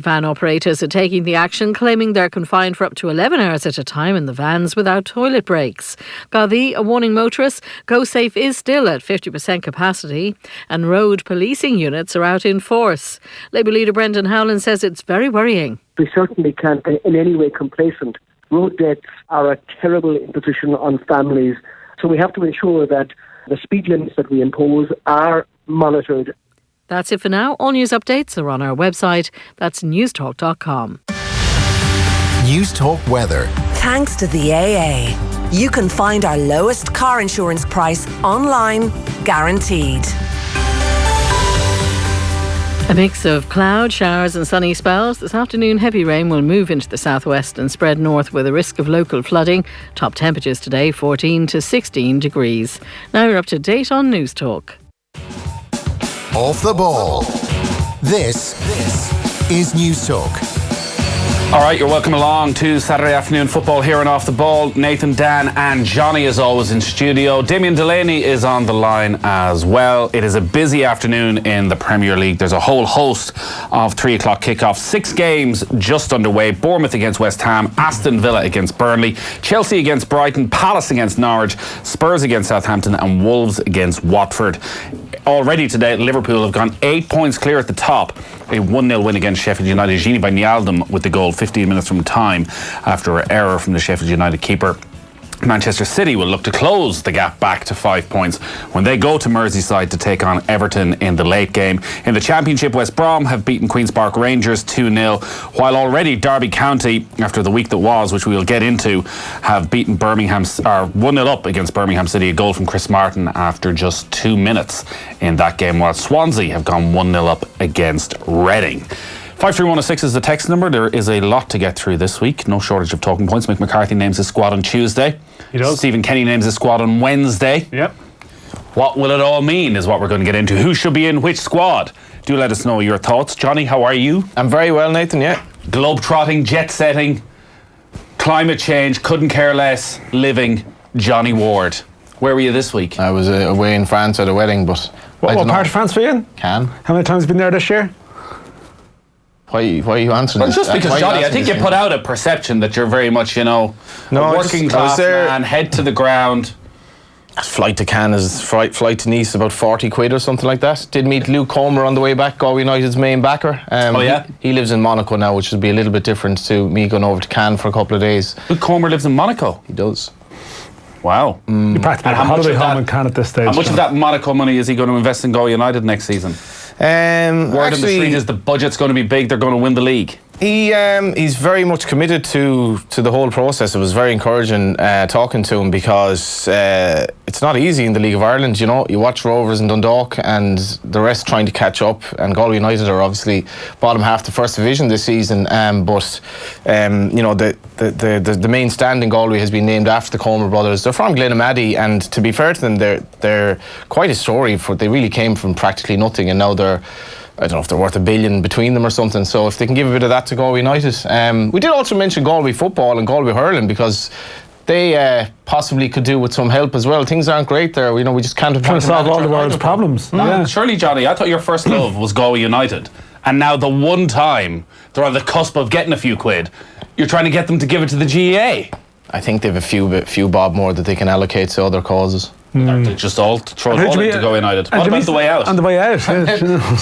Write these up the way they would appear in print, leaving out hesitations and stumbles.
Van operators are taking the action, claiming they're confined for up to 11 hours at a time in the vans without toilet breaks. Gardaí are warning motorists GoSafe is still at 50% capacity and road policing units are out in force. Labour leader Brendan Howland says it's very worrying. We certainly can't be in any way complacent. Road deaths are a terrible imposition on families, so we have to ensure that the speed limits that we impose are monitored. That's it for now. All news updates are on our website. That's newstalk.com. Newstalk weather. Thanks to the AA, you can find our lowest car insurance price online, guaranteed. A mix of cloud, showers and sunny spells. This afternoon, heavy rain will move into the southwest and spread north with a risk of local flooding. Top temperatures today, 14 to 16 degrees. Now you're up to date on Newstalk. Off the ball. This is Newstalk. All right, you're welcome along to Saturday afternoon football here on Off the Ball. Nathan, Dan and Johnny as always in studio. Damien Delaney is on the line as well. It is a busy afternoon in the Premier League. There's a whole host of 3 o'clock kickoffs. 6 games just underway. Bournemouth against West Ham, Aston Villa against Burnley, Chelsea against Brighton, Palace against Norwich, Spurs against Southampton and Wolves against Watford. Already today, Liverpool have gone 8 points clear at the top. A 1-0 win against Sheffield United. Gini by Nialdum with the goal 15 minutes from time after an error from the Sheffield United keeper. Manchester City will look to close the gap back to 5 points when they go to Merseyside to take on Everton in the late game. In the Championship, West Brom have beaten Queen's Park Rangers 2-0, while already Derby County, after the week that was, which we will get into, have beaten 1-0 up against Birmingham City, a goal from Chris Martin after just 2 minutes in that game, while Swansea have gone 1-0 up against Reading. 53106 is the text number. There is a lot to get through this week. No shortage of talking points. Mick McCarthy names his squad on Tuesday. He does. Stephen Kenny names his squad on Wednesday. Yep. What will it all mean is what we're going to get into. Who should be in which squad? Do let us know your thoughts. Johnny, how are you? I'm very well, Nathan, yeah. Globe-trotting, jet-setting, climate change, couldn't care less, living Johnny Ward. Where were you this week? I was away in France at a wedding, but... What part of France were you in? Cannes. How many times have you been there this year? Why are you answering Well, this? just because, Johnny, I think you put out a perception that you're very much, a working class man, head to the ground. Flight to Cannes is flight to Nice about 40 quid or something like that. Did meet Luke Comer on the way back, Galway United's main backer. He lives in Monaco now, which would be a little bit different to me going over to Cannes for a couple of days. Luke Comer lives in Monaco? He does. Wow. You practically have a holiday home in Cannes at this stage. How much of that Monaco money is he going to invest in Galway United next season? Word on the street is the budget's going to be big, they're going to win the league. He's very much committed to the whole process. It was very encouraging talking to him because it's not easy in the League of Ireland. You know, you watch Rovers and Dundalk and the rest trying to catch up, and Galway United are obviously bottom half the first division this season. But the main stand in Galway has been named after the Comer brothers. They're from Glenamaddy, and to be fair to them, they're quite a story. They really came from practically nothing, and now they're, I don't know if they're worth $1 billion between them or something. So if they can give a bit of that to Galway United. We did also mention Galway football and Galway hurling because they possibly could do with some help as well. Things aren't great there. We just can't trying to solve all the world's problems. No, surely, Johnny, I thought your first love was Galway United, and now the one time they're on the cusp of getting a few quid, you're trying to get them to give it to the GAA. I think they've a few bob more that they can allocate to other causes. Just all throw it all into Galway United. What about the way out? On the way out,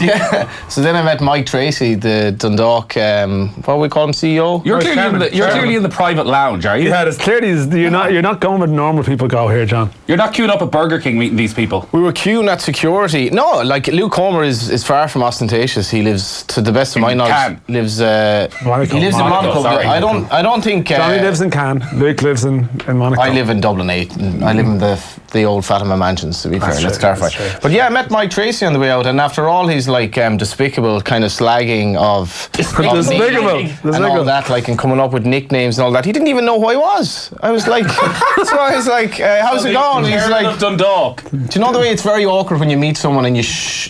yeah. So then I met Mike Tracy, the Dundalk, what do we call him, CEO? You're clearly in the private lounge, are you? Yeah, it's clearly you're not going where normal people go here, John. You're not queuing up at Burger King meeting these people. We were queuing at security. No, like Luke Comer is far from ostentatious. He lives, to the best of my knowledge, he lives in Monaco. Sorry. I don't think Johnny lives in Cannes. Luke lives in Monaco. I live in Dublin 8. I live in the old Fatima Mansions, to be fair. Let's clarify. But yeah, I met Mike Tracy on the way out, and after all his despicable kind of slagging of despicable and all that, and coming up with nicknames and all that, he didn't even know who I was. I was like, so I was like, how's it going? And he's like, Dundalk. Do you know the way it's very awkward when you meet someone and you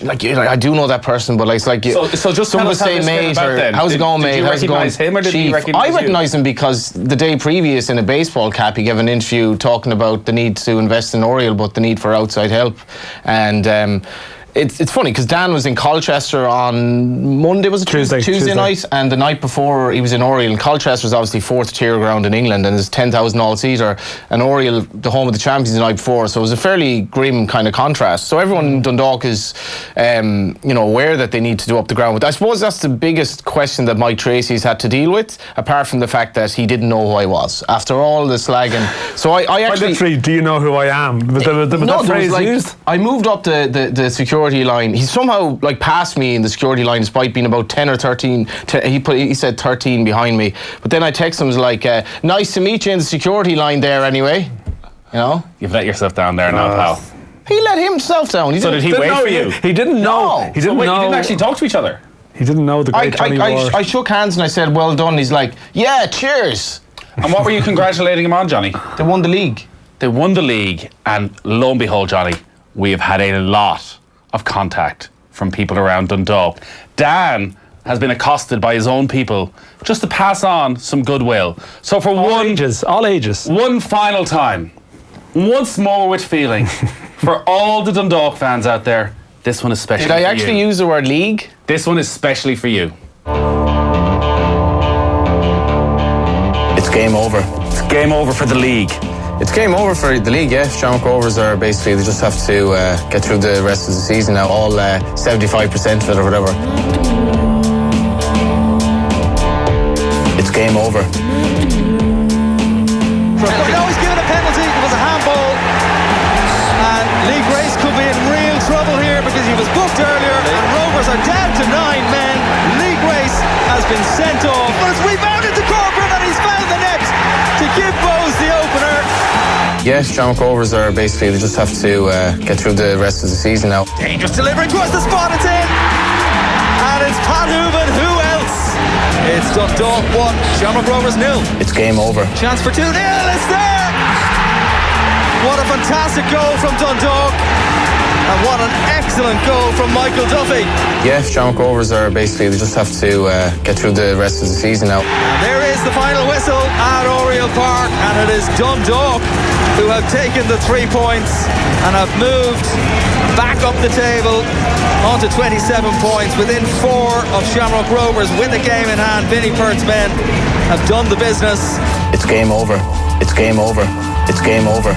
I do know that person, but it's like so just some would say mate or how's it going, mate? Did you recognise him or did he recognise you? I recognised him because the day previous in a baseball cap he gave an interview talking about the need to invest in Oriel, but the need for outside help, and it's funny because Dan was in Colchester on Monday, was it Tuesday night, and the night before he was in Oriel. And Colchester's obviously 4th tier ground in England and is 10,000 all-seater, and Oriel the home of the champions the night before, so it was a fairly grim kind of contrast. So everyone in Dundalk is aware that they need to do up the ground. But I suppose that's the biggest question that Mike Tracy's had to deal with, apart from the fact that he didn't know who I was after all the slagging. So I actually literally, do you know who I am? That phrase used? I moved up the security line. He somehow passed me in the security line despite being about 10 or 13. He said 13 behind me. But then I texted him, was like, nice to meet you in the security line there anyway. You've let yourself down there now, pal. He let himself down. So did he wait for you? He didn't know. He didn't know. You didn't actually talk to each other? He didn't know the great Johnny Moore. I shook hands and I said, well done. He's like, yeah, cheers. And what were you congratulating him on, Johnny? They won the league. They won the league, and lo and behold, Johnny, we have had a lot of contact from people around Dundalk. Dan has been accosted by his own people just to pass on some goodwill. So for all ages, one final time, once more with feeling, for all the Dundalk fans out there, this one is special for you. Did I actually use the word league? This one is specially for you. It's game over. It's game over for the league. It's game over for the league, yeah. Shamrock Rovers are basically, they just have to get through the rest of the season now, all 75% of it or whatever. It's game over. Now he's given a penalty, it was a handball. And Lee Grace could be in real trouble here because he was booked earlier and Rovers are down to 9 men. Lee Grace has been sent off, but it's rebounded to Corcoran and he's found the net to give Bowes the opener. Yes, Shamrock Rovers are basically, they just have to get through the rest of the season now. Dangerous delivery towards the spot, it's in. And it's Pat Hooven, who else? It's Dundalk 1, Shamrock Rovers 0. It's game over. Chance for 2-0, it's there! What a fantastic goal from Dundalk. And what an excellent goal from Michael Duffy. Yes, Shamrock Rovers are basically, they just have to get through the rest of the season now. And there is the final whistle at Oriel Park, and it is Dundalk who have taken the 3 points and have moved back up the table onto 27 points within 4 of Shamrock Rovers with a game in hand. Vinnie Pert's men have done the business. It's game over. It's game over. It's game over.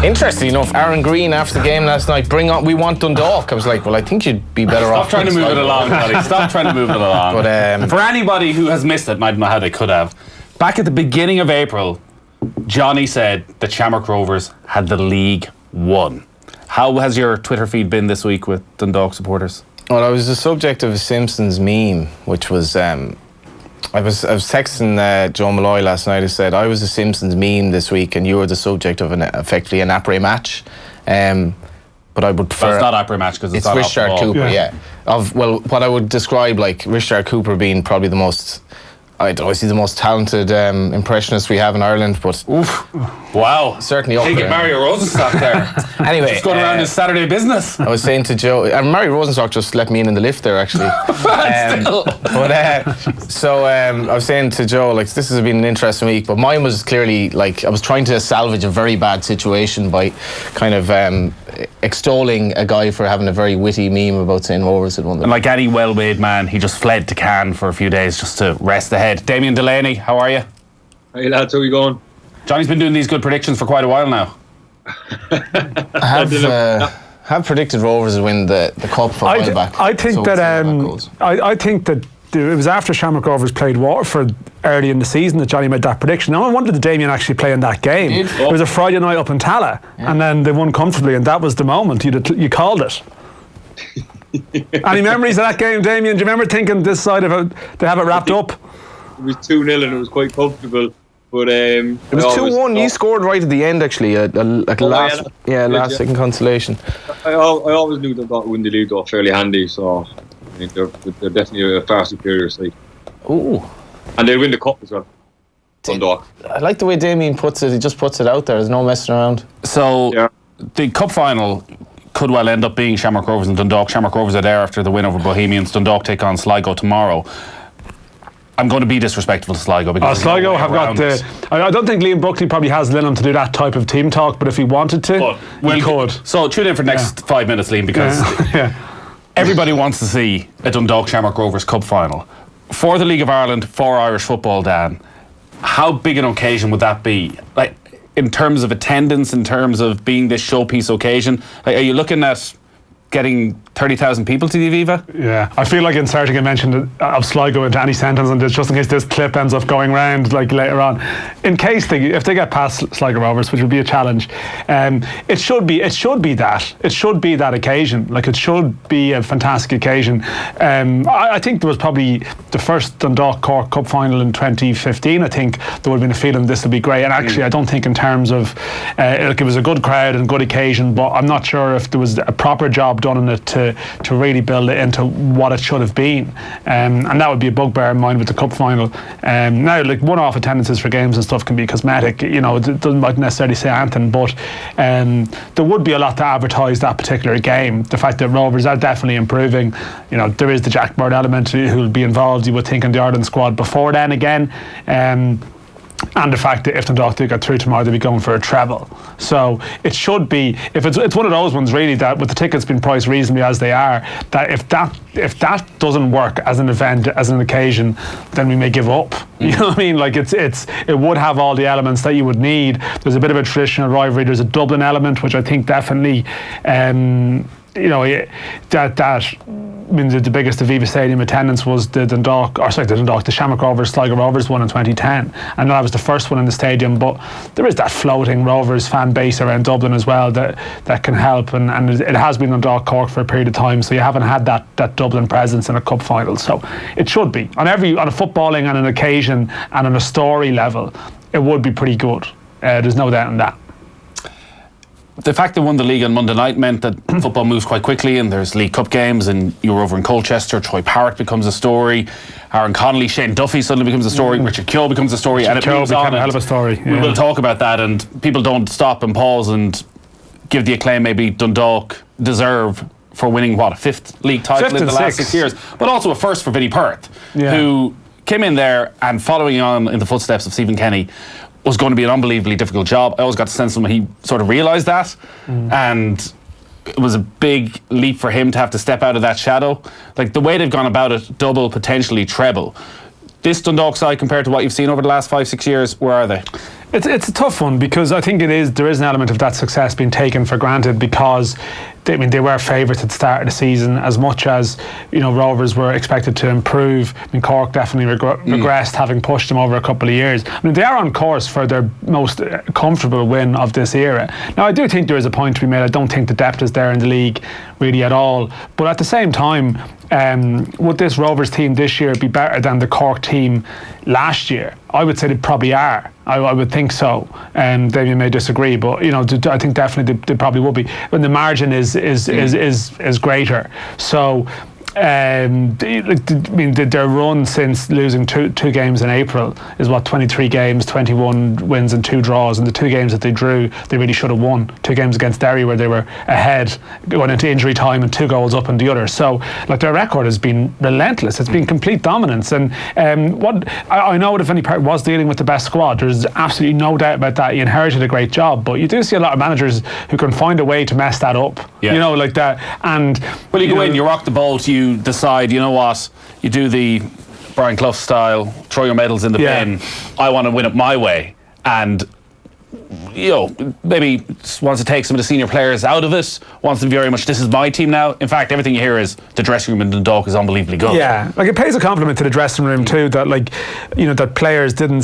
Interesting enough, Aaron Green after the game last night, we want Dundalk. I was like, well, I think you'd be better off. Stop trying to move it along, buddy. Stop trying to move it along. But for anybody who has missed it, I don't know how they could have. Back at the beginning of April, Johnny said that Shamrock Rovers had the league won. How has your Twitter feed been this week with Dundalk supporters? Well, I was the subject of a Simpsons meme, which was I was texting Joe Malloy last night. I said I was a Simpsons meme this week, and you were the subject of effectively an après match. But I would prefer. It's not après match because it's not Richard off the ball. Cooper. Yeah. What I would describe like Richard Cooper being probably the most. I don't know, is he the most talented impressionist we have in Ireland? But oof, wow, certainly up there. Get Mario Rosenstock there. Anyway, just going around his Saturday business. I was saying to Joe, and Mario Rosenstock just let me in the lift there actually. So I was saying to Joe, like, this has been an interesting week, but mine was clearly like I was trying to salvage a very bad situation by kind of extolling a guy for having a very witty meme about St. Rovers at one time. And like any well-made man, he just fled to Cannes for a few days just to rest the head. Damien Delaney, how are you? Hey lads, how are you going? Johnny's been doing these good predictions for quite a while now. I have predicted Rovers to win the cup for a while back. I think I think that it was after Shamrock Rovers played Waterford early in the season that Johnny made that prediction. No one wanted Damien actually play in that game. It was a Friday night up in Tala, and then they won comfortably, and that was the moment. You called it. Any memories of that game, Damien? Do you remember thinking this side of it, they have it wrapped up? It was 2-0 and it was quite comfortable. But it was 2-1. You scored right at the end, actually, last second consolation. I always knew they got win the league off fairly handy, so I think they're definitely a far superior side. Ooh. And they'll win the cup as well. Dundalk. I like the way Damien puts it. He just puts it out there. There's no messing around. So the cup final could well end up being Shamrock Rovers and Dundalk. Shamrock Rovers are there after the win over Bohemians. Dundalk take on Sligo tomorrow. I'm going to be disrespectful to Sligo because Sligo have got the. I don't think Liam Buckley probably has Linen to do that type of team talk, but if he wanted to, he could. So tune in for the next 5 minutes, Liam, because everybody wants to see a Dundalk Shamrock Rovers Cup final. For the League of Ireland, for Irish football, Dan, how big an occasion would that be? Like, in terms of attendance, in terms of being this showpiece occasion, like, are you looking at getting 30,000 people to the Aviva? Yeah, I feel like inserting a mention of Sligo into any sentence on this, just in case this clip ends up going round like later on. In case if they get past Sligo Rovers, which would be a challenge, it should be that occasion. Like, it should be a fantastic occasion. I think there was probably the first Dundalk Cork Cup final in 2015. I think there would have been a feeling this would be great. And actually, I don't think in terms of it was a good crowd and good occasion, but I'm not sure if there was a proper job done in it to really build it into what it should have been, and that would be a bugbear in mind with the cup final. Now, like, one-off attendances for games and stuff can be cosmetic, it doesn't necessarily say anything, but there would be a lot to advertise that particular game. The fact that Rovers are definitely improving, there is the Jack Bird element who will be involved, you would think, in the Ireland squad before then again. And the fact that if Dundalk do get through tomorrow, they'll be going for a treble. So it should be, if it's one of those ones really that with the tickets being priced reasonably as they are, that if that doesn't work as an event, as an occasion, then we may give up. You know what I mean? Like, it would have all the elements that you would need. There's a bit of a traditional rivalry. There's a Dublin element, which I think definitely the biggest Aviva Stadium attendance was the Shamrock Rovers Sligo Rovers one in 2010, and that was the first one in the stadium. But there is that floating Rovers fan base around Dublin as well that can help, and it has been Dundalk Cork for a period of time, so you haven't had that Dublin presence in a cup final. So it should be on a footballing and an occasion and on a story level, it would be pretty good. There's no doubt in that. The fact they won the league on Monday night meant that football moves quite quickly, and there's League Cup games, and you were over in Colchester. Troy Parrott becomes a story. Aaron Connolly, Shane Duffy suddenly becomes a story. Richard Keogh becomes a story, and it moves on. A hell of a story. We will talk about that, and people don't stop and pause and give the acclaim maybe Dundalk deserve for winning a fifth league title in the last 6 years, but also a first for Vinnie Perth, who came in there and, following on in the footsteps of Stephen Kenny, was going to be an unbelievably difficult job. I always got the sense when he sort of realised that, and it was a big leap for him to have to step out of that shadow. Like, the way they've gone about it, double, potentially treble. This Dundalk side, compared to what you've seen over the last 5-6 years, where are they? It's a tough one, because I think there is an element of that success being taken for granted, because they were favourites at the start of the season, as much as Rovers were expected to improve. Cork definitely regressed, having pushed them over a couple of years. They are on course for their most comfortable win of this era. Now, I do think there is a point to be made. I don't think the depth is there in the league really at all, but at the same time, would this Rovers team this year be better than the Cork team last year? I would say they probably are. I would think so. Damien may disagree, but I think definitely they probably will be. When the margin is greater. So their run since losing two games in April is 23 games, 21 wins and 2 draws, and the 2 games that they drew, they really should have won. 2 games against Derry where they were ahead going into injury time and 2 goals up in the other. So their record has been relentless. It's been complete dominance, and what I know that Vinnie Perth was dealing with the best squad. There's absolutely no doubt about that. He inherited a great job, but you do see a lot of managers who can find a way to mess that up. Like that. And you go in, you rock the boat, you decide, you do the Brian Clough style, throw your medals in the bin. I want to win it my way, and maybe wants to take some of the senior players out of it, wants to be very much, this is my team now. In fact, everything you hear is the dressing room in Dundalk is unbelievably good. Yeah, it pays a compliment to the dressing room too, that that players didn't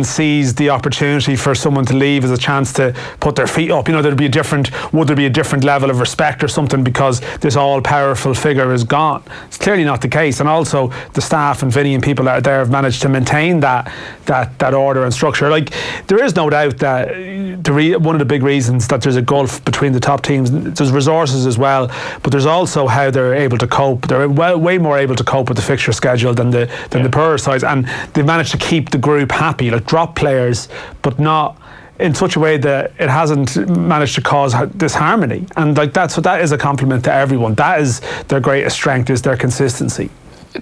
seize the opportunity for someone to leave as a chance to put their feet up. Would there be a different level of respect or something because this all-powerful figure is gone? It's clearly not the case, and also the staff and Vinny and people that are there have managed to maintain that order and structure. There is no doubt that one of the big reasons that there's a gulf between the top teams, there's resources as well, but there's also how they're able to cope. They're way more able to cope with the fixture schedule than the poorer sides, and they've managed to keep the group happy, drop players, but not in such a way that it hasn't managed to cause disharmony. And that is a compliment to everyone. That is their greatest strength, is their consistency.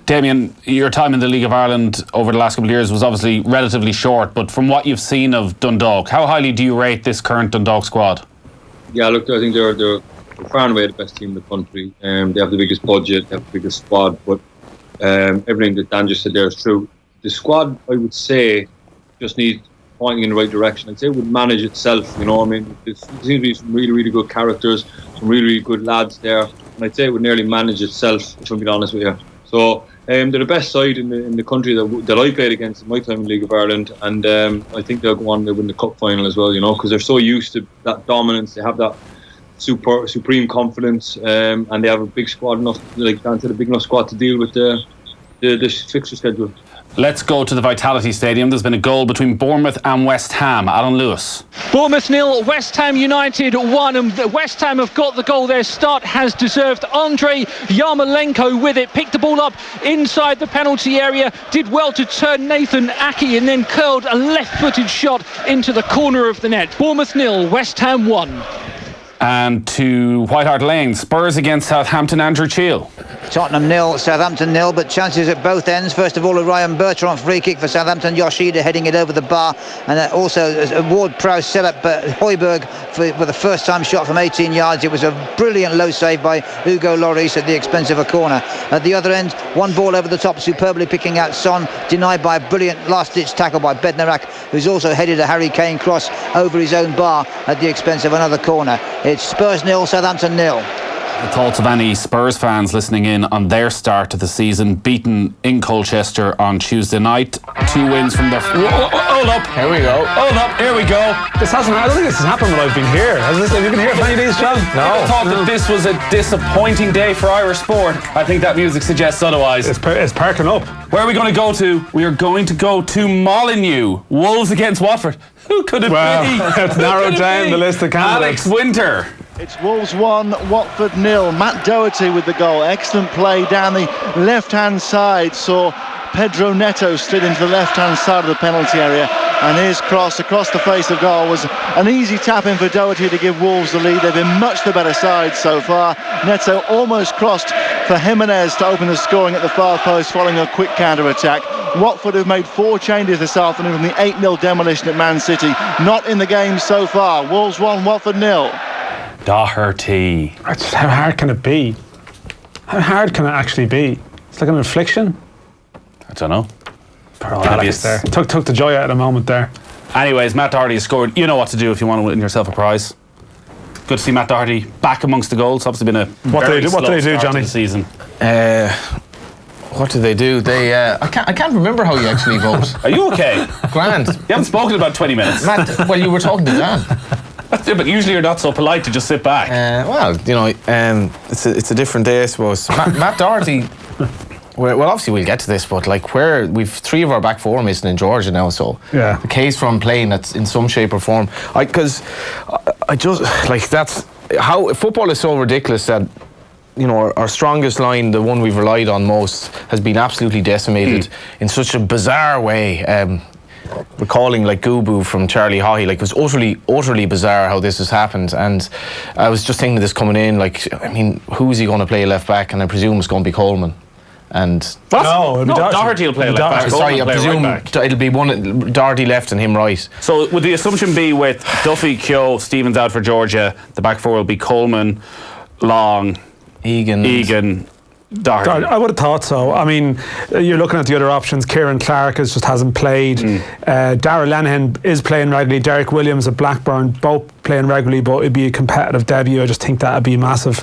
Damien, your time in the League of Ireland over the last couple of years was obviously relatively short, but from what you've seen of Dundalk, how highly do you rate this current Dundalk squad? Yeah, look, I think they're far and away the best team in the country. They have the biggest budget, they have the biggest squad, but everything that Dan just said there is true. The squad, I would say, just needs pointing in the right direction. I'd say it would manage itself, you know. I mean, there seems to be some really, really good characters, some really, really good lads there, and I'd say it would nearly manage itself, if I'm being honest with you. So they're the best side in the country that I played against in my time in the League of Ireland, and I think they'll go on to win the cup final as well, you know, because they're so used to that dominance. They have that supreme confidence, and they have a big squad enough, like Dan said, a big enough squad to deal with the fixture schedule. Let's go to the Vitality Stadium. There's been a goal between Bournemouth and West Ham. Alan Lewis. Bournemouth 0, West Ham United 1, and West Ham have got the goal. Their start has deserved. Andrei Yarmolenko with it, picked the ball up inside the penalty area, did well to turn Nathan Aki, and then curled a left-footed shot into the corner of the net. Bournemouth 0, West Ham 1. And to White Hart Lane, Spurs against Southampton, Andrew Cheal. Tottenham 0, Southampton 0, but chances at both ends. First of all, a Ryan Bertrand free kick for Southampton, Yoshida heading it over the bar, and also a Ward-Prowse set-up, but Højbjerg with a first-time shot from 18 yards. It was a brilliant low save by Hugo Lloris at the expense of a corner. At the other end, one ball over the top, superbly picking out Son, denied by a brilliant last-ditch tackle by Bednarak, who's also headed a Harry Kane cross over his own bar at the expense of another corner. It's Spurs 0, Southampton 0. The thoughts of any Spurs fans listening in on their start to the season, beaten in Colchester on Tuesday night. 2 wins from their... Hold up. Here we go. Hold up. Here we go. I don't think this has happened when I've been here. Have you been here for any of these, John? No. I thought that this was a disappointing day for Irish sport. I think that music suggests otherwise. It's parking up. Where are we going to go to? We are going to go to Molyneux. Wolves against Watford. Who could it be? It's narrowed down the list of candidates. Alex Winter. It's Wolves 1, Watford 0. Matt Doherty with the goal. Excellent play down the left-hand side. Saw Pedro Neto slid into the left-hand side of the penalty area, and his cross across the face of goal was an easy tap in for Doherty to give Wolves the lead. They've been much the better side so far. Neto almost crossed for Jimenez to open the scoring at the far post following a quick counter-attack. Watford have made 4 changes this afternoon from the 8-0 demolition at Man City. Not in the game so far. Wolves 1, Watford 0. Doherty. How hard can it be? How hard can it actually be? It's like an infliction. I don't know. Alex there. Took the joy out of the moment there. Anyways, Matt Doherty has scored. You know what to do if you want to win yourself a prize. Good to see Matt Doherty back amongst the goals. Obviously been a What do they do, Johnny? The season. What do they do? They I can't remember how you actually vote. Are you okay? Grand. You haven't spoken in about 20 minutes. Matt, well, you were talking to Dan. But usually you're not so polite to just sit back. Well, you know, it's a different day, I suppose. Matt Doherty. Well, obviously we'll get to this, but like we've 3 of our back 4 missing in Georgia now, so yeah. The case for him playing that's in some shape or form. Because I just like that's how football is so ridiculous that. You know, our strongest line, the one we've relied on most, has been absolutely decimated in such a bizarre way. Recalling like Gubu from Charlie Haughey, like it was utterly bizarre how this has happened. And I was just thinking of this coming in, like, I mean, who's he going to play left back? And I presume it's going to be Coleman. And no, Doherty will play left back. Sorry, I presume it'll be one Doherty left and him right. So would the assumption be with Duffy, Keogh, Stevens out for Georgia, the back 4 will be Coleman, Long, Egan, Doherty? I would have thought so. I mean, you're looking at the other options. Kieran Clark just hasn't played. Darragh Lenihan is playing regularly. Derek Williams at Blackburn, both playing regularly, but it'd be a competitive debut. I just think that'd be a massive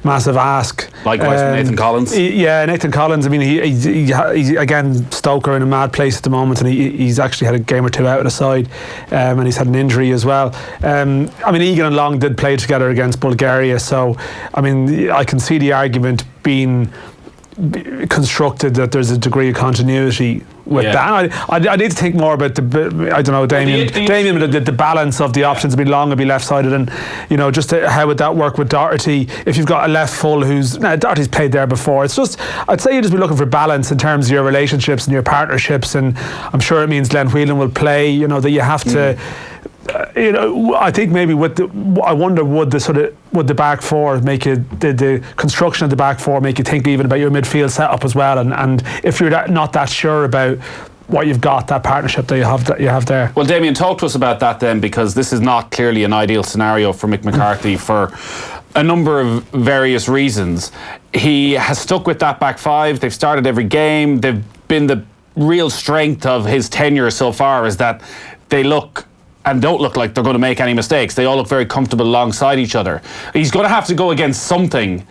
ask. Likewise for Nathan Collins. Nathan Collins. I mean, he's again, Stoker in a mad place at the moment, and he's actually had a game or 2 out of the side, and he's had an injury as well. I mean, Egan and Long did play together against Bulgaria, so I mean, I can see the argument being constructed that there's a degree of continuity with that. I need to think more about Damien, the balance of the options. Be Long and be left-sided, and you know, just how would that work with Doherty if you've got a left full Doherty's played there before. It's just, I'd say you just be looking for balance in terms of your relationships and your partnerships, and I'm sure it means Glenn Whelan will play. You know, that you have to. I think maybe I wonder would the back four make you the construction of the back four make you think even about your midfield setup as well, and if you're not that sure about what you've got, that partnership that you have there. Well, Damien, talk to us about that then, because this is not clearly an ideal scenario for Mick McCarthy for a number of various reasons. He has stuck with that back five. They've started every game. They've been the real strength of his tenure so far, is that they look and don't look like they're going to make any mistakes. They all look very comfortable alongside each other. He's going to have to go against something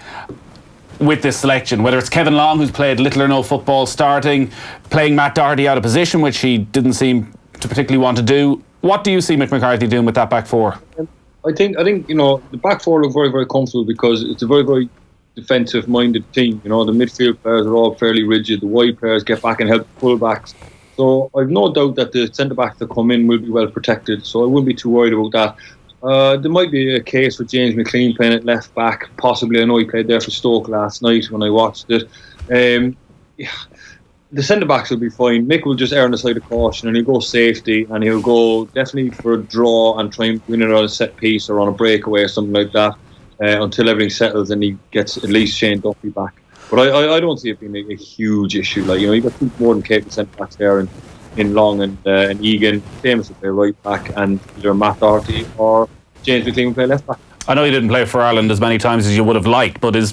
with this selection, whether it's Kevin Long, who's played little or no football, starting, playing Matt Doherty out of position, which he didn't seem to particularly want to do. What do you see Mick McCarthy doing with that back four? I think the back four look very, very comfortable because it's a very, very defensive-minded team. The midfield players are all fairly rigid. The wide players get back and help the full-backs. So I've no doubt that the centre-backs that come in will be well protected. So I wouldn't be too worried about that. There might be a case for James McLean playing at left back. Possibly, I know he played there for Stoke last night when I watched it. The centre backs will be fine. Mick will just err on the side of caution and he'll go safety and he'll go definitely for a draw and try and win it on a set piece or on a breakaway or something like that until everything settles and he gets at least Shane Duffy back. But I don't see it being a huge issue. You've got two more than capable centre backs there in Long and Egan. Famous to play right back, and either Matt Doherty or James McLean will play left back. I know he didn't play for Ireland as many times as you would have liked, but is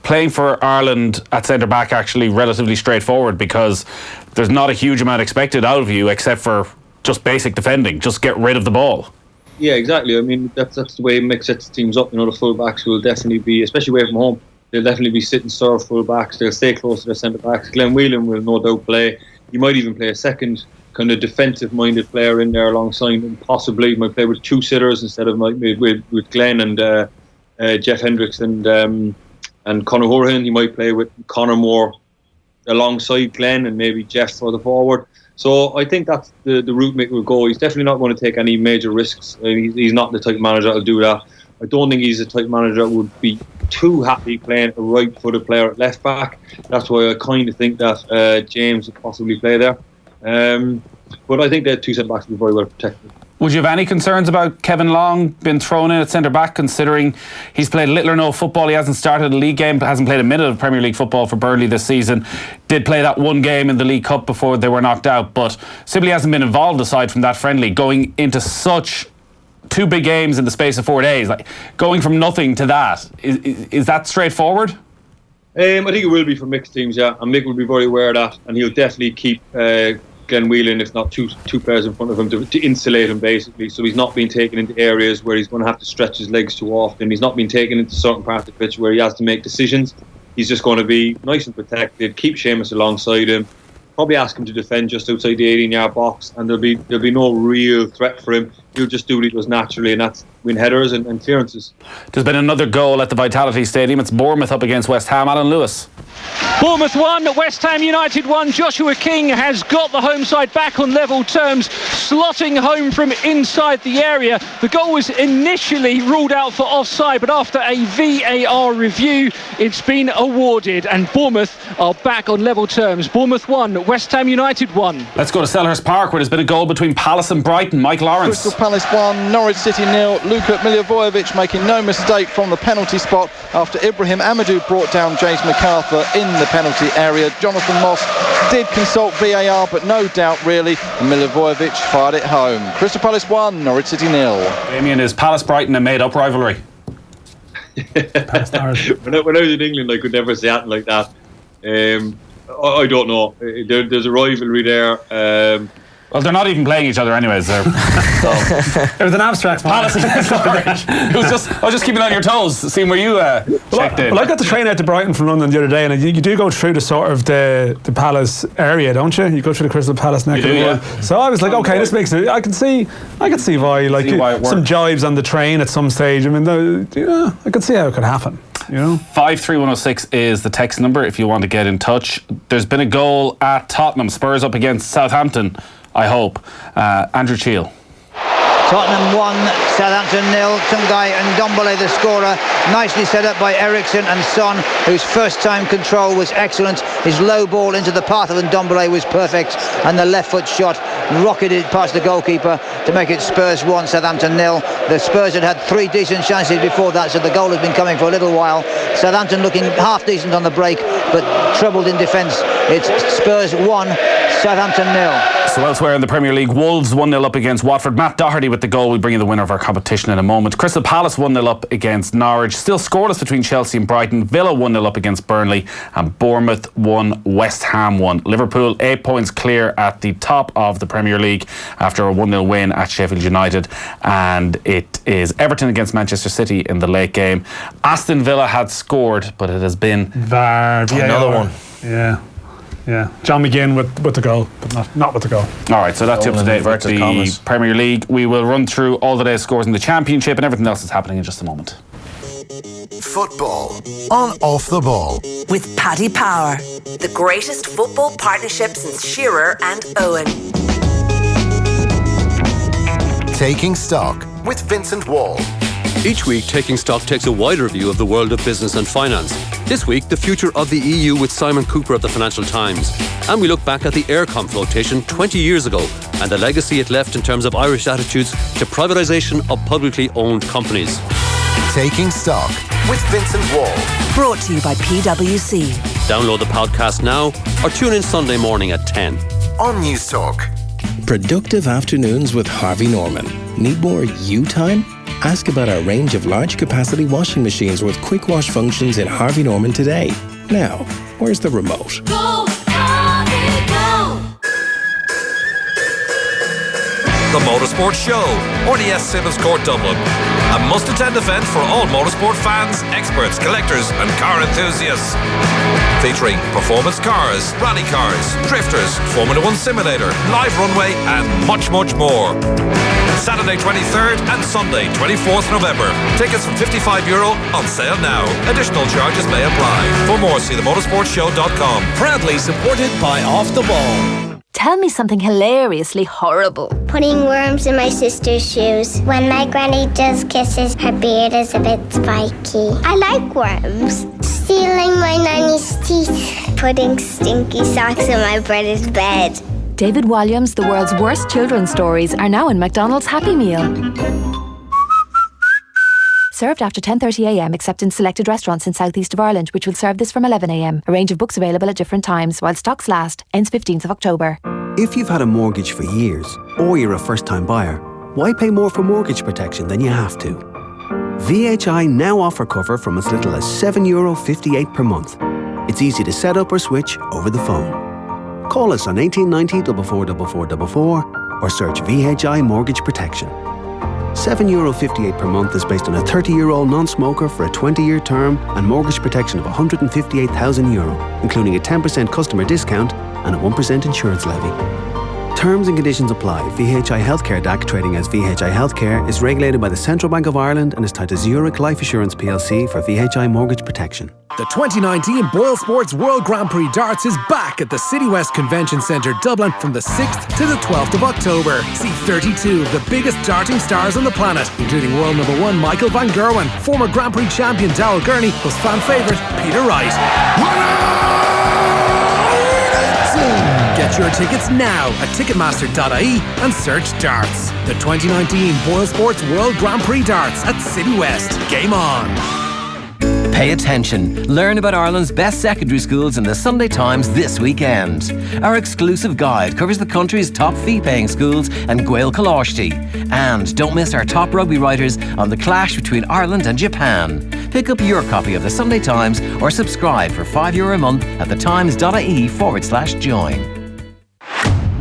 playing for Ireland at centre back actually relatively straightforward, because there's not a huge amount expected out of you except for just basic defending, just get rid of the ball. Yeah, exactly. I mean, that's the way Mick sets teams up. The full backs will definitely be, especially away from home, they'll definitely be sitting serve full backs. They'll stay close to their centre backs. Glenn Whelan will no doubt play. He might even play a second kind of defensive-minded player in there alongside him. Possibly he might play with two sitters instead of with Glenn and Jeff Hendricks and Conor Horan. He might play with Conor more alongside Glenn and maybe Jeff further forward. So I think that's the route Mick will go. He's definitely not going to take any major risks. He's not the type of manager that will do that. I don't think he's the type of manager that would be too happy playing a right-footed player at left back. That's why I kind of think that James would possibly play there. But I think the two centre backs will be very well protected. Would you have any concerns about Kevin Long being thrown in at centre back, considering he's played little or no football? He hasn't started a league game, hasn't played a minute of Premier League football for Burnley this season. Did play that one game in the League Cup before they were knocked out, but simply hasn't been involved aside from that friendly. Going into such two big games in the space of 4 days, like going from nothing to that, is that straightforward? I think it will be for Mick's teams, yeah, and Mick will be very aware of that, and he'll definitely keep Glenn Whelan, if not two players in front of him, to insulate him basically, so he's not being taken into areas where he's going to have to stretch his legs too often. He's not being taken into certain parts of the pitch where he has to make decisions. He's just going to be nice and protected, keep Seamus alongside him, probably ask him to defend just outside the 18-yard box, and there'll be no real threat for him. He'll just do what he does naturally, and that's win headers and clearances. There's been another goal at the Vitality Stadium. It's Bournemouth up against West Ham. Alan Lewis. Bournemouth 1, West Ham United 1. Joshua King has got the home side back on level terms, slotting home from inside the area. The goal was initially ruled out for offside, but after a VAR review, it's been awarded, and Bournemouth are back on level terms. Bournemouth 1, West Ham United 1. Let's go to Selhurst Park, where there's been a goal between Palace and Brighton. Mike Lawrence. Crystal Palace 1, Norwich City 0. Luka Milivojevic making no mistake from the penalty spot after Ibrahim Amadou brought down James MacArthur in the penalty area. Jonathan Moss did consult VAR, but no doubt really, and Milivojevic fired it home. Crystal Palace 1, Norwich City 0. Damien, is Palace-Brighton a made-up rivalry? When I was in England, I could never say anything like that. I don't know. There's a rivalry there. Well, they're not even playing each other anyways. It was an abstract Palace against Norwich. I was just keeping on your toes, seeing where you checked in. Well, I got the train out to Brighton from London the other day, and you do go through the sort of the Palace area, don't you? You go through the Crystal Palace neck of the wood. Yeah. So I was like, okay, this makes it. I can see why, like some jives on the train at some stage. I mean, I can see how it could happen. 53106 is the text number if you want to get in touch. There's been a goal at Tottenham. Spurs up against Southampton, I hope. Andrew Cheal. Tottenham 1, Southampton 0. Tungai and Ndombele the scorer. Nicely set up by Eriksson and Son, whose first time control was excellent. His low ball into the path of Ndombele was perfect, and the left foot shot rocketed past the goalkeeper to make it Spurs 1, Southampton 0. The Spurs had 3 decent chances before that, so the goal has been coming for a little while. Southampton looking half decent on the break, but troubled in defence. It's Spurs 1, Southampton 0. So elsewhere in the Premier League, Wolves 1-0 up against Watford. Matt Doherty with the goal. We'll bring you the winner of our competition in a moment. Crystal Palace 1-0 up against Norwich. Still scoreless between Chelsea and Brighton. Villa 1-0 up against Burnley. And Bournemouth 1, West Ham 1. Liverpool 8 points clear at the top of the Premier League after a 1-0 win at Sheffield United. And it is Everton against Manchester City in the late game. Aston Villa had scored, but it has been another one. Yeah, John McGinn with the goal, but not with the goal. All right, so that's up to date with the Premier League. We will run through all the day's scores in the Championship and everything else that's happening in just a moment. Football on Off the Ball. With Paddy Power, the greatest football partnership since Shearer and Owen. Taking Stock with Vincent Wall. Each week, Taking Stock takes a wider view of the world of business and finance. This week, the future of the EU with Simon Cooper of the Financial Times. And we look back at the Eircom flotation 20 years ago and the legacy it left in terms of Irish attitudes to privatisation of publicly owned companies. Taking Stock with Vincent Wall. Brought to you by PwC. Download the podcast now or tune in Sunday morning at 10. On News Talk. Productive afternoons with Harvey Norman. Need more you time? Ask about our range of large capacity washing machines with quick wash functions in Harvey Norman today. Now, where's the remote? Go, Harvey, go! The Motorsport Show, RDS Simmons Court, Dublin. A must-attend event for all motorsport fans, experts, collectors and car enthusiasts. Featuring performance cars, rally cars, drifters, Formula 1 simulator, live runway and much, much more. Saturday 23rd and Sunday 24th November. Tickets from €55 on sale now. Additional charges may apply. For more, see themotorsportshow.com. Proudly supported by Off the Ball. Tell me something hilariously horrible. Putting worms in my sister's shoes. When my granny does kisses, her beard is a bit spiky. I like worms. Stealing my nanny's teeth. Putting stinky socks in my brother's bed. David Walliams' The World's Worst Children's Stories are now in McDonald's Happy Meal. Served after 10:30am except in selected restaurants in southeast of Ireland, which will serve this from 11am. A range of books available at different times while stocks last. Ends 15th of October. If you've had a mortgage for years or you're a first-time buyer, why pay more for mortgage protection than you have to? VHI now offer cover from as little as €7.58 per month. It's easy to set up or switch over the phone. Call us on 1890 444444 or search VHI Mortgage Protection. €7.58 per month is based on a 30-year-old non-smoker for a 20-year term and mortgage protection of €158,000, including a 10% customer discount and a 1% insurance levy. Terms and conditions apply. VHI Healthcare DAC, trading as VHI Healthcare, is regulated by the Central Bank of Ireland and is tied to Zurich Life Assurance plc for VHI Mortgage Protection. The 2019 Boyle Sports World Grand Prix Darts is back at the City West Convention Centre, Dublin, from the 6th to the 12th of October. See 32 of the biggest darting stars on the planet, including world number 1 Michael van Gerwen, former Grand Prix champion Darrell Gurney, plus fan favourite Peter Wright. Get your tickets now at ticketmaster.ie and search darts. The 2019 Boyle Sports World Grand Prix Darts at City West. Game on. Pay attention. Learn about Ireland's best secondary schools in the Sunday Times this weekend. Our exclusive guide covers the country's top fee-paying schools and Gael Colashti. And don't miss our top rugby writers on the clash between Ireland and Japan. Pick up your copy of the Sunday Times or subscribe for €5 a month at thetimes.ie/join.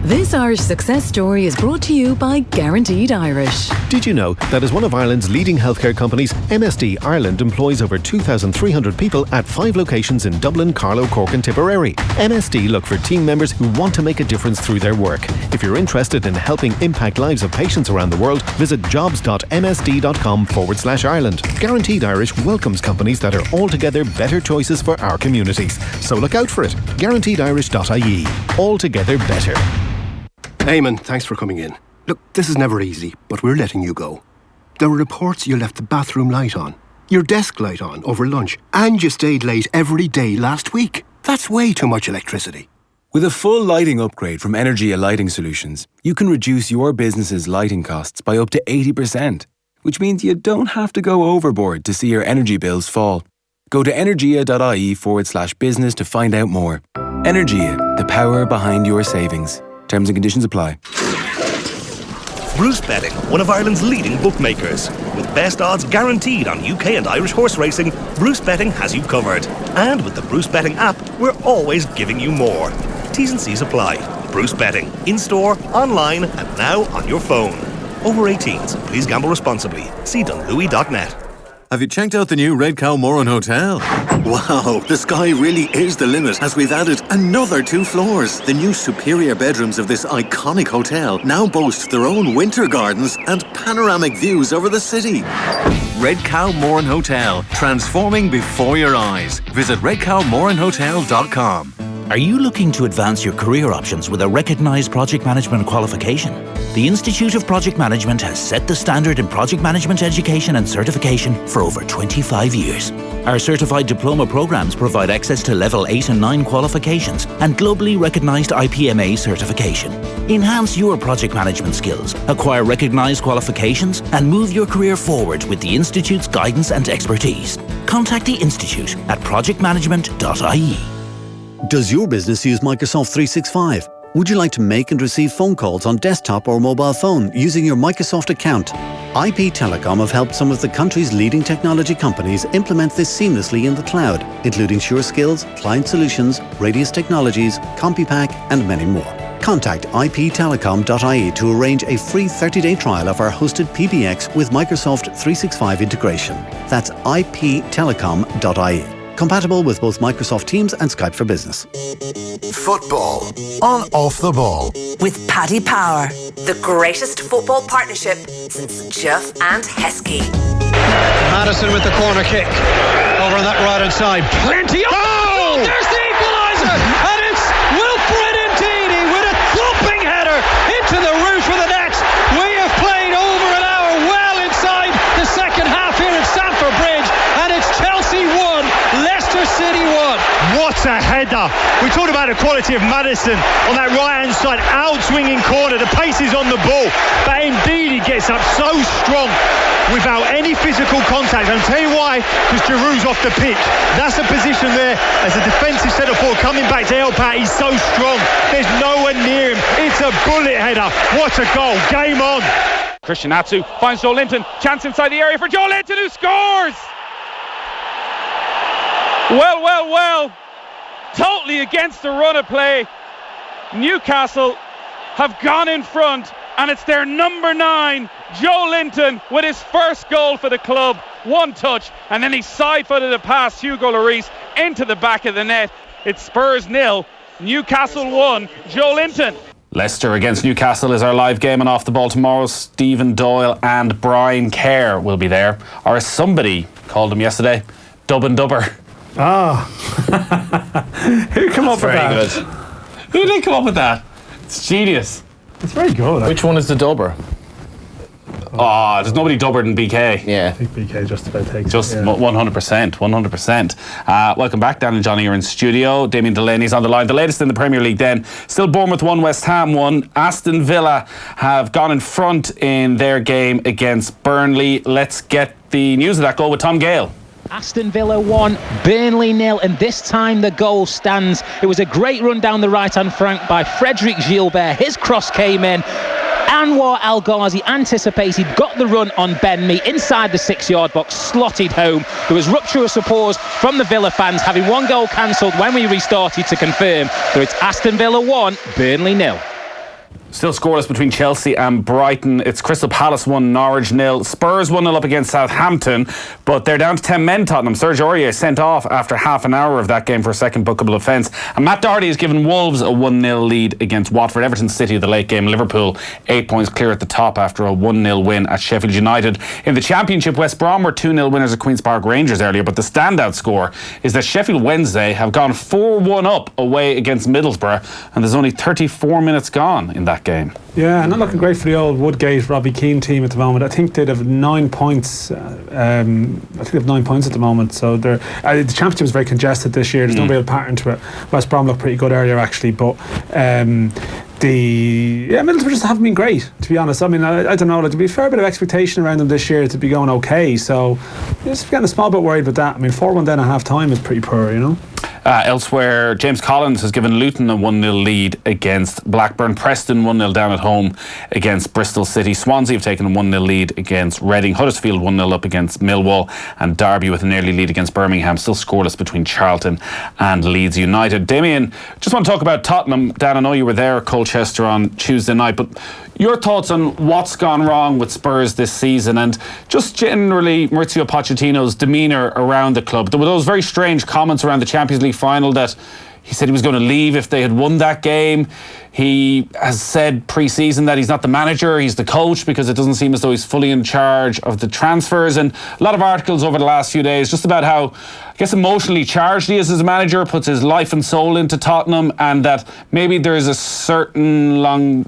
This Irish success story is brought to you by Guaranteed Irish. Did you know that as one of Ireland's leading healthcare companies, MSD Ireland employs over 2,300 people at 5 locations in Dublin, Carlow, Cork and Tipperary? MSD look for team members who want to make a difference through their work. If you're interested in helping impact lives of patients around the world, visit jobs.msd.com/Ireland. Guaranteed Irish welcomes companies that are altogether better choices for our communities. So look out for it. Guaranteedirish.ie. Altogether better. Eamon, thanks for coming in. Look, this is never easy, but we're letting you go. There are reports you left the bathroom light on, your desk light on over lunch, and you stayed late every day last week. That's way too much electricity. With a full lighting upgrade from Energia Lighting Solutions, you can reduce your business's lighting costs by up to 80%, which means you don't have to go overboard to see your energy bills fall. Go to energia.ie/business to find out more. Energia, the power behind your savings. Terms and conditions apply. Bruce Betting, one of Ireland's leading bookmakers. With best odds guaranteed on UK and Irish horse racing, Bruce Betting has you covered. And with the Bruce Betting app, we're always giving you more. T's and C's apply. Bruce Betting, in-store, online and now on your phone. Over 18s, please gamble responsibly. See dunlewy.net. Have you checked out the new Red Cow Moran Hotel? Wow, the sky really is the limit as we've added another 2 floors. The new superior bedrooms of this iconic hotel now boast their own winter gardens and panoramic views over the city. Red Cow Moran Hotel, transforming before your eyes. Visit redcowmoranhotel.com. Are you looking to advance your career options with a recognised project management qualification? The Institute of Project Management has set the standard in project management education and certification for over 25 years. Our certified diploma programs provide access to level 8 and 9 qualifications and globally recognised IPMA certification. Enhance your project management skills, acquire recognised qualifications and move your career forward with the Institute's guidance and expertise. Contact the Institute at projectmanagement.ie. Does your business use Microsoft 365? Would you like to make and receive phone calls on desktop or mobile phone using your Microsoft account? IP Telecom have helped some of the country's leading technology companies implement this seamlessly in the cloud, including SureSkills, Client Solutions, Radius Technologies, CompuPack, and many more. Contact iptelecom.ie to arrange a free 30-day trial of our hosted PBX with Microsoft 365 integration. That's iptelecom.ie. Compatible with both Microsoft Teams and Skype for Business. Football on Off the Ball. With Paddy Power, the greatest football partnership since Jeff and Heskey. Madison with the corner kick. Over on that right-hand side. Plenty of... Oh! There's the equaliser! And it's Wilfred Ndidi with a thumping header into the roof of the net. We have played over an hour well inside the second half here at Stamford Bridge. And it's Chelsea 1. Leicester City 1. What a header. We talked about the quality of Madison on that right hand side, out swinging corner. The pace is on the ball, but indeed he gets up so strong without any physical contact. I'll tell you why, because Giroud's off the pitch. That's the position there as a defensive centre forward coming back to help out. He's so strong, there's no one near him. It's a bullet header. What a goal. Game on. Christian Atsu finds Joe Linton. Chance inside the area for Joe Linton, who scores. Well. Totally against the run of play. Newcastle have gone in front, and it's their number 9, Joe Linton, with his first goal for the club. One touch, and then he side-footed it past Hugo Lloris into the back of the net. It's Spurs 0, Newcastle 1, Joe Linton. Leicester against Newcastle is our live game and Off the Ball tomorrow. Stephen Doyle and Brian Kerr will be there. Or as somebody called him yesterday, Dub and Dubber. Who came up with that? Very good. Who did come up with that? It's genius. It's very good. Which one is the dubber? Oh, there's nobody dubber than BK. Yeah. I think BK just about takes Just it, 100%. Welcome back, Dan and Johnny. You're in studio. Damien Delaney's on the line. The latest in the Premier League then. Still Bournemouth 1, West Ham 1. Aston Villa have gone in front in their game against Burnley. Let's get the news of that goal with Tom Gale. Aston Villa 1, Burnley 0, and this time the goal stands. It was a great run down the right-hand flank by Frederic Gilbert. His cross came in. Anwar El Ghazi anticipated, got the run on Ben Mee inside the 6-yard box, slotted home. There was rapturous applause from the Villa fans, having one goal cancelled when we restarted to confirm. So it's Aston Villa 1, Burnley 0. Still scoreless between Chelsea and Brighton. It's Crystal Palace 1, Norwich 0. Spurs 1-0 up against Southampton, but they're down to 10 men, Tottenham. Serge Aurier sent off after half an hour of that game for a second bookable offence. And Matt Doherty has given Wolves a 1-0 lead against Watford. Everton City, the late game. Liverpool 8 points clear at the top after a 1-0 win at Sheffield United. In the Championship, West Brom were 2-0 winners at Queen's Park Rangers earlier, but the standout score is that Sheffield Wednesday have gone 4-1 up away against Middlesbrough, and there's only 34 minutes gone in that game. Yeah, not looking great for the old Woodgate, Robbie Keane team at the moment. I think they'd have 9 points. I think they have 9 points at the moment. So the championship is very congested this year. There's no real pattern to it. West Brom looked pretty good earlier, actually, but Middlesbrough just haven't been great, to be honest. I mean, I don't know. There'd be a fair bit of expectation around them this year to be going okay. So just getting a small bit worried about that. I mean, 4-1 down at half time is pretty poor, you know. Elsewhere, James Collins has given Luton a 1-0 lead against Blackburn. Preston 1-0 down at home against Bristol City. Swansea have taken a 1-0 lead against Reading. Huddersfield 1-0 up against Millwall. And Derby with an early lead against Birmingham. Still scoreless between Charlton and Leeds United. Damien, just want to talk about Tottenham. Dan, I know you were there at Colchester on Tuesday night, but your thoughts on what's gone wrong with Spurs this season and just generally Mauricio Pochettino's demeanour around the club. There were those very strange comments around the Champions League final that he said he was going to leave if they had won that game. He has said pre-season that he's not the manager, he's the coach, because it doesn't seem as though he's fully in charge of the transfers. And a lot of articles over the last few days just about how, I guess, emotionally charged he is as a manager, puts his life and soul into Tottenham, and that maybe there's a certain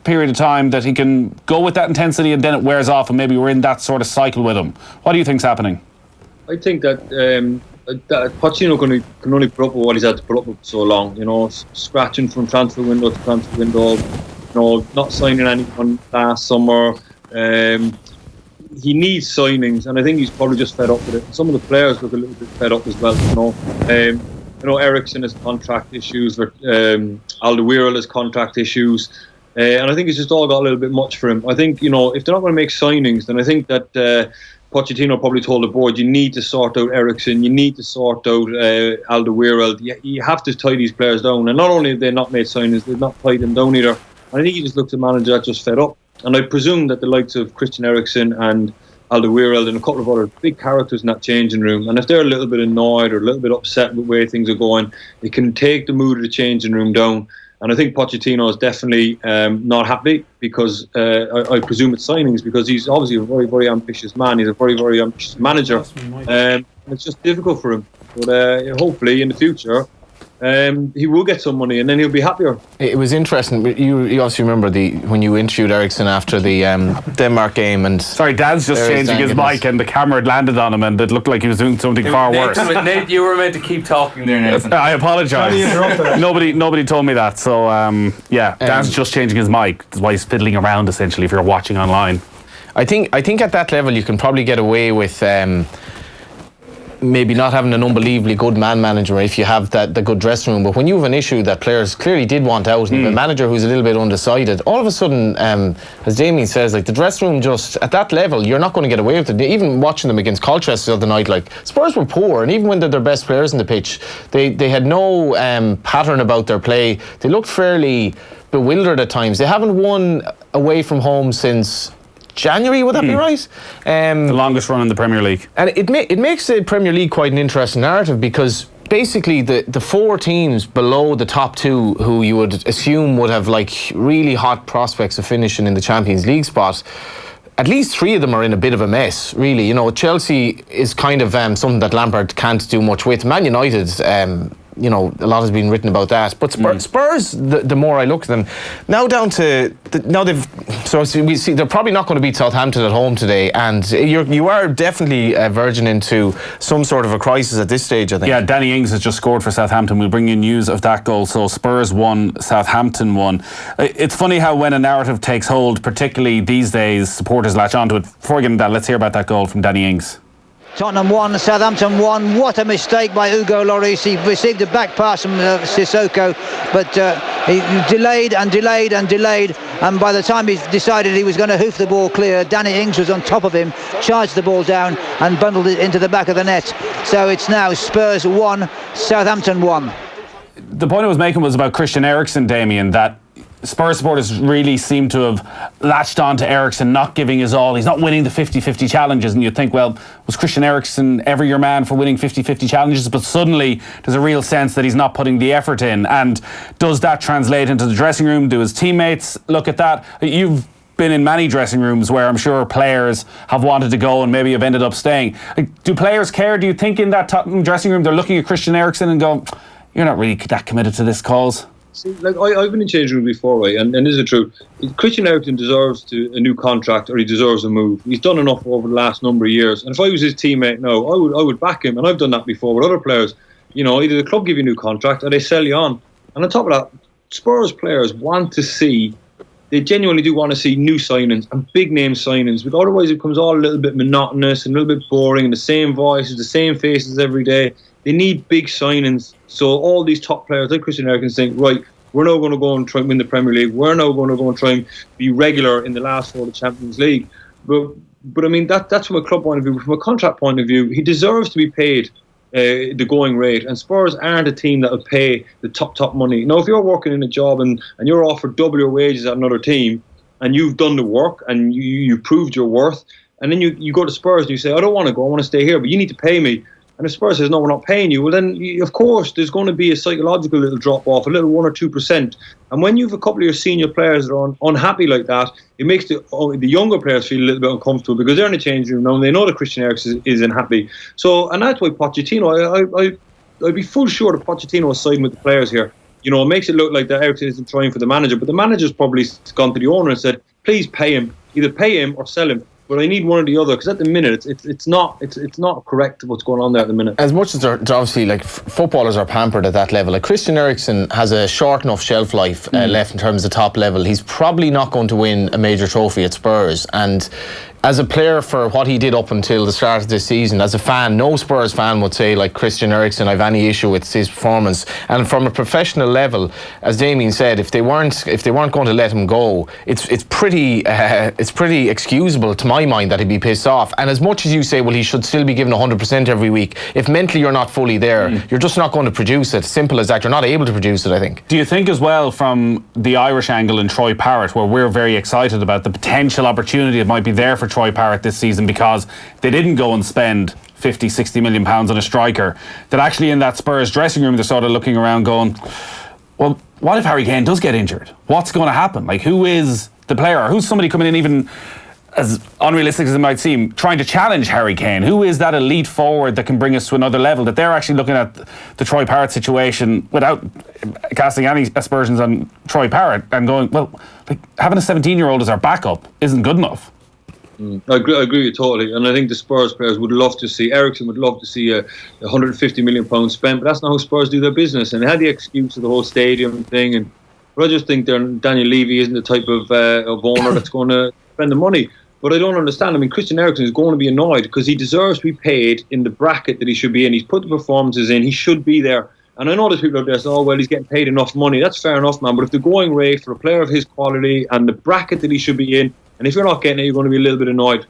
period of time that he can go with that intensity and then it wears off, and maybe we're in that sort of cycle with him. What do you think's happening? I think that Pochettino can only put up with what he's had to put up with for so long. You know, scratching from transfer window to transfer window. You know, not signing anyone last summer. He needs signings, and I think he's probably just fed up with it. Some of the players look a little bit fed up as well. You know, Eriksen has contract issues. Alderweireld has contract issues. And I think it's just all got a little bit much for him. I think, you know, if they're not going to make signings, then I think that Pochettino probably told the board, you need to sort out Eriksen, you need to sort out Alderweireld. You have to tie these players down. And not only have they not made signings, they've not tied them down either. And I think he just looked at a manager that just fed up. And I presume that the likes of Christian Eriksen and Alderweireld and a couple of other big characters in that changing room, and if they're a little bit annoyed or a little bit upset with the way things are going, it can take the mood of the changing room down. And I think Pochettino is definitely not happy because I presume it's signings, because he's obviously a very, very ambitious man. He's a very, very ambitious manager. And it's just difficult for him. But hopefully in the future, he will get some money and then he'll be happier. It was interesting. You obviously remember when you interviewed Eriksen after the Denmark game, and sorry, Dad's just changing his mic and the camera had landed on him and it looked like he was doing something far worse. Nate, you were meant to keep talking there, Nathan. I apologise. Nobody told me that. So Dan's just changing his mic. That's why he's fiddling around essentially if you're watching online. I think at that level you can probably get away with maybe not having an unbelievably good man manager if you have the good dressing room, but when you have an issue that players clearly did want out and a manager who's a little bit undecided, all of a sudden, as Damien says, like the dressing room, just at that level you're not going to get away with it. Even watching them against Colchester the other night, like Spurs were poor, and even when they're their best players on the pitch, they had no pattern about their play. They looked fairly bewildered at times. They haven't won away from home since January, would that be right? The longest run in the Premier League. And it makes the Premier League quite an interesting narrative, because basically the four teams below the top two, who you would assume would have like really hot prospects of finishing in the Champions League spot, at least three of them are in a bit of a mess, really. You know, Chelsea is kind of something that Lampard can't do much with. Man United, you know, a lot has been written about that. But Spurs, the more I look at them, now down to we see they're probably not going to beat Southampton at home today, and you are definitely verging into some sort of a crisis at this stage, I think. Yeah, Danny Ings has just scored for Southampton. We'll bring you news of that goal. So Spurs won, Southampton won. It's funny how when a narrative takes hold, particularly these days, supporters latch onto it. Before we get into that, let's hear about that goal from Danny Ings. Tottenham 1, Southampton 1. What a mistake by Hugo Lloris. He received a back pass from Sissoko, but he delayed, and by the time he decided he was going to hoof the ball clear, Danny Ings was on top of him, charged the ball down and bundled it into the back of the net. So it's now Spurs 1, Southampton 1. The point I was making was about Christian Eriksen, Damien, that Spurs supporters really seem to have latched on to Eriksen not giving his all. He's not winning the 50-50 challenges, and you think, well, was Christian Eriksen ever your man for winning 50-50 challenges? But suddenly there's a real sense that he's not putting the effort in. And does that translate into the dressing room? Do his teammates look at that? You've been in many dressing rooms where I'm sure players have wanted to go and maybe have ended up staying. Do players care? Do you think in that Tottenham dressing room they're looking at Christian Eriksen and go, you're not really that committed to this cause? See, like I've been in change rooms before, right? And this is the truth. Christian Eriksen deserves a new contract, or he deserves a move. He's done enough over the last number of years. And if I was his teammate now, I would back him. And I've done that before with other players. You know, either the club give you a new contract or they sell you on. And on top of that, Spurs players want to see. They genuinely do want to see new signings and big name signings, because otherwise it becomes all a little bit monotonous and a little bit boring, and the same voices, the same faces every day. They need big signings. So all these top players like Christian Eriksen think, right, we're now going to go and try and win the Premier League. We're now going to go and try and be regular in the last four of the Champions League. But I mean, that's from a club point of view. From a contract point of view, he deserves to be paid the going rate, and Spurs aren't a team that will pay the top money. Now, if you're working in a job and you're offered double your wages at another team, and you've done the work and you proved your worth, and then you go to Spurs and you say, I don't want to go, I want to stay here, but you need to pay me. And if Spurs says, no, we're not paying you, well then, of course, there's going to be a psychological little drop-off, a little 1 or 2%. And when you have a couple of your senior players that are unhappy like that, it makes the younger players feel a little bit uncomfortable, because they're in the changing room now and they know that Christian Eriksen is unhappy. So, and that's why Pochettino, I'd be full sure that Pochettino is siding with the players here. You know, it makes it look like that Eriksen isn't trying for the manager, but the manager's probably gone to the owner and said, please pay him, either pay him or sell him. But I need one or the other, because at the minute it's not correct what's going on there at the minute. As much as they're obviously, like, footballers are pampered at that level, like Christian Eriksen has a short enough shelf life left in terms of top level. He's probably not going to win a major trophy at Spurs, and as a player, for what he did up until the start of this season, as a fan, no Spurs fan would say, like, Christian Eriksen, I've any issue with his performance. And from a professional level, as Damien said, if they weren't going to let him go, it's pretty excusable to my mind that he'd be pissed off. And as much as you say, well, he should still be given 100% every week, if mentally you're not fully there, you're just not going to produce it. Simple as that. You're not able to produce it, I think. Do you think as well, from the Irish angle in Troy Parrott, where we're very excited about the potential opportunity that might be there for Troy Parrott this season, because they didn't go and spend 50-60 million pounds on a striker, that actually in that Spurs dressing room they're sort of looking around going, well, what if Harry Kane does get injured? What's going to happen? Like, who is the player? Who's somebody coming in, even as unrealistic as it might seem, trying to challenge Harry Kane? Who is that elite forward that can bring us to another level? That they're actually looking at the Troy Parrott situation, without casting any aspersions on Troy Parrott, and going, well, like, having a 17-year-old as our backup isn't good enough. I agree with you totally, and I think the Spurs players would love to see, Eriksen would love to see a £150 million spent, but that's not how Spurs do their business. And they had the excuse of the whole stadium thing, but I just think Daniel Levy isn't the type of owner that's going to spend the money. But I don't understand. I mean, Christian Eriksen is going to be annoyed because he deserves to be paid in the bracket that he should be in. He's put the performances in, he should be there. And I know there's people out there saying, oh, well, he's getting paid enough money. That's fair enough, man. But if the going rate for a player of his quality and the bracket that he should be in, and if you're not getting it, you're going to be a little bit annoyed.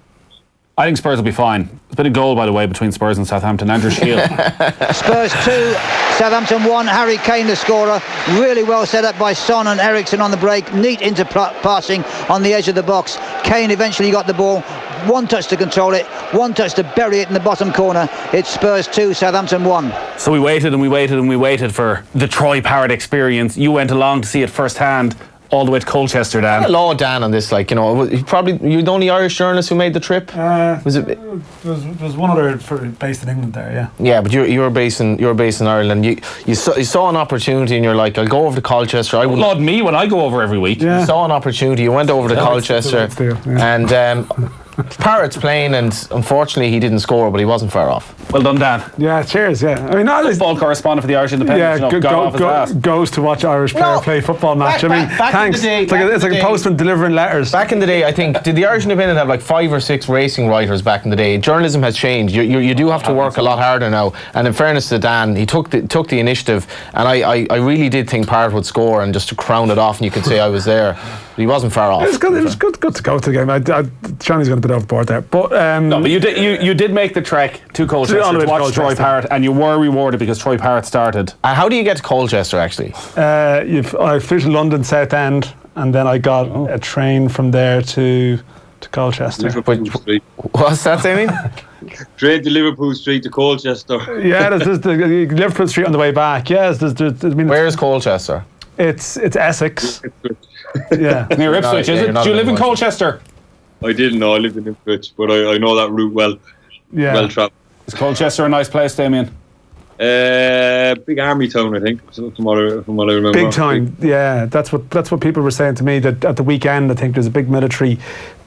I think Spurs will be fine. There's been a goal, by the way, between Spurs and Southampton. Andrew Shield. Spurs 2, Southampton 1. Harry Kane the scorer. Really well set up by Son and Eriksen on the break. Neat passing on the edge of the box. Kane eventually got the ball. One touch to control it, one touch to bury it in the bottom corner. It's Spurs 2, Southampton 1. So we waited and we waited and we waited for the Troy Parrott experience. You went along to see it firsthand, all the way to Colchester, Dan. Hello, Dan, on this, like, you know, you're the only Irish journalist who made the trip. Was it? There's one other based in England there, yeah. Yeah, but you're based in Ireland. You saw an opportunity and you're like, I'll go over to Colchester. I wouldn't. Lord me when I go over every week. Yeah. You saw an opportunity. You went over to Colchester, and Parrott's playing, and unfortunately he didn't score, but he wasn't far off. Well done, Dan. Yeah, cheers. Yeah, I mean, football correspondent for the Irish Independent. Yeah, goes to watch Irish player play football match. Thanks. It's like a postman delivering letters. Back in the day, I think, did the Irish Independent have like 5 or 6 racing writers back in the day? Journalism has changed. You do have to work a lot harder now. And in fairness to Dan, he took the initiative, and I really did think Parrott would score, and just to crown it off, and you could say I was there. But he wasn't far off. It was good to go to the game. Johnny's got a bit overboard there, but no, but you did make the trek to Colchester to watch Troy Parrott, and you were rewarded because Troy Parrott started. How do you get to Colchester, actually? I flew to London Southend, and then I got a train from there to Colchester. What's that, Damien? Train to Liverpool Street to Colchester. Yeah, there's the Liverpool Street on the way back. Yes, where is Colchester? It's Essex. Yeah, near Ipswich, is it? Do you live in Colchester? I didn't know. I lived in Ipswich, but I know that route well. Yeah. Well traveled. Is Colchester a nice place, Damien? Big army town, I think, from what I remember. Big time, yeah. That's what people were saying to me, that at the weekend I think there's a big military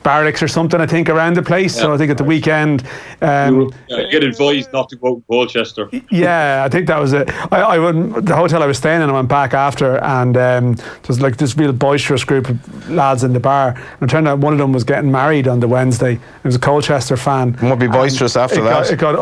barracks or something, I think, around the place. So I think at the weekend, you get advised not to go to Colchester. Yeah, I think that was it. The hotel I was staying in, I went back after, and there was like this real boisterous group of lads in the bar, and it turned out one of them was getting married on the Wednesday. It was a Colchester fan. Won't be boisterous after that. They got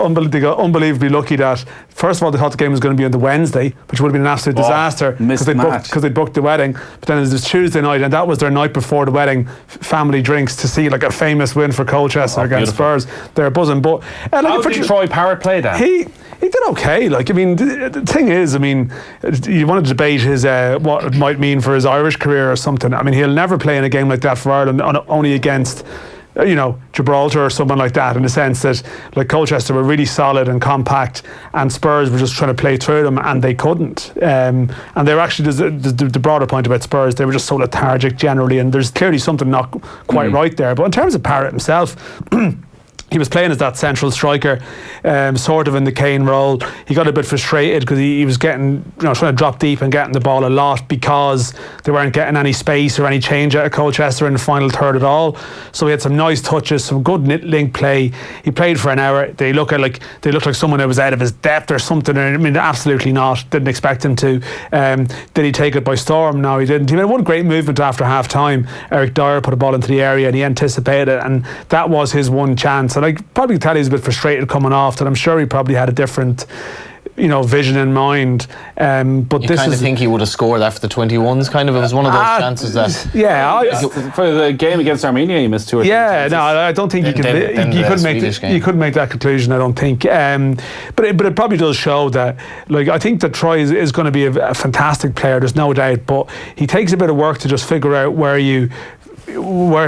unbelievably lucky that, first of all, they thought the game was going to be on the Wednesday, which would have been an absolute disaster because they'd booked the wedding. But then it was Tuesday night, and that was their night before the wedding, family drinks, to see like a famous win for Colchester against Spurs. They're buzzing. But how did Troy Parrott play that? He did okay. Like, I mean, the thing is, I mean, you want to debate his what it might mean for his Irish career or something. I mean, he'll never play in a game like that for Ireland, only against Gibraltar or someone like that, in the sense that like Colchester were really solid and compact, and Spurs were just trying to play through them, and they couldn't. And they were actually, the broader point about Spurs, they were just so lethargic generally, and there's clearly something not quite right there. But in terms of Parrott himself, he was playing as that central striker, sort of in the Kane role. He got a bit frustrated because he was getting, trying to drop deep and getting the ball a lot because they weren't getting any space or any change out of Colchester in the final third at all. So he had some nice touches, some good link play. He played for an hour. They looked like someone who was out of his depth or something. I mean, absolutely not. Didn't expect him to. Did he take it by storm? No, he didn't. He made one great movement after half time. Eric Dyer put a ball into the area and he anticipated it, and that was his one chance. And I probably tell he's a bit frustrated coming off that. I'm sure he probably had a different vision in mind, but you kind of think he would have scored after the 21s. Kind of, it was one of those chances that for the game against Armenia he missed 2 or 3 chances. No, I don't think you could make that conclusion, I don't think, but it probably does show that, like, I think that Troy is going to be a fantastic player, there's no doubt, but he takes a bit of work to just figure out where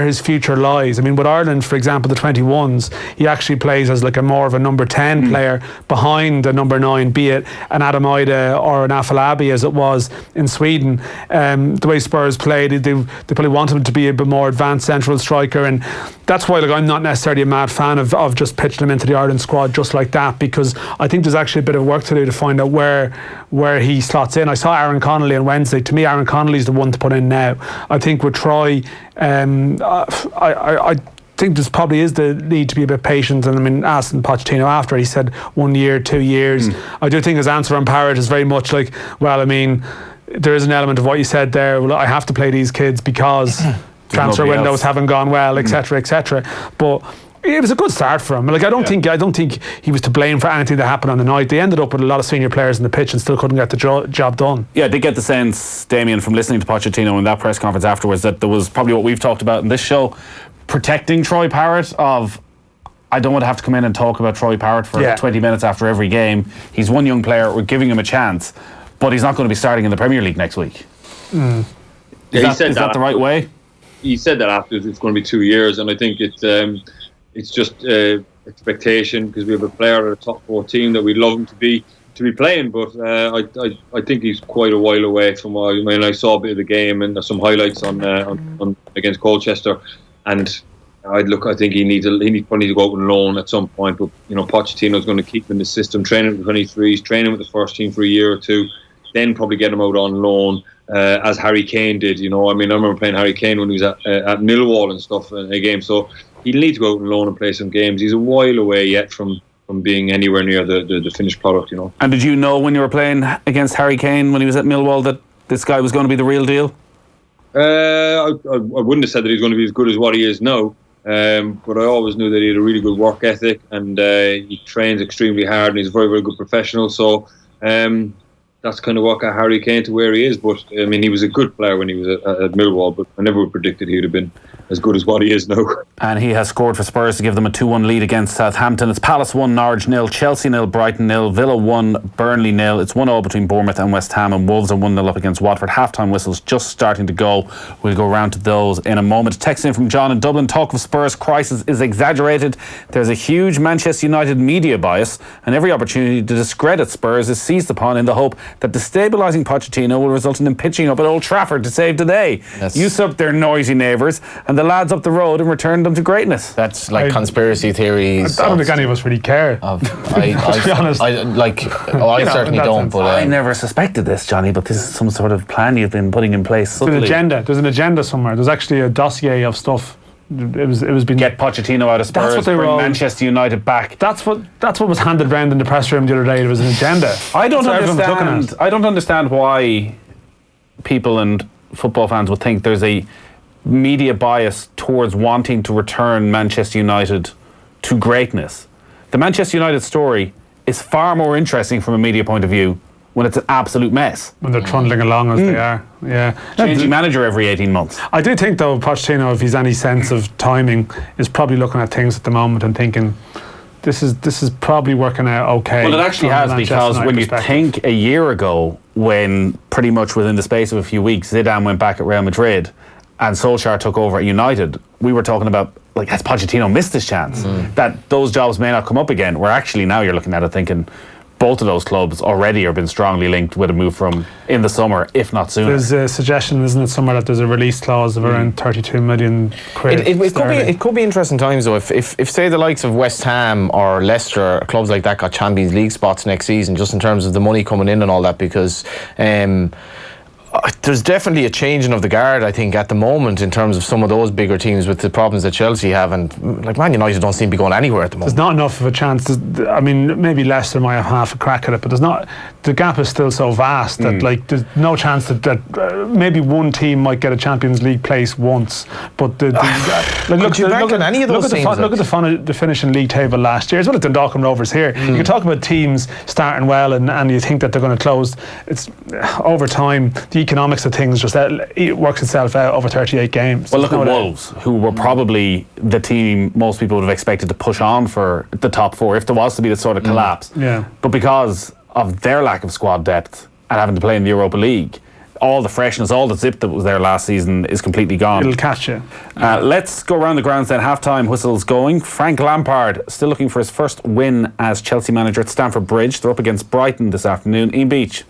his future lies. I mean, with Ireland, for example, the 21s, he actually plays as like a more of a number 10 player behind a number 9, be it an Adam Ida or an Afolabi as it was in Sweden. The way Spurs played, they probably want him to be a bit more advanced central striker, and that's why, like, I'm not necessarily a mad fan of just pitching him into the Ireland squad just like that, because I think there's actually a bit of work to do to find out where he slots in. I saw Aaron Connolly on Wednesday. To me, Aaron Connolly's the one to put in now. I think with Troy, I think there probably is the need to be a bit patient, and I mean, asking Pochettino after, he said 1 year, 2 years. I do think his answer on Parrott is very much like, well, I mean, there is an element of what you said there. Well, I have to play these kids because transfer windows haven't gone well, etc., etc. But it was a good start for him. Like, I don't think he was to blame for anything that happened on the night. They ended up with a lot of senior players in the pitch and still couldn't get the job done. Yeah, I did get the sense, Damien, from listening to Pochettino in that press conference afterwards, that there was probably what we've talked about in this show, protecting Troy Parrott of, I don't want to have to come in and talk about Troy Parrott for 20 minutes after every game. He's one young player, we're giving him a chance, but he's not going to be starting in the Premier League next week. Is that the right way? He said that after it's going to be 2 years, and I think it's just expectation, because we have a player at a top 4 team that we'd love him to be playing, but I think he's quite a while away from. I saw a bit of the game and some highlights on against Colchester, and I think he needs probably to go out on loan at some point. But Pochettino's going to keep him in the system, training with the 23s, training with the first team for a year or two, then probably get him out on loan. As Harry Kane did, I remember playing Harry Kane when he was at Millwall and stuff in a game. So he'll need to go out and loan and play some games. He's a while away yet from being anywhere near the finished product, And did you know when you were playing against Harry Kane when he was at Millwall that this guy was going to be the real deal? I wouldn't have said that he's going to be as good as what he is now, but I always knew that he had a really good work ethic, and he trains extremely hard, and he's a very, very good professional. So that's kind of what got Harry Kane to where he is. But I mean, he was a good player when he was at Millwall, but I never would have predicted he would have been as good as what he is now. And he has scored for Spurs to give them a 2-1 lead against Southampton. It's Palace 1, Norwich 0, Chelsea 0, Brighton 0, Villa 1, Burnley 0. It's 1-0 between Bournemouth and West Ham, and Wolves are 1-0 up against Watford. Half-time whistles just starting to go. We'll go round to those in a moment. Text in from John in Dublin. Talk of Spurs crisis is exaggerated. There's a huge Manchester United media bias, and every opportunity to discredit Spurs is seized upon in the hope that destabilising Pochettino will result in him pitching up at Old Trafford to save the day. Usurp their noisy neighbours and the lads up the road and return them to greatness. That's like conspiracy theories. I don't think any of us really care. To be honest. I certainly don't. But I never suspected this, Johnny, but this is some sort of plan you've been putting in place. There's an agenda. There's an agenda somewhere. There's actually a dossier of stuff. It was being get Pochettino out of Spurs. That's what they bring Manchester United back. That's what was handed round in the press room the other day. There was an agenda. I don't understand why people and football fans would think there's a media bias towards wanting to return Manchester United to greatness. The Manchester United story is far more interesting from a media point of view when it's an absolute mess. When they're trundling along as they are, yeah. Changing manager every 18 months. I do think, though, Pochettino, if he's any sense of timing, is probably looking at things at the moment and thinking, this is probably working out okay. Well, it actually has, because when you think a year ago, when pretty much within the space of a few weeks, Zidane went back at Real Madrid and Solskjaer took over at United, we were talking about, like, has Pochettino missed his chance? That those jobs may not come up again. Where actually now you're looking at it thinking, both of those clubs already have been strongly linked with a move from in the summer, if not sooner. There's a suggestion, isn't it, somewhere that there's a release clause of around 32 million quid. It could be interesting times, though, if say the likes of West Ham or Leicester, clubs like that, got Champions League spots next season, just in terms of the money coming in and all that, because there's definitely a changing of the guard, I think, at the moment in terms of some of those bigger teams with the problems that Chelsea have, and like Man United don't seem to be going anywhere at the moment. There's not enough of a chance. I mean, maybe Leicester might have half a crack at it, but there's not. The gap is still so vast that like there's no chance that maybe one team might get a Champions League place once, but look at the finishing league table last year. As well as Dundalk Rovers here. You can talk about teams starting well and you think that they're going to close. It's over time. The economics of things just it works itself out over 38 games. Well, look at Wolves, who were probably the team most people would have expected to push on for the top four if there was to be this sort of collapse. Yeah. But because of their lack of squad depth and having to play in the Europa League, all the freshness, all the zip that was there last season is completely gone. It'll catch you. Let's go around the grounds then. Half-time whistles going. Frank Lampard still looking for his first win as Chelsea manager at Stamford Bridge. They're up against Brighton this afternoon. Ian Beach.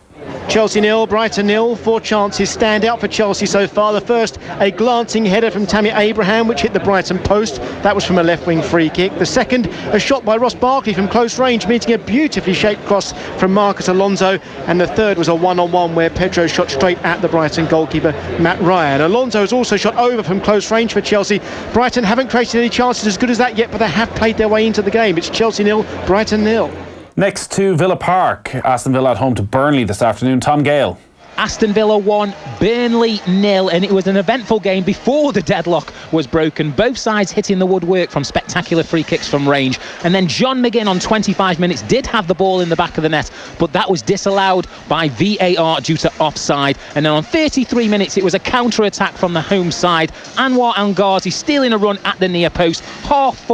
Chelsea 0, Brighton 0. 4 chances stand out for Chelsea so far. The first, a glancing header from Tammy Abraham, which hit the Brighton post. That was from a left-wing free kick. The second, a shot by Ross Barkley from close range, meeting a beautifully shaped cross from Marcus Alonso. And the third was a one-on-one where Pedro shot straight at the Brighton goalkeeper, Matt Ryan. Alonso has also shot over from close range for Chelsea. Brighton haven't created any chances as good as that yet, but they have played their way into the game. It's Chelsea 0, Brighton 0. Next to Villa Park, Aston Villa at home to Burnley this afternoon. Tom Gale. Aston Villa 1, Burnley 0, and it was an eventful game before the deadlock was broken. Both sides hitting the woodwork from spectacular free kicks from range. And then John McGinn on 25 minutes did have the ball in the back of the net, but that was disallowed by VAR due to offside. And then on 33 minutes, it was a counter-attack from the home side. Anwar Al-Ghazi stealing a run at the near post, half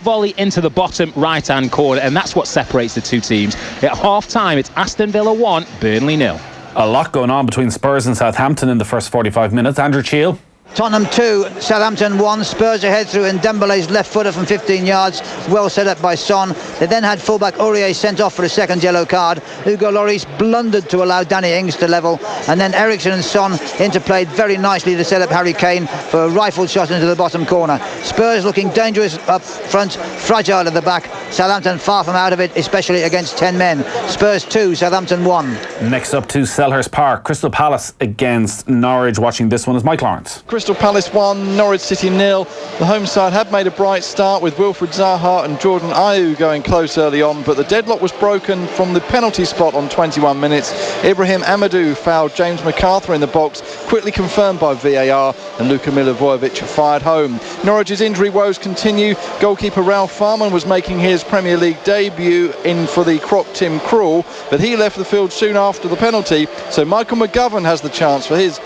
volley into the bottom right-hand corner, and that's what separates the two teams. At half-time, it's Aston Villa 1, Burnley 0. A lot going on between Spurs and Southampton in the first 45 minutes. Andrew Cheal. Tottenham 2, Southampton 1. Spurs ahead through and Dembele's left footer from 15 yards, well set up by Son. They then had fullback Aurier sent off for a second yellow card. Hugo Lloris blundered to allow Danny Ings to level, and then Eriksen and Son interplayed very nicely to set up Harry Kane for a rifled shot into the bottom corner. Spurs looking dangerous up front, fragile at the back. Southampton far from out of it, especially against 10 men. Spurs 2, Southampton 1. Next up to Selhurst Park, Crystal Palace against Norwich. Watching this one is Mike Lawrence. Crystal Palace 1, Norwich City 0. The home side had made a bright start with Wilfried Zaha and Jordan Ayew going close early on, but the deadlock was broken from the penalty spot on 21 minutes. Ibrahim Amadou fouled James McArthur in the box, quickly confirmed by VAR, and Luka Milivojevic fired home. Norwich's injury woes continue. Goalkeeper Ralph Farman was making his Premier League debut in for the Croc Tim Krul, but he left the field soon after the penalty, so Michael McGovern has the chance for his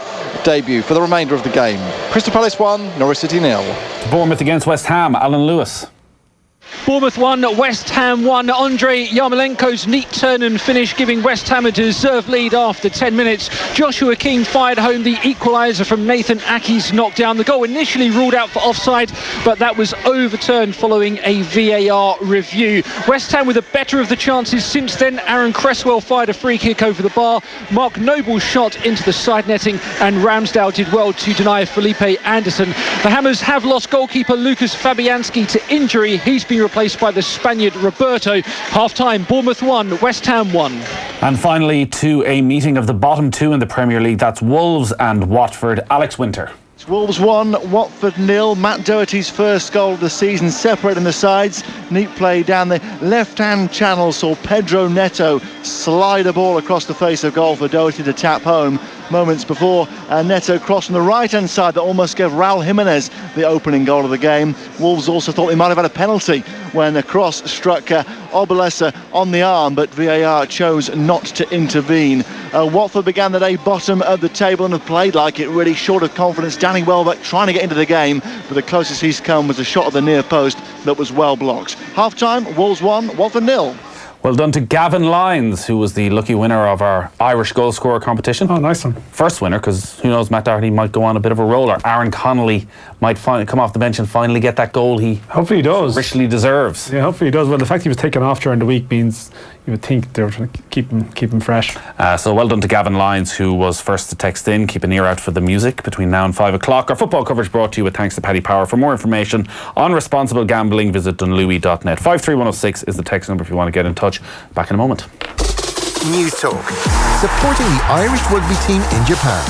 debut for the remainder of the game. Crystal Palace 1, Norwich City 0. Bournemouth against West Ham, Alan Lewis. Bournemouth 1, West Ham 1. Andrei Yarmolenko's neat turn and finish giving West Ham a deserved lead after 10 minutes. Joshua King fired home the equaliser from Nathan Ake's knockdown. The goal initially ruled out for offside, but that was overturned following a VAR review. West Ham with the better of the chances since then. Aaron Cresswell fired a free kick over the bar. Mark Noble's shot into the side netting, and Ramsdale did well to deny Felipe Anderson. The Hammers have lost goalkeeper Lucas Fabianski to injury. He's been replaced by the Spaniard Roberto. Half-time, Bournemouth 1, West Ham 1. And finally, to a meeting of the bottom two in the Premier League. That's Wolves and Watford. Alex Winter. Wolves 1, Watford 0. Matt Doherty's first goal of the season, separating the sides. Neat play down the left-hand channel, saw Pedro Neto slide a ball across the face of goal for Doherty to tap home. Moments before, Neto crossed on the right-hand side that almost gave Raul Jimenez the opening goal of the game. Wolves also thought they might have had a penalty when the cross struck Obalesa on the arm, but VAR chose not to intervene. Watford began the day bottom of the table and have played like it, really short of confidence. Danny Welbeck trying to get into the game, but the closest he's come was a shot at the near post that was well blocked. Half-time, Wolves 1, Watford 0. Well done to Gavin Lyons, who was the lucky winner of our Irish goal scorer competition. Oh, nice one. First winner, because who knows, Matt Doherty might go on a bit of a roll, or Aaron Connolly might come off the bench and finally get that goal he hopefully he does. Richly deserves. Yeah, hopefully he does. Well, the fact he was taken off during the week means you would think they were trying to keep him fresh. So well done to Gavin Lyons, who was first to text in. Keep an ear out for the music between now and 5 o'clock. Our football coverage brought to you with thanks to Paddy Power. For more information on responsible gambling, visit dunlewy.net. 53106 is the text number if you want to get in touch. Back in a moment. News Talk, supporting the Irish rugby team in Japan.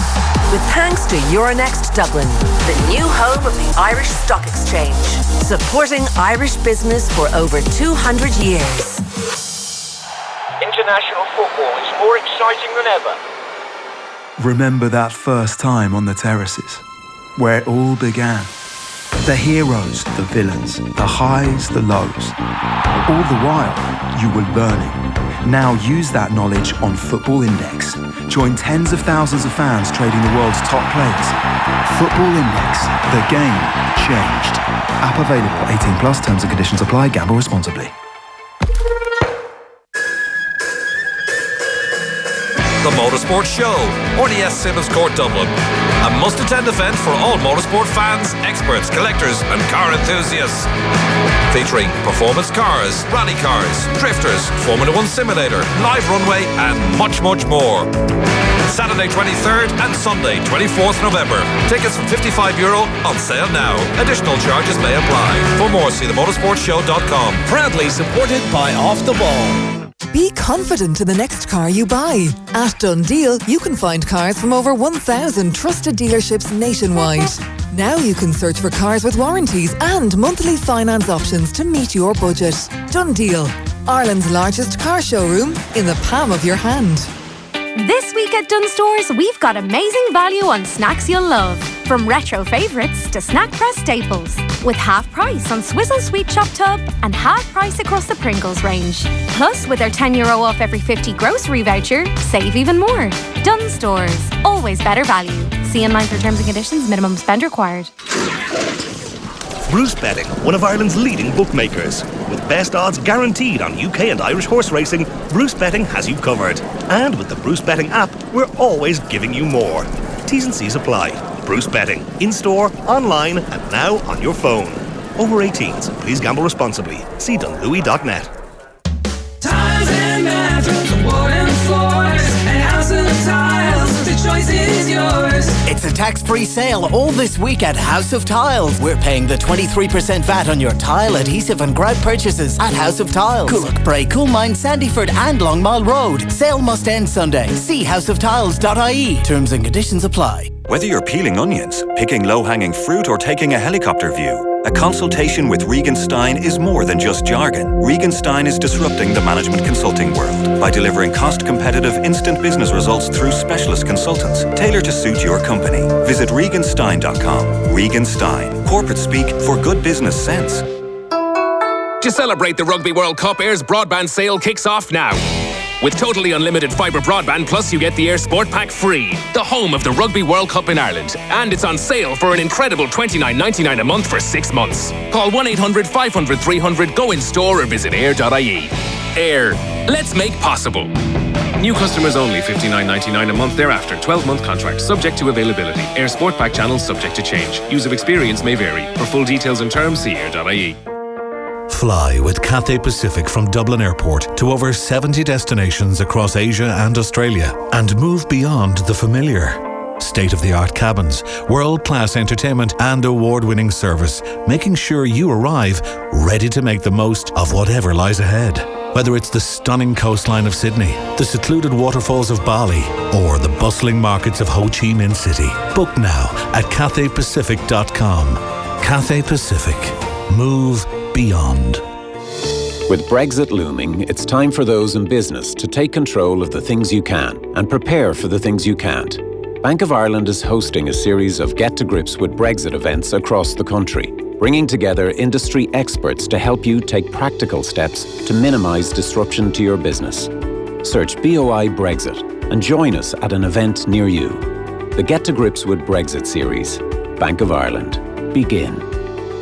With thanks to Euronext Dublin, the new home of the Irish Stock Exchange, supporting Irish business for over 200 years. International football is more exciting than ever. Remember that first time on the terraces, where it all began. The heroes, the villains, the highs, the lows. All the while, you were learning. Now use that knowledge on Football Index. Join tens of thousands of fans trading the world's top players. Football Index. The game changed. App available. 18 plus. Terms and conditions apply. Gamble responsibly. The Motorsport Show, RDS Simmons Court, Dublin. A must-attend event for all motorsport fans, experts, collectors and car enthusiasts. Featuring performance cars, rally cars, drifters, Formula 1 simulator, live runway and much, much more. Saturday 23rd and Sunday 24th November. Tickets from €55 on sale now. Additional charges may apply. For more, see themotorsportshow.com. Proudly supported by Off the Ball. Be confident in the next car you buy. At Dundeal, you can find cars from over 1,000 trusted dealerships nationwide. Now you can search for cars with warranties and monthly finance options to meet your budget. Dundeal, Ireland's largest car showroom in the palm of your hand. This week at Dunnes Stores, we've got amazing value on snacks you'll love. From retro favourites to snack press staples. With half price on Swizzle Sweet Shop Tub and half price across the Pringles range. Plus, with our €10 off every 50 grocery voucher, save even more. Dunnes Stores, always better value. See online for terms and conditions, minimum spend required. Bruce Betting, one of Ireland's leading bookmakers. With best odds guaranteed on UK and Irish horse racing, Bruce Betting has you covered. And with the Bruce Betting app, we're always giving you more. T's and C's apply. Bruce Betting, in-store, online and now on your phone. Over 18s, please gamble responsibly. See dunlewy.net. Tiles and bathrooms, wooden floors, and House of Tiles, the choice is yours. It's a tax-free sale all this week at House of Tiles. We're paying the 23% VAT on your tile, adhesive and grout purchases at House of Tiles. Coolock, Bray, Coolmine, Sandyford and Longmile Road. Sale must end Sunday. See houseoftiles.ie. Terms and conditions apply. Whether you're peeling onions, picking low-hanging fruit or taking a helicopter view, a consultation with Regan Stein is more than just jargon. Regan Stein is disrupting the management consulting world by delivering cost-competitive instant business results through specialist consultants tailored to suit your company. Visit reganstein.com. Regan Stein. Corporate speak for good business sense. To celebrate the Rugby World Cup, Air's broadband sale kicks off now. With totally unlimited fibre broadband, plus you get the Air Sport Pack free. The home of the Rugby World Cup in Ireland. And it's on sale for an incredible $29.99 a month for 6 months. Call 1-800-500-300, go in store or visit air.ie. Air. Let's make possible. New customers only, $59.99 a month thereafter. 12-month contract, subject to availability. Air Sport Pack channels subject to change. Use of experience may vary. For full details and terms, see air.ie. Fly with Cathay Pacific from Dublin Airport to over 70 destinations across Asia and Australia and move beyond the familiar. State-of-the-art cabins, world-class entertainment and award-winning service, making sure you arrive ready to make the most of whatever lies ahead. Whether it's the stunning coastline of Sydney, the secluded waterfalls of Bali, or the bustling markets of Ho Chi Minh City. Book now at cathaypacific.com. Cathay Pacific. Move beyond. With Brexit looming, it's time for those in business to take control of the things you can and prepare for the things you can't. Bank of Ireland is hosting a series of Get to Grips with Brexit events across the country, bringing together industry experts to help you take practical steps to minimise disruption to your business. Search BOI Brexit and join us at an event near you. The Get to Grips with Brexit series. Bank of Ireland. Begin.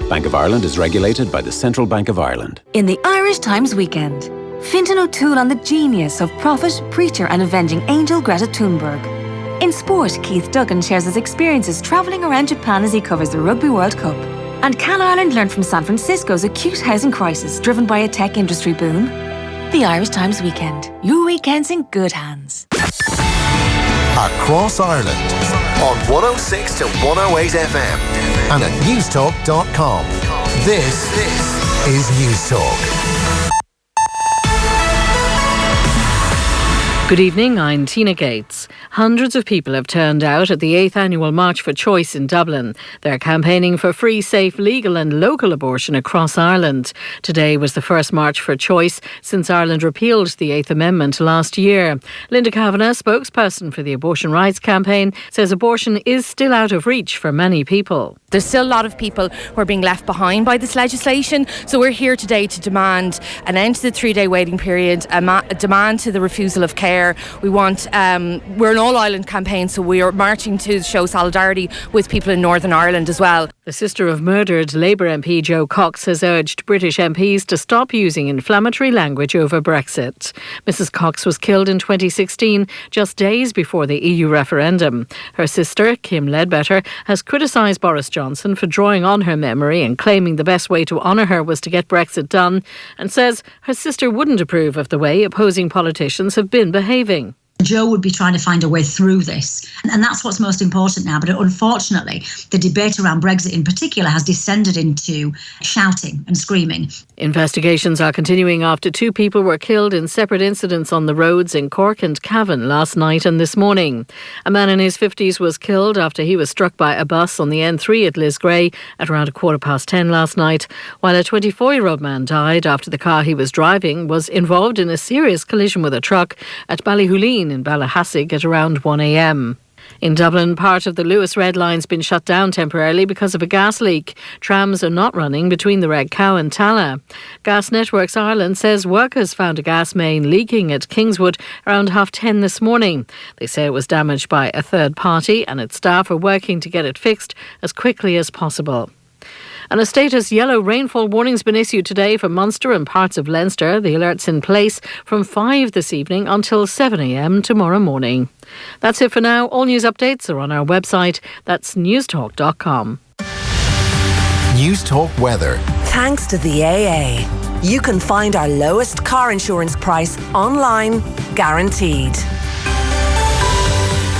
Bank of Ireland is regulated by the Central Bank of Ireland. In the Irish Times weekend, Fintan O'Toole on the genius of prophet, preacher and avenging angel Greta Thunberg. In sport, Keith Duggan shares his experiences travelling around Japan as he covers the Rugby World Cup. And can Ireland learn from San Francisco's acute housing crisis driven by a tech industry boom? The Irish Times weekend. Your weekend's in good hands. Across Ireland on 106 to 108 FM and at newstalk.com. This is News Talk. Good evening, I'm Tina Gates. Hundreds of people have turned out at the 8th Annual March for Choice in Dublin. They're campaigning for free, safe, legal and local abortion across Ireland. Today was the first March for Choice since Ireland repealed the 8th Amendment last year. Linda Kavanagh, spokesperson for the Abortion Rights Campaign, says abortion is still out of reach for many people. There's still a lot of people who are being left behind by this legislation. So we're here today to demand an end to the 3-day waiting period, a demand to the refusal of care. We want, we're an all-Ireland campaign, so we are marching to show solidarity with people in Northern Ireland as well. The sister of murdered Labour MP Joe Cox has urged British MPs to stop using inflammatory language over Brexit. Mrs Cox was killed in 2016, just days before the EU referendum. Her sister, Kim Ledbetter, has criticised Boris Johnson for drawing on her memory and claiming the best way to honour her was to get Brexit done, and says her sister wouldn't approve of the way opposing politicians have been behaving. Joe would be trying to find a way through this. And that's what's most important now. But unfortunately, the debate around Brexit in particular has descended into shouting and screaming. Investigations are continuing after 2 people were killed in separate incidents on the roads in Cork and Cavan last night and this morning. A man in his 50s was killed after he was struck by a bus on the N3 at Lisgray at around 10:15 last night, while a 24-year-old man died after the car he was driving was involved in a serious collision with a truck at Ballyhooleen in Ballahassig at around 1 a.m. In Dublin, part of the Lewis Red Line's been shut down temporarily because of a gas leak. Trams are not running between the Red Cow and Tala. Gas Networks Ireland says workers found a gas main leaking at Kingswood around 10:30 this morning. They say it was damaged by a third party and its staff are working to get it fixed as quickly as possible. And a status yellow rainfall warning's been issued today for Munster and parts of Leinster. The alert's in place from 5 this evening until 7 a.m. tomorrow morning. That's it for now. All news updates are on our website. That's newstalk.com. News Talk weather. Thanks to the AA, you can find our lowest car insurance price online, guaranteed.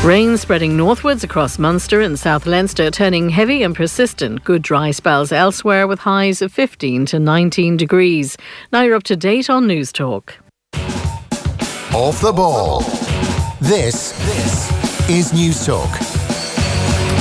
Rain spreading northwards across Munster and South Leinster, turning heavy and persistent. Good dry spells elsewhere with highs of 15 to 19 degrees. Now you're up to date on News Talk. Off the ball. This is News Talk.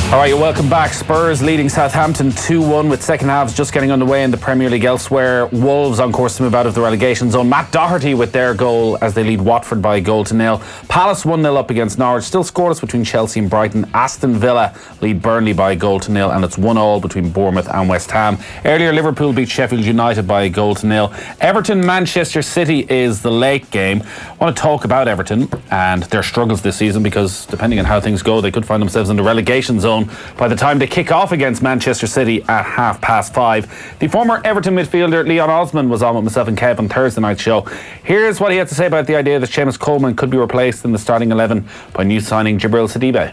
All right, you're welcome back. Spurs leading Southampton 2-1 with second halves just getting underway in the Premier League elsewhere. Wolves on course to move out of the relegation zone. Matt Doherty with their goal as they lead Watford by a goal to nil. Palace 1-0 up against Norwich. Still scoreless between Chelsea and Brighton. Aston Villa lead Burnley by a goal to nil, and it's 1-1 between Bournemouth and West Ham. Earlier, Liverpool beat Sheffield United by a goal to nil. Everton-Manchester City is the late game. I want to talk about Everton and their struggles this season, because depending on how things go, they could find themselves in the relegation zone by the time they kick off against Manchester City at 5:30. The former Everton midfielder Leon Osman was on with myself and Kev on Thursday night's show. Here's what he had to say about the idea that Seamus Coleman could be replaced in the starting 11 by new signing Jibril Sidibe.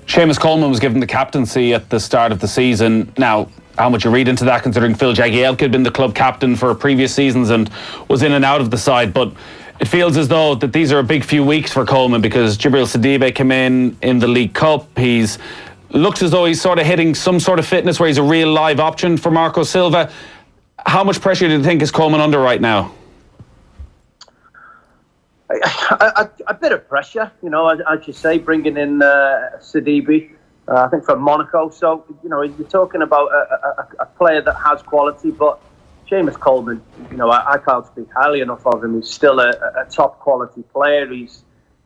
Seamus Coleman was given the captaincy at the start of the season. Now, how much you read into that, considering Phil Jagielka had been the club captain for previous seasons and was in and out of the side, but it feels as though that these are a big few weeks for Coleman, because Jibril Sidibe came in the League Cup. He's looks as though he's sort of hitting some sort of fitness where he's a real live option for Marco Silva. How much pressure do you think is Coleman under right now? A bit of pressure, as you say, bringing in Sidibe, I think from Monaco. So, you're talking about a player that has quality, but Seamus Coleman, I can't speak highly enough of him. He's still a top quality player.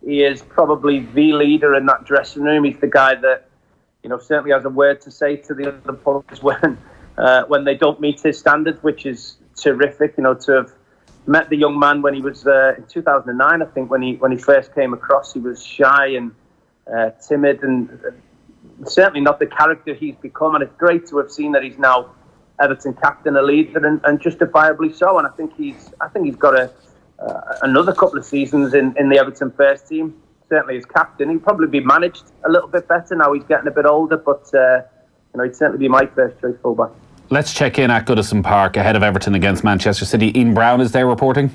He is probably the leader in that dressing room. He's the guy that, certainly has a word to say to the other players when they don't meet his standards, which is terrific. To have met the young man when he was in 2009, I think, when he first came across, he was shy and timid, and certainly not the character he's become. And it's great to have seen that he's now Everton captain, a leader, and justifiably so. And I think he's got another couple of seasons in the Everton first team. Certainly as captain, he'd probably be managed a little bit better now. He's getting a bit older, but he'd certainly be my first choice fullback. Let's check in at Goodison Park ahead of Everton against Manchester City. Ian Brown is there reporting.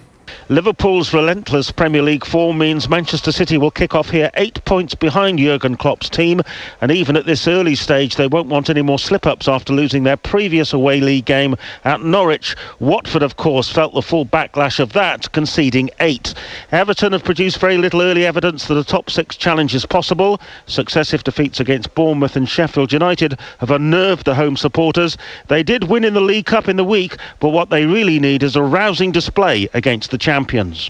Liverpool's relentless Premier League form means Manchester City will kick off here 8 points behind Jurgen Klopp's team, and even at this early stage they won't want any more slip-ups after losing their previous away league game at Norwich. Watford, of course, felt the full backlash of that, conceding 8. Everton have produced very little early evidence that a top 6 challenge is possible. Successive defeats against Bournemouth and Sheffield United have unnerved the home supporters. They did win in the League Cup in the week, but what they really need is a rousing display against the champions.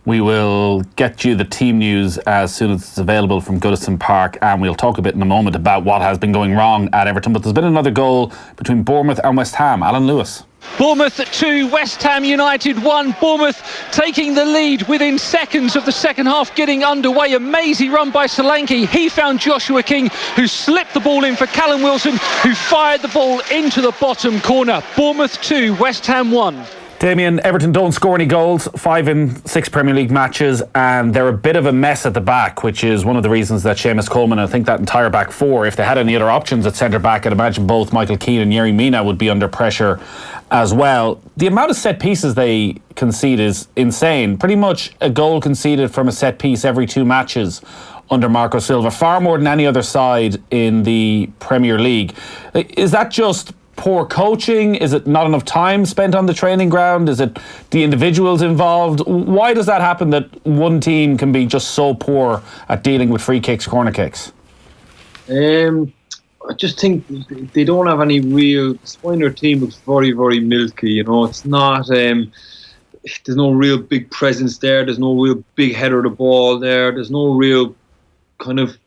We will get you the team news as soon as it's available from Goodison Park, and we'll talk a bit in a moment about what has been going wrong at Everton. But there's been another goal between Bournemouth and West Ham. Alan Lewis. Bournemouth 2, West Ham United 1. Bournemouth taking the lead within seconds of the second half getting underway. A mazy run by Solanke. He found Joshua King, who slipped the ball in for Callum Wilson, who fired the ball into the bottom corner. Bournemouth 2, West Ham 1. Damien, Everton don't score any goals, 5 in 6 Premier League matches, and they're a bit of a mess at the back, which is one of the reasons that Seamus Coleman, I think that entire back four, if they had any other options at centre-back, I'd imagine both Michael Keane and Yerry Mina would be under pressure as well. The amount of set pieces they concede is insane. Pretty much a goal conceded from a set piece every 2 matches under Marco Silva, far more than any other side in the Premier League. Is that just poor coaching? Is it not enough time spent on the training ground? Is it the individuals involved? Why does that happen, that one team can be just so poor at dealing with free kicks, corner kicks? I just think they don't have any real... Their team looks very, very milky, It's not... there's no real big presence there. There's no real big header of the ball there. There's no real kind of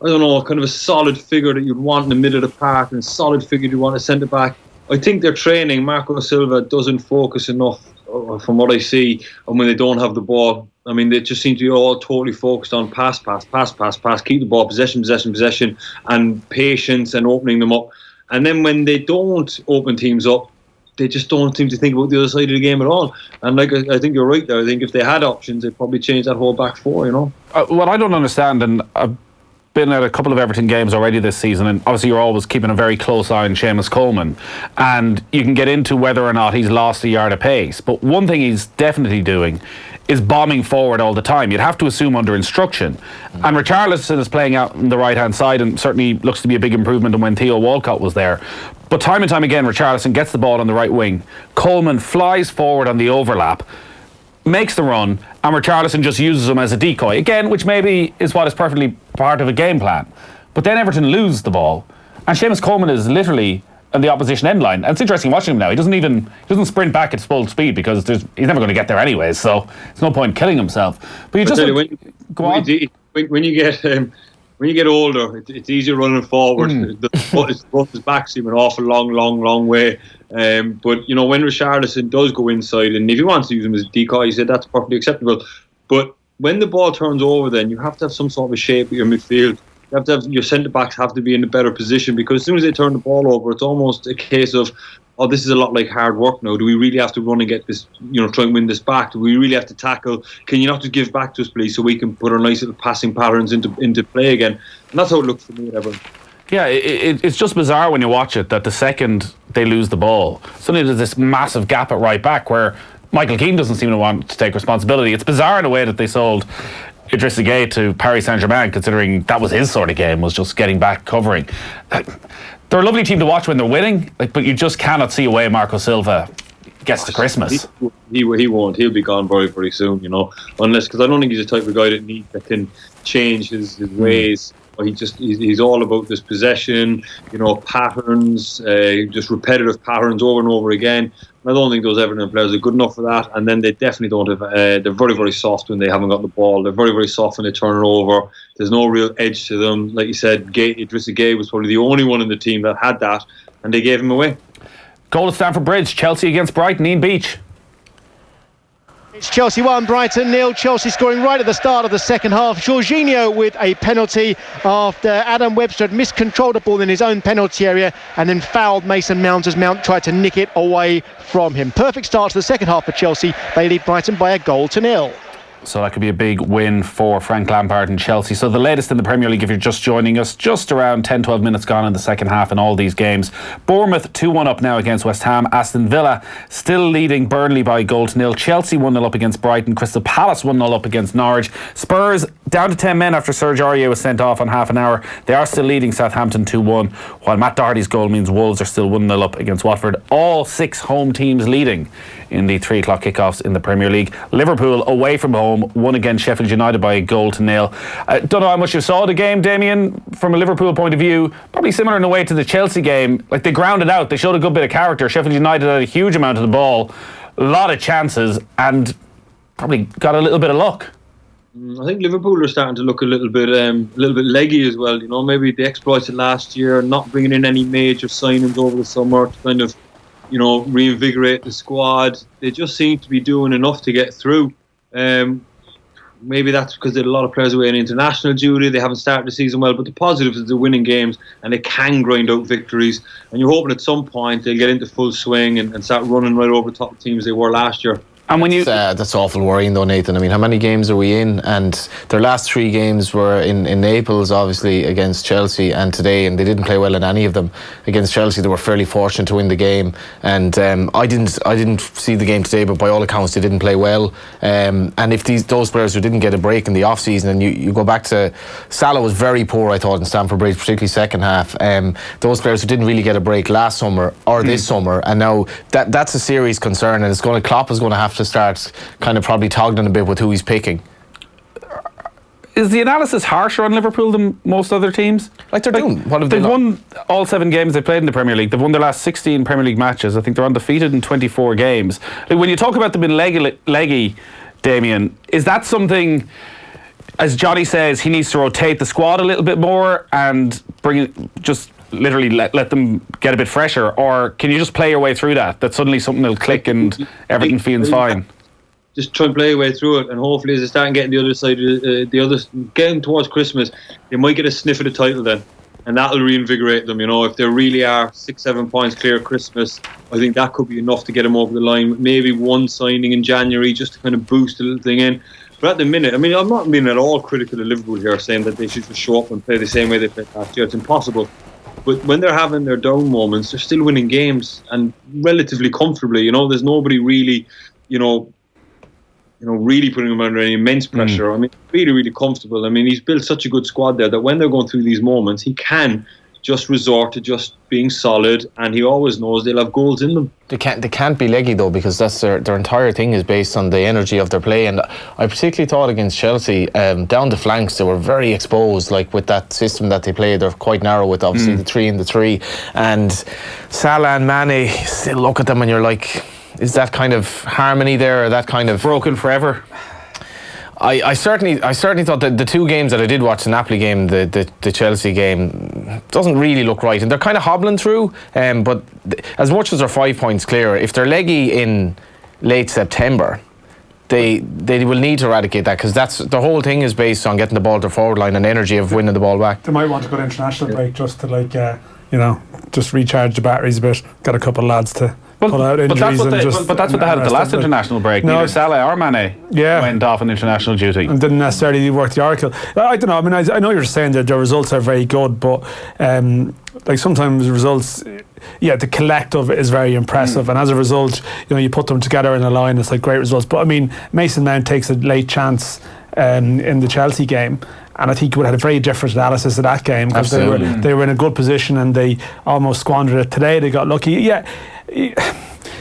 a solid figure that you'd want in the middle of the park, and a solid figure you'd want to centre back. I think their training, Marco Silva doesn't focus enough, from what I see, on when they don't have the ball. I mean, they just seem to be all totally focused on pass, keep the ball, possession, and patience and opening them up. And then when they don't open teams up, they just don't seem to think about the other side of the game at all. And I think you're right there. I think if they had options, they'd probably change that whole back four, What I don't understand, and I've been at a couple of Everton games already this season, and obviously you're always keeping a very close eye on Seamus Coleman, and you can get into whether or not he's lost a yard of pace, but one thing he's definitely doing is bombing forward all the time. You'd have to assume under instruction. And Richarlison is playing out on the right hand side, and certainly looks to be a big improvement than when Theo Walcott was there. But time and time again, Richarlison gets the ball on the right wing. Coleman flies forward on the overlap, makes the run, and Richarlison just uses him as a decoy again, which maybe is what is perfectly part of a game plan. but then Everton lose the ball, and Seamus Coleman is literally on the opposition end line. And it's interesting watching him now. He doesn't sprint back at full speed because he's never going to get there anyways. So there's no point killing himself. But you just go on. When you get older, it's easier running forward. The bus back seem an awful long way. But you know, when Richarlison does go inside, and if he wants to use him as a decoy, he said that's perfectly acceptable. But when the ball turns over, then you have to have some sort of a shape of your midfield. You have to have your centre backs have to be in a better position, because as soon as they turn the ball over, it's almost a case of, oh, this is a lot like hard work now. Do we really have to run and get this, try and win this back? Do we really have to tackle? Can you not just give back to us, please, so we can put our nice little passing patterns into play again? And that's how it looks for me at Everton. Yeah, it's just bizarre when you watch it that the second they lose the ball, suddenly there's this massive gap at right back where Michael Keane doesn't seem to want to take responsibility. It's bizarre in a way that they sold Idrissa Gueye to Paris Saint-Germain, considering that was his sort of game, was just getting back, covering. They're a lovely team to watch when they're winning, but you just cannot see a way Marco Silva gets to Christmas. He won't. He'll be gone very, very soon, unless, because I don't think he's the type of guy that can change his ways. He's all about this possession, patterns, just repetitive patterns over and over again. And I don't think those Everton players are good enough for that. And then they definitely don't have. They're very, very soft when they haven't got the ball. They're very, very soft when they turn it over. There's no real edge to them. Like you said, Idrissa Gueye was probably the only one in the team that had that, and they gave him away. Goal at Stamford Bridge. Chelsea against Brighton. Ian Beach. It's Chelsea 1, Brighton 0. Chelsea scoring right at the start of the second half. Jorginho with a penalty after Adam Webster had miscontrolled the ball in his own penalty area and then fouled Mason Mount as Mount tried to nick it away from him. Perfect start to the second half for Chelsea. They lead Brighton by a goal to 0. So that could be a big win for Frank Lampard and Chelsea. So the latest in the Premier League, if you're just joining us, just around 10-12 minutes gone in the second half in all these games. Bournemouth 2-1 up now against West Ham. Aston Villa still leading Burnley by a goal to 0. Chelsea 1-0 up against Brighton. Crystal Palace 1-0 up against Norwich. Spurs down to 10 men after Serge Aurier was sent off on half an hour. They are still leading Southampton 2-1, while Matt Doherty's goal means Wolves are still 1-0 up against Watford. All 6 home teams leading in the 3 o'clock kickoffs in the Premier League. Liverpool away from home won against Sheffield United by a goal to 0. Don't know how much you saw the game, Damien, from a Liverpool point of view. Probably similar in a way to the Chelsea game. Like, they grounded out, they showed a good bit of character. Sheffield United had a huge amount of the ball, a lot of chances, and probably got a little bit of luck. I think Liverpool are starting to look a little bit leggy as well. Maybe they exploited last year, not bringing in any major signings over the summer to kind of, reinvigorate the squad. They just seem to be doing enough to get through. Maybe that's because they had a lot of players away in international duty. They haven't started the season well, but the positive is they're winning games and they can grind out victories. And you're hoping at some point they'll get into full swing and start running right over the top of teams they were last year. And when that's awful worrying though, Nathan. I mean, how many games are we in? And their last 3 games were in Naples, obviously, against Chelsea, and today, and they didn't play well in any of them. Against Chelsea, they were fairly fortunate to win the game, and I didn't see the game today, but by all accounts, they didn't play well. And if those players who didn't get a break in the off season, and you go back to Salah was very poor, I thought, in Stamford Bridge, particularly second half. Those players who didn't really get a break last summer or this summer, and now that's a serious concern, and Klopp is going to have to start kind of probably toggling a bit with who he's picking. Is the analysis harsher on Liverpool than most other teams? They're doing. What have they won all 7 games they played in the Premier League. They've won their last 16 Premier League matches. I think they're undefeated in 24 games. When you talk about them being leggy, Damien, is that something, as Johnny says, he needs to rotate the squad a little bit more and bring it, just literally let them get a bit fresher, or can you just play your way through that suddenly something will click and everything feels fine? Just try and play your way through it, and hopefully as they start getting the other side, getting towards Christmas, they might get a sniff of the title then, and that'll reinvigorate them. If they really are 6-7 points clear of Christmas, I think that could be enough to get them over the line. Maybe one signing in January just to kind of boost a little thing in. But at the minute, I mean, I'm not being at all critical of Liverpool here, saying that they should just show up and play the same way they played last year. It's impossible. But when they're having their down moments, they're still winning games, and relatively comfortably. There's nobody really, really putting him under any immense pressure. I mean, really, really comfortable. I mean, he's built such a good squad there that when they're going through these moments, he can just resort to just being solid, and he always knows they'll have goals in them. They can't be leggy though, because that's their entire thing is based on the energy of their play. And I particularly thought against Chelsea, down the flanks they were very exposed. Like with that system that they play, they're quite narrow with obviously the 3 and the 3. And Salah and Mane, still look at them and you're like, is that kind of harmony there, or that kind of broken forever? I certainly thought that the 2 games that I did watch, the Napoli game, the Chelsea game, doesn't really look right, and they're kind of hobbling through. But as much as they're 5 points clear, if they're leggy in late September, they will need to eradicate that, because that's the whole thing is based on getting the ball to the forward line and energy of winning the ball back. They might want to go to international break just to just recharge the batteries a bit. Got a couple of lads to pull out injuries. But that's what they had at the last international break. Neither Salah or Mane went off on international duty. And didn't necessarily work the oracle. I don't know. I mean, I know you're saying that the results are very good, but like sometimes results, the collective is very impressive, and as a result, you put them together in a line, it's like great results. But I mean, Mason Mount takes a late chance in the Chelsea game, and I think we had a very different analysis of that game, because they were in a good position and they almost squandered it. Today they got lucky. They're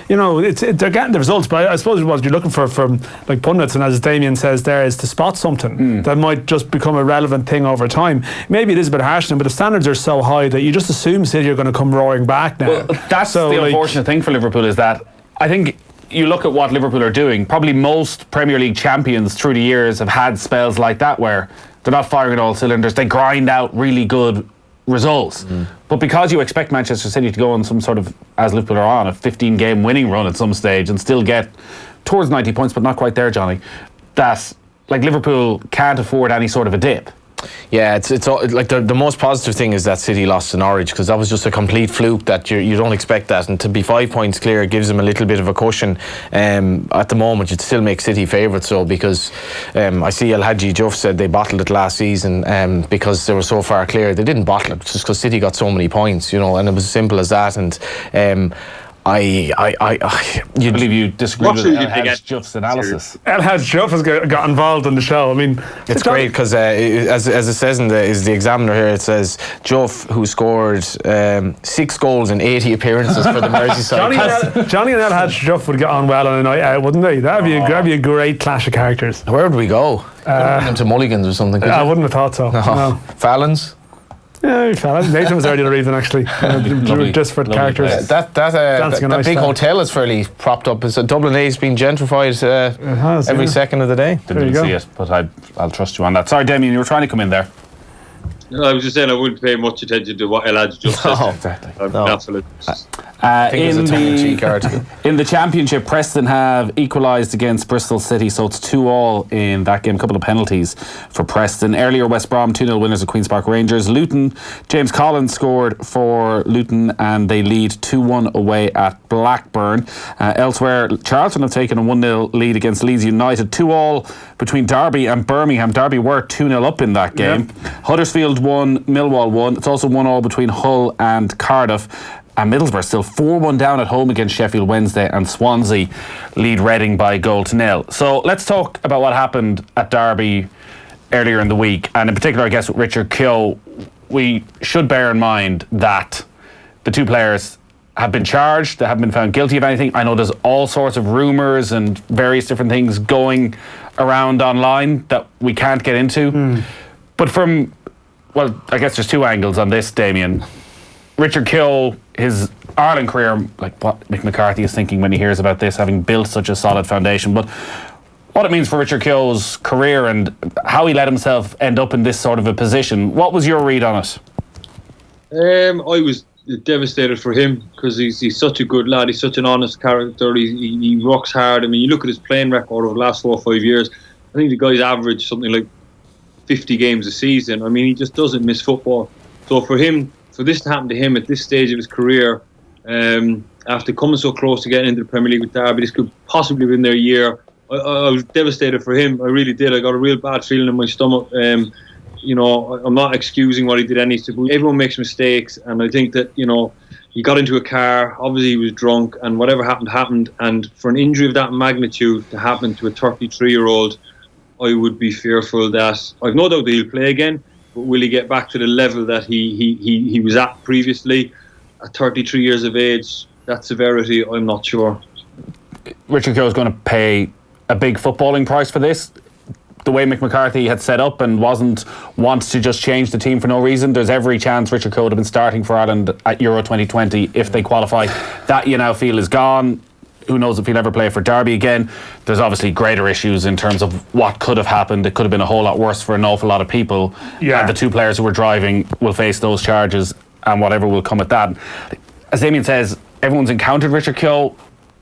getting the results, but I suppose what you're looking for from like pundits, and as Damien says there, is to spot something that might just become a relevant thing over time. Maybe it is a bit harsh, but the standards are so high that you just assume City are going to come roaring back now. Well, that's the unfortunate thing for Liverpool, is that I think you look at what Liverpool are doing, probably most Premier League champions through the years have had spells like that where they're not firing all cylinders, they grind out really good results. But because you expect Manchester City to go on some sort of, as Liverpool are on, a 15-game winning run at some stage and still get towards 90 points, but not quite there, Johnny, that like Liverpool can't afford any sort of a dip. Yeah, it's all, like the most positive thing is that City lost to Norwich, because that was just a complete fluke that you don't expect that, and to be 5 points clear gives them a little bit of a cushion. At the moment you'd still make City favourites though, because I see El Hadji Juff said they bottled it last season because they were so far clear. They didn't bottle it just because City got so many points, and it was as simple as that. And I believe you disagree with El Hadji Juff's analysis. El Hadji Juff has got involved in the show. I mean, it's great because as it says in the Examiner here, it says Juff, who scored 6 goals in 80 appearances for the Merseyside. Johnny and El Hadji Juff would get on well on a night out, wouldn't they? That'd be a great clash of characters. Where would we go? Into Mulligans or something? I wouldn't have thought so. No. Fallon's. Yeah, Nathan was earlier even actually. Disparate characters. That big hotel is fairly propped up. Dublin A has been gentrified every second of the day. Didn't see it, but I'll trust you on that. Sorry, Damien, you were trying to come in there. No, I was just saying I wouldn't pay much attention to what El Hadji just said. Absolutely. In the Championship, Preston have equalised against Bristol City, so it's 2-2 in that game. A couple of penalties for Preston. Earlier, West Brom 2-0 winners of Queen's Park Rangers. Luton, James Collins scored for Luton and they lead 2-1 away at Blackburn. Elsewhere, Charlton have taken a 1-0 lead against Leeds United. 2-2 between Derby and Birmingham. Derby were 2-0 up in that game. Huddersfield 1, Millwall 1. It's also 1-1 between Hull and Cardiff. And Middlesbrough still 4-1 down at home against Sheffield Wednesday, and Swansea lead Reading by 1-0. So let's talk about what happened at Derby earlier in the week, and in particular I guess with Richard Keogh. We should bear in mind that the 2 players have been charged, they haven't been found guilty of anything. I know there's all sorts of rumours and various different things going around online that we can't get into. But I guess there's 2 angles on this, Damien. Richard Keogh, his Ireland career, like what Mick McCarthy is thinking when he hears about this, having built such a solid foundation, but what it means for Richard Keogh's career and how he let himself end up in this sort of a position. What was your read on it? I was devastated for him because he's such a good lad, he's such an honest character, he works hard. I mean, you look at his playing record over the last 4 or 5 years, I think the guy's averaged something like 50 games a season. I mean, he just doesn't miss football. So for this to happen to him at this stage of his career, after coming so close to getting into the Premier League with Derby, this could possibly have been their year. I was devastated for him. I really did. I got a real bad feeling in my stomach. I'm not excusing what he did. Everyone makes mistakes, and I think that he got into a car. Obviously, he was drunk, and whatever happened. And for an injury of that magnitude to happen to a 33-year-old, I would be fearful that I've no doubt that he'll play again. But will he get back to the level that he was at previously? at 33 years of age, that severity, I'm not sure. Richard Keogh is going to pay a big footballing price for this. The way Mick McCarthy had set up and wants to just change the team for no reason, there's every chance Richard Keogh would have been starting for Ireland at Euro 2020 if they qualify. That you now feel is gone. Who knows if he'll ever play for Derby again. There's obviously greater issues in terms of what could have happened. It could have been a whole lot worse for an awful lot of people. Yeah. And the two players who were driving will face those charges and whatever will come at that. As Damien says, everyone's encountered Richard Keogh,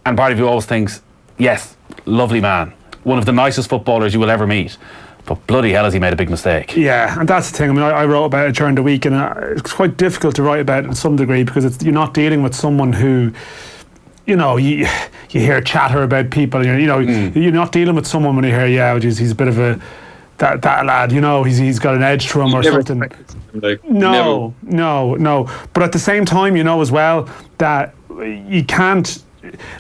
and part of you always thinks, yes, lovely man, one of the nicest footballers you will ever meet. But bloody hell has he made a big mistake. Yeah, and that's the thing. I mean, I wrote about it during the week, and it's quite difficult to write about it to some degree because you're not dealing with someone who, you know, you hear chatter about people. You're not dealing with someone when you hear, yeah, geez, he's a bit of a that lad. You know, he's got an edge to him or something. No. But at the same time, you know as well that you can't.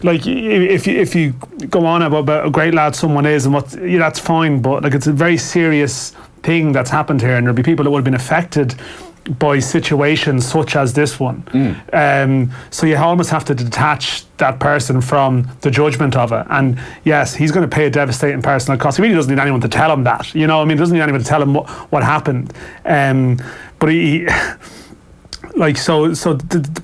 Like if you go on about a great lad someone is and that's fine, but like it's a very serious thing that's happened here, and there'll be people that would have been affected by situations such as this one. So you almost have to detach that person from the judgment of it. And yes, he's going to pay a devastating personal cost. He really doesn't need anyone to tell him that. You know, I mean, he doesn't need anyone to tell him what happened. But he but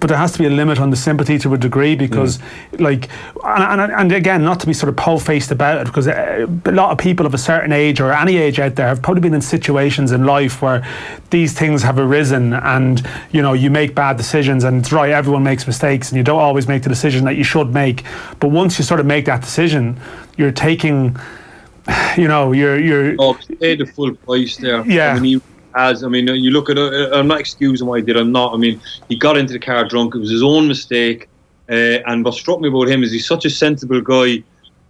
there has to be a limit on the sympathy to a degree because, and again, not to be sort of po-faced about it, because a lot of people of a certain age or any age out there have probably been in situations in life where these things have arisen, and you make bad decisions, and it's right, everyone makes mistakes, and you don't always make the decision that you should make. But once you sort of make that decision, you're taking, you're pay the full price there. Yeah. You look at it, I'm not excusing what he did, I'm not. I mean, he got into the car drunk, it was his own mistake, and what struck me about him is he's such a sensible guy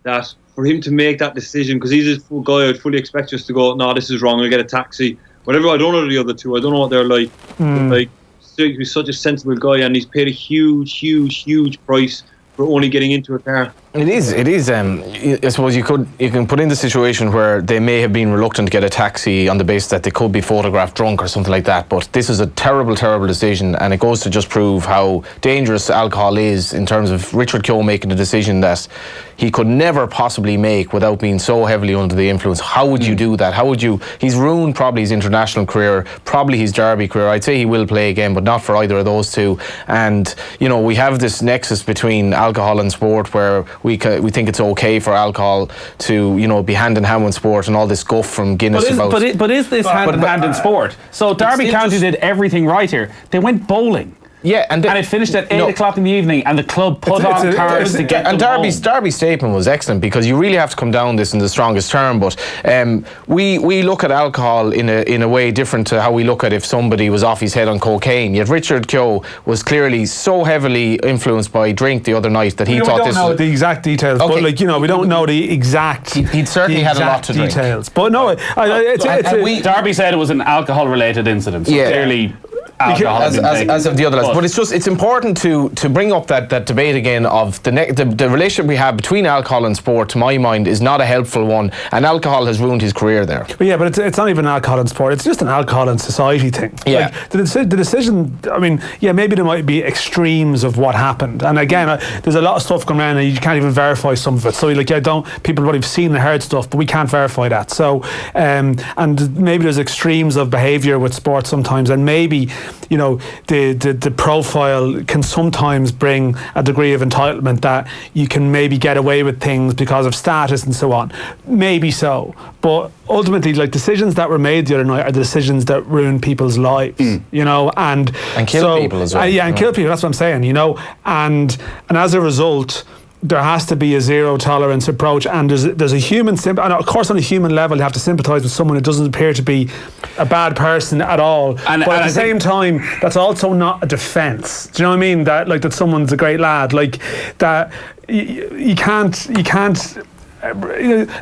that for him to make that decision, because he's a guy I'd fully expect just to go, no, this is wrong, I'll get a taxi, whatever. I don't know the other two, I don't know what they're like. But, he's such a sensible guy, and he's paid a huge price for only getting into a car. It is. I suppose you can put in the situation where they may have been reluctant to get a taxi on the basis that they could be photographed drunk or something like that. But this is a terrible decision, and it goes to just prove how dangerous alcohol is in terms of Richard Keogh making a decision that he could never possibly make without being so heavily under the influence. How would you do that? He's ruined probably his international career, probably his Derby career. I'd say he will play again, but not for either of those two. And we have this nexus between alcohol and sport where we think it's okay for alcohol to be hand in hand with sport, and all this guff from Guinness but is this hand in hand in sport? So Derby County did everything right here. They went bowling. Yeah, and it finished at 8 o'clock in the evening, and the club put on cars to get them home. Derby's statement was excellent, because you really have to come down this in the strongest term. But we look at alcohol in a way different to how we look at if somebody was off his head on cocaine. Yet Richard Keogh was clearly so heavily influenced by drink the other night that he thought this. We don't know the exact details, but we don't know the exact. He'd certainly had a lot to drink. Details, but no, Derby said it was an alcohol-related incident. So clearly. As of the other lads, but it's important to bring up that debate again of the relationship we have between alcohol and sport. To my mind, is not a helpful one, and alcohol has ruined his career there. But it's not even alcohol and sport; it's just an alcohol and society thing. Yeah, the decision. I mean, maybe there might be extremes of what happened, and again, there's a lot of stuff going around, and you can't even verify some of it. So people would have seen and heard stuff, but we can't verify that. So, and maybe there's extremes of behaviour with sport sometimes, and maybe. The profile can sometimes bring a degree of entitlement that you can maybe get away with things because of status and so on. Maybe so, but ultimately, decisions that were made the other night are the decisions that ruin people's lives. And kill people as well. And kill people. That's what I'm saying. And as a result, there has to be a zero tolerance approach, and there's a human and of course on a human level you have to sympathise with someone who doesn't appear to be a bad person at all, but at the same time that's also not a defence. Do you know what I mean? That someone's a great lad, that you can't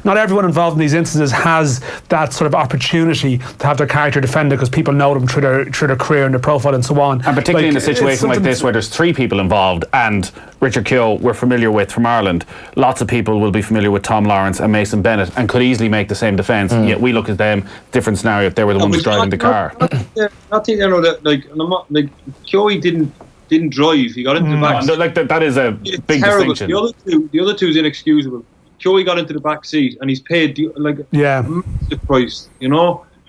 not everyone involved in these instances has that sort of opportunity to have their character defended because people know them through their career and their profile and so on. And particularly in a situation like this where there's 3 people involved, and Richard Keogh we're familiar with from Ireland, lots of people will be familiar with Tom Lawrence and Mason Bennett and could easily make the same defence, yet we look at them, different scenario if they were the ones driving the car. I think that Keogh didn't didn't drive. He got into the back seat. That is a big terrible. distinction. The other two is inexcusable. Keogh got into the back seat and he's paid a massive price,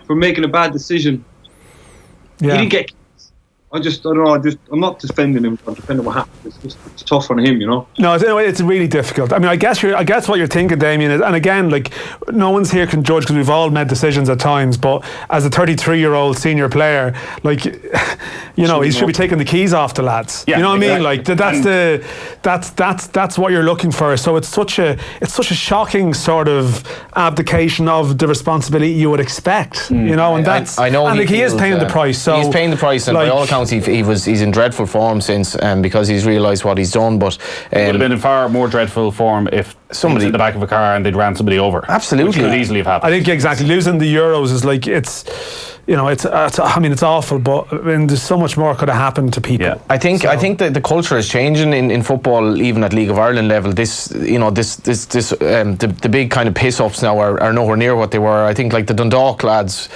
for making a bad decision. Yeah. He didn't get. I don't know. I'm not defending him. I'm defending what happened. It's tough on him, No, it's really difficult. I mean, I guess what you're thinking, Damien, and again, like, no one's here can judge because we've all made decisions at times. But as a 33-year-old senior player, like, he should be taking the keys off the lads. Yeah, you know what I mean? Like, that's what you're looking for. So it's such a shocking sort of abdication of the responsibility you would expect. And that's I know, and he is paying the price. So he's paying the price, and by all accounts, he's in dreadful form since because he's realised what he's done. But he would have been in far more dreadful form if somebody in the back of a car and they'd ran somebody over. Absolutely, which could easily have happened. I think exactly losing the Euros is like it's awful, but there's so much more could have happened to people. Yeah. I think that the culture is changing in football, even at League of Ireland level. The big kind of piss ups now are nowhere near what they were. I think like the Dundalk lads.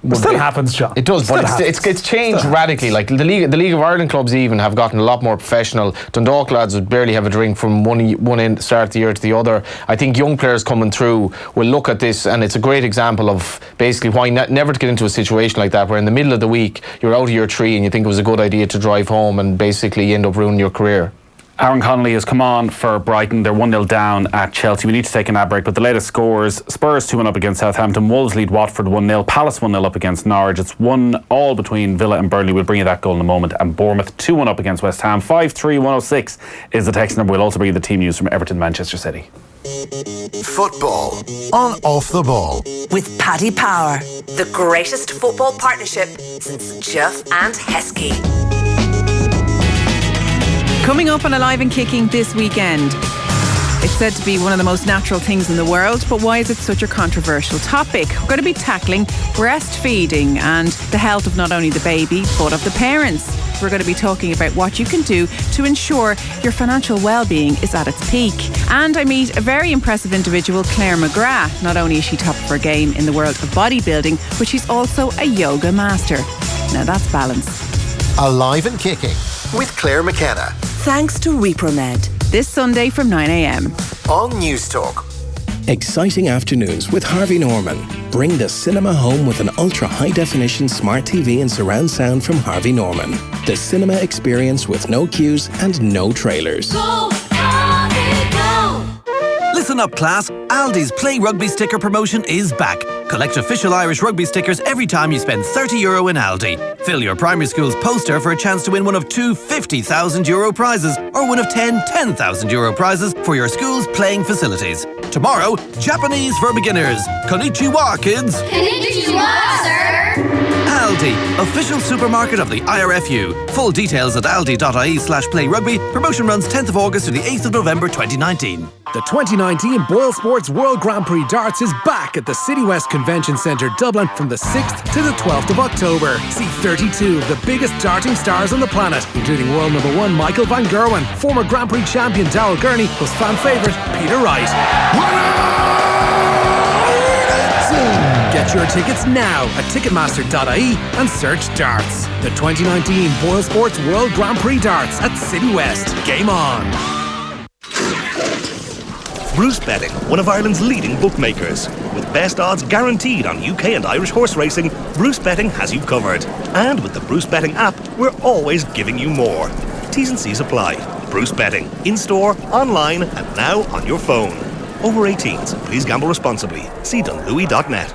It still happens, John. It does, but it's changed radically. Like the League of Ireland clubs even have gotten a lot more professional. Dundalk lads would barely have a drink from one end start of the year to the other. I think young players coming through will look at this, and it's a great example of basically why never to get into a situation like that, where in the middle of the week you're out of your tree and you think it was a good idea to drive home and basically you end up ruining your career. Aaron Connolly has come on for Brighton. They're 1-0 down at Chelsea. We need to take an ad break, but the latest scores: Spurs 2-1 up against Southampton, Wolves lead Watford 1-0, Palace 1-0 up against Norwich. It's 1-1 between Villa and Burnley. We'll bring you that goal in a moment. And Bournemouth 2-1 up against West Ham. 53106 is the text number. We'll also bring you the team news from Everton, Manchester City. Football on Off the Ball with Paddy Power, the greatest football partnership since Jeff and Heskey. Coming up on Alive and Kicking this weekend. It's said to be one of the most natural things in the world, but why is it such a controversial topic? We're going to be tackling breastfeeding and the health of not only the baby, but of the parents. We're going to be talking about what you can do to ensure your financial well-being is at its peak. And I meet a very impressive individual, Claire McGrath. Not only is she top of her game in the world of bodybuilding, but she's also a yoga master. Now that's balance. Alive and Kicking with Claire McKenna. Thanks to Repromed. This Sunday from 9 a.m. on News Talk. Exciting afternoons with Harvey Norman. Bring the cinema home with an ultra-high-definition smart TV and surround sound from Harvey Norman. The cinema experience with no queues and no trailers. Go, Harvey, go! Listen up, class. Aldi's Play Rugby sticker promotion is back. Collect official Irish rugby stickers every time you spend €30 in Aldi. Fill your primary school's poster for a chance to win one of 2 €50,000 prizes or one of 10 €10,000 prizes for your school's playing facilities. Tomorrow, Japanese for beginners. Konnichiwa, kids. Konnichiwa, sir. Aldi, official supermarket of the IRFU. Full details at aldi.ie/playrugby. Promotion runs 10th of August to the 8th of November 2019. The 2019 Boyle Sports World Grand Prix Darts is back at the City West Convention Centre, Dublin from the 6th to the 12th of October. See 32 of the biggest darting stars on the planet, including world number 1 Michael Van Gerwen, former Grand Prix champion Darrell Gurney, plus fan favourite Peter Wright. Get your tickets now at ticketmaster.ie and search darts. The 2019 Boyle Sports World Grand Prix Darts at City West. Game on. Bruce Betting, one of Ireland's leading bookmakers. With best odds guaranteed on UK and Irish horse racing, Bruce Betting has you covered. And with the Bruce Betting app, we're always giving you more. T's and C's apply. Bruce Betting, in-store, online, and now on your phone. Over 18s, please gamble responsibly. See dunlewy.net.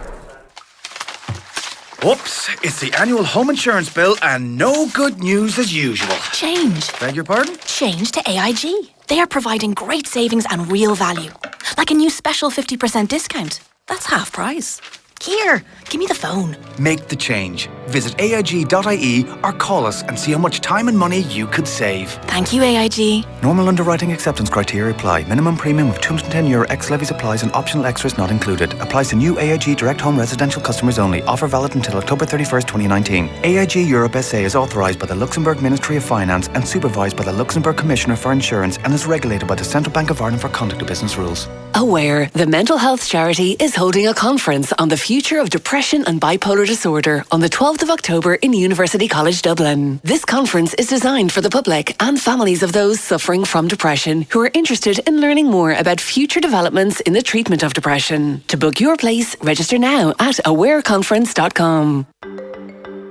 Whoops, it's the annual home insurance bill and no good news as usual. Change. Beg your pardon? Change to AIG. They are providing great savings and real value. Like a new special 50% discount. That's half price. Here, give me the phone. Make the change. Visit AIG.ie or call us and see how much time and money you could save. Thank you, AIG. Normal underwriting acceptance criteria apply. Minimum premium of €210 ex levies applies and optional extras not included. Applies to new AIG direct home residential customers only. Offer valid until October 31st, 2019. AIG Europe SA is authorised by the Luxembourg Ministry of Finance and supervised by the Luxembourg Commissioner for Insurance and is regulated by the Central Bank of Ireland for conduct of business rules. Aware, the mental health charity is holding a conference on the future of depression and bipolar disorder on the 12th of October in University College Dublin. This conference is designed for the public and families of those suffering from depression who are interested in learning more about future developments in the treatment of depression. To book your place, register now at awareconference.com.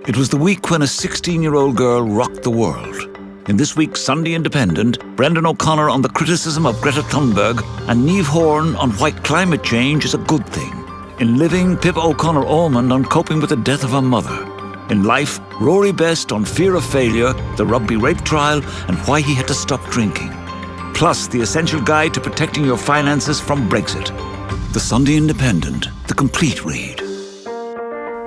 It was the week when a 16-year-old girl rocked the world. In this week's Sunday Independent, Brendan O'Connor on the criticism of Greta Thunberg and Niamh Horn on why climate change is a good thing. In Living, Pippa O'Connor-Almond on coping with the death of her mother. In Life, Rory Best on fear of failure, the rugby rape trial and why he had to stop drinking. Plus, the essential guide to protecting your finances from Brexit. The Sunday Independent, the complete read.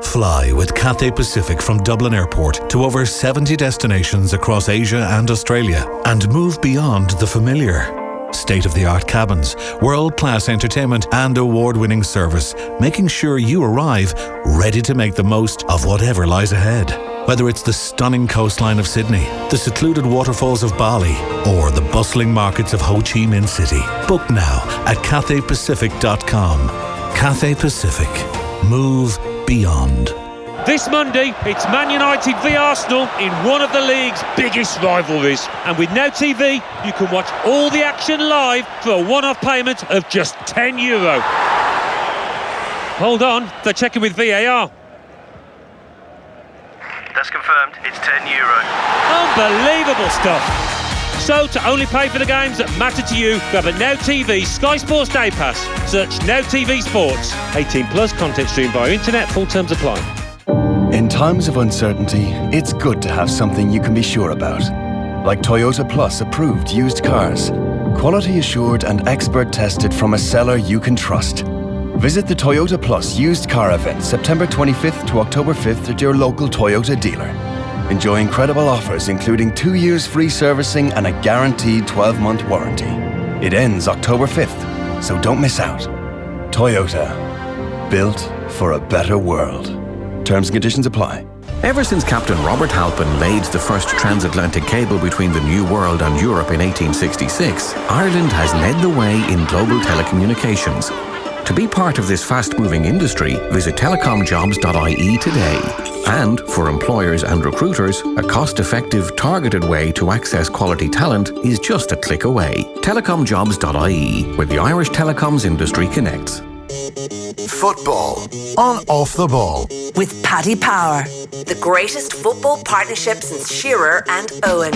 Fly with Cathay Pacific from Dublin Airport to over 70 destinations across Asia and Australia and move beyond the familiar. State-of-the-art cabins, world-class entertainment and award-winning service, making sure you arrive ready to make the most of whatever lies ahead. Whether it's the stunning coastline of Sydney, the secluded waterfalls of Bali, or the bustling markets of Ho Chi Minh City. Book now at cathaypacific.com. Cathay Pacific. Move beyond. This Monday, it's Man United v Arsenal in one of the league's biggest rivalries. And with Now TV, you can watch all the action live for a one-off payment of just €10. Hold on, they're checking with VAR. That's confirmed, it's €10. Unbelievable stuff. So, to only pay for the games that matter to you, grab a Now TV Sky Sports Day Pass. Search Now TV Sports. 18 plus, content streamed via internet, full terms apply. In times of uncertainty, it's good to have something you can be sure about. Like Toyota Plus approved used cars. Quality assured and expert tested from a seller you can trust. Visit the Toyota Plus used car event September 25th to October 5th at your local Toyota dealer. Enjoy incredible offers including 2 years free servicing and a guaranteed 12-month warranty. It ends October 5th, so don't miss out. Toyota. Built for a better world. Terms and conditions apply. Ever since Captain Robert Halpin laid the first transatlantic cable between the New World and Europe in 1866, Ireland has led the way in global telecommunications. To be part of this fast-moving industry, visit telecomjobs.ie today. And for employers and recruiters, a cost-effective, targeted way to access quality talent is just a click away. telecomjobs.ie, where the Irish telecoms industry connects. Football on Off the Ball with Paddy Power, the greatest football partnership since Shearer and Owen.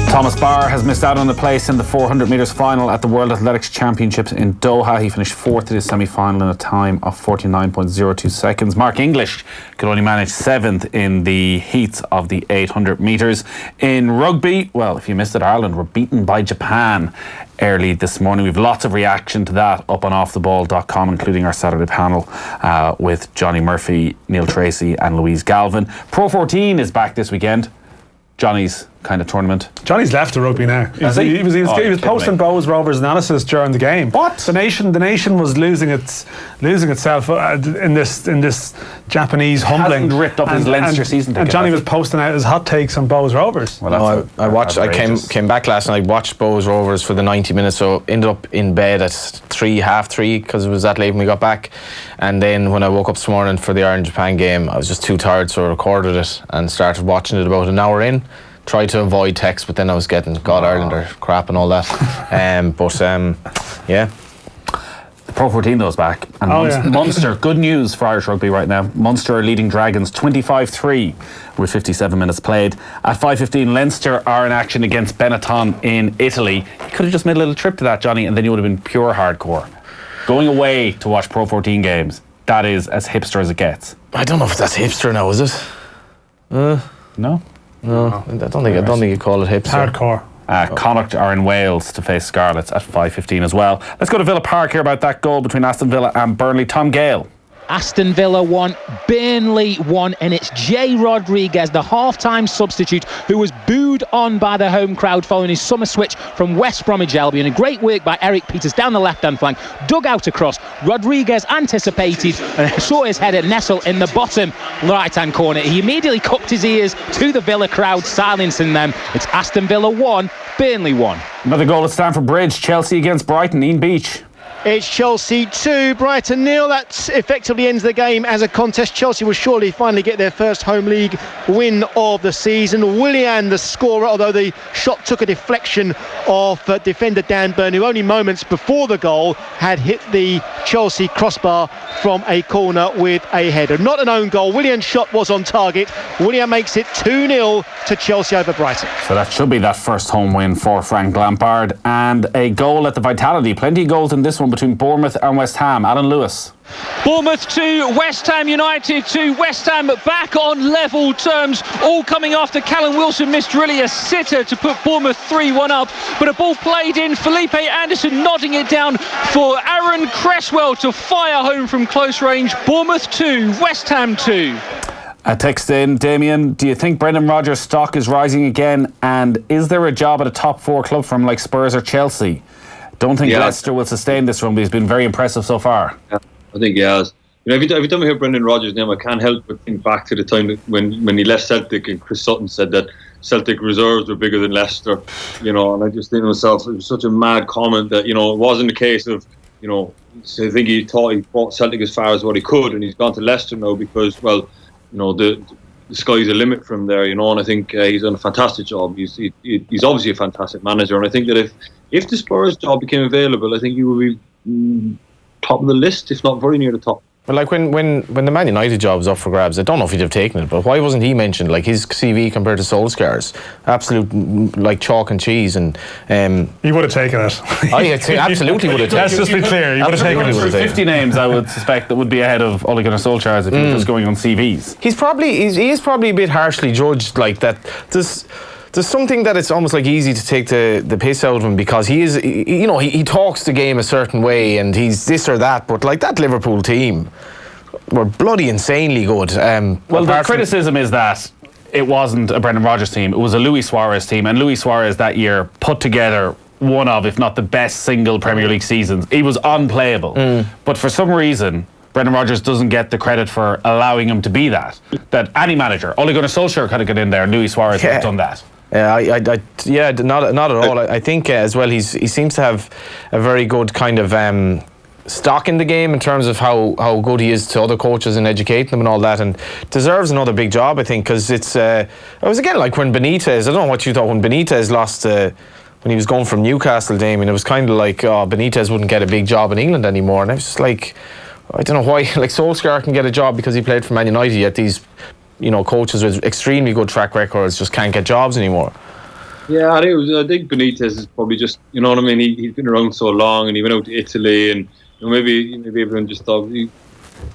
Thomas Barr has missed out on a place in the 400 metres final at the World Athletics Championships in Doha. He finished fourth in his semi-final in a time of 49.02 seconds. Mark English could only manage seventh in the heats of the 800 metres. In rugby, well, if you missed it, Ireland were beaten by Japan early this morning. We've lots of reaction to that up on offtheball.com, including our Saturday panel with Johnny Murphy, Neil Tracy and Louise Galvin. Pro 14 is back this weekend. Johnny's kind of tournament. Johnny's left the rugby now. He was posting Bowes Rovers analysis during the game. What? The nation was losing itself in this Japanese humbling. Hasn't ripped up his Leinster season ticket. And Johnny was posting out his hot takes on Bowes Rovers. Well, I came back last night, watched Bowes Rovers for the 90 minutes, so ended up in bed at half three because it was that late when we got back. And then when I woke up this morning for the Ireland-Japan game, I was just too tired, so I recorded it and started watching it about an hour in. Tried to avoid text, but then I was getting God Ireland or crap and all that. Yeah. The Pro 14 though is back. And Munster, good news for Irish rugby right now. Munster are leading Dragons 25-3 with 57 minutes played. At 5:15, Leinster are in action against Benetton in Italy. You could have just made a little trip to that, Johnny, and then you would have been pure hardcore. Going away to watch Pro 14 games, that is as hipster as it gets. I don't know if that's hipster now, is it? No? No, I don't think you call it hipster. Hardcore. Connacht are in Wales to face Scarlets at 5:15 as well. Let's go to Villa Park here about that goal between Aston Villa and Burnley. Tom Gale. Aston Villa 1, Burnley 1, and it's Jay Rodriguez, the half-time substitute, who was booed on by the home crowd following his summer switch from West Bromwich Albion. A great work by Eric Peters down the left-hand flank, dug out across. Rodriguez anticipated and saw his header nestle in the bottom right-hand corner. He immediately cupped his ears to the Villa crowd, silencing them. It's Aston Villa 1, Burnley 1. Another goal at Stamford Bridge, Chelsea against Brighton. Ian Beach. It's Chelsea 2, Brighton 0. That effectively ends the game as a contest. Chelsea will surely finally get their first home league win of the season. Willian, the scorer, although the shot took a deflection of defender Dan Burn, who only moments before the goal had hit the Chelsea crossbar from a corner with a header. Not an own goal. Willian's shot was on target. Willian makes it 2-0 to Chelsea over Brighton. So that should be that first home win for Frank Lampard, and a goal at the Vitality. Plenty of goals in this one between Bournemouth and West Ham. Alan Lewis. Bournemouth 2, West Ham United 2. West Ham back on level terms, all coming after Callum Wilson missed really a sitter to put Bournemouth 3-1 up, but a ball played in, Felipe Anderson nodding it down for Aaron Cresswell to fire home from close range. Bournemouth 2, West Ham 2. A text in, Damien, do you think Brendan Rodgers' stock is rising again, and is there a job at a top 4 club from like Spurs or Chelsea? Don't think Leicester will sustain this run, but he's been very impressive so far. Yeah, I think he has. Every time I hear Brendan Rodgers' name, I can't help but think back to the time when he left Celtic, and Chris Sutton said that Celtic reserves were bigger than Leicester. And I just think to myself, it was such a mad comment that it wasn't a case of I think he thought he brought Celtic as far as what he could, and he's gone to Leicester now because the sky's the limit from there. And I think he's done a fantastic job. He's obviously a fantastic manager, and I think that if the Spurs job became available, I think he would be top of the list, if not very near the top. But like when the Man United job was up for grabs, I don't know if he'd have taken it, but why wasn't he mentioned? Like his CV compared to Solskjaer's, absolute like chalk and cheese, and he would have taken it. Absolutely would have taken it. Let's just be clear, he would have taken it. 50 names, I would suspect, that would be ahead of Ole Gunnar Solskjaer's if he was just going on CVs. He is probably a bit harshly judged, like that. There's something that it's almost like easy to take the piss out of him, because he talks the game a certain way and he's this or that, but like that Liverpool team were bloody insanely good. Well, the criticism is that it wasn't a Brendan Rodgers team, it was a Luis Suarez team, and Luis Suarez that year put together one of, if not the best single Premier League seasons. He was unplayable, but for some reason Brendan Rodgers doesn't get the credit for allowing him to be that any manager, Ole Gunnar Solskjaer could have got in there and Luis Suarez would have done that. Not at all. I think as well he seems to have a very good kind of stock in the game in terms of how good he is to other coaches and educating them and all that, and deserves another big job, I think, because it was again like when Benitez, I don't know what you thought when Benitez lost when he was going from Newcastle, Damien, it was kind of like Benitez wouldn't get a big job in England anymore, and I was just like, I don't know why like Solskjaer can get a job because he played for Man United, yet these coaches with extremely good track records just can't get jobs anymore. Yeah, I think Benitez is probably just, he's been around so long, and he went out to Italy, and maybe everyone just thought he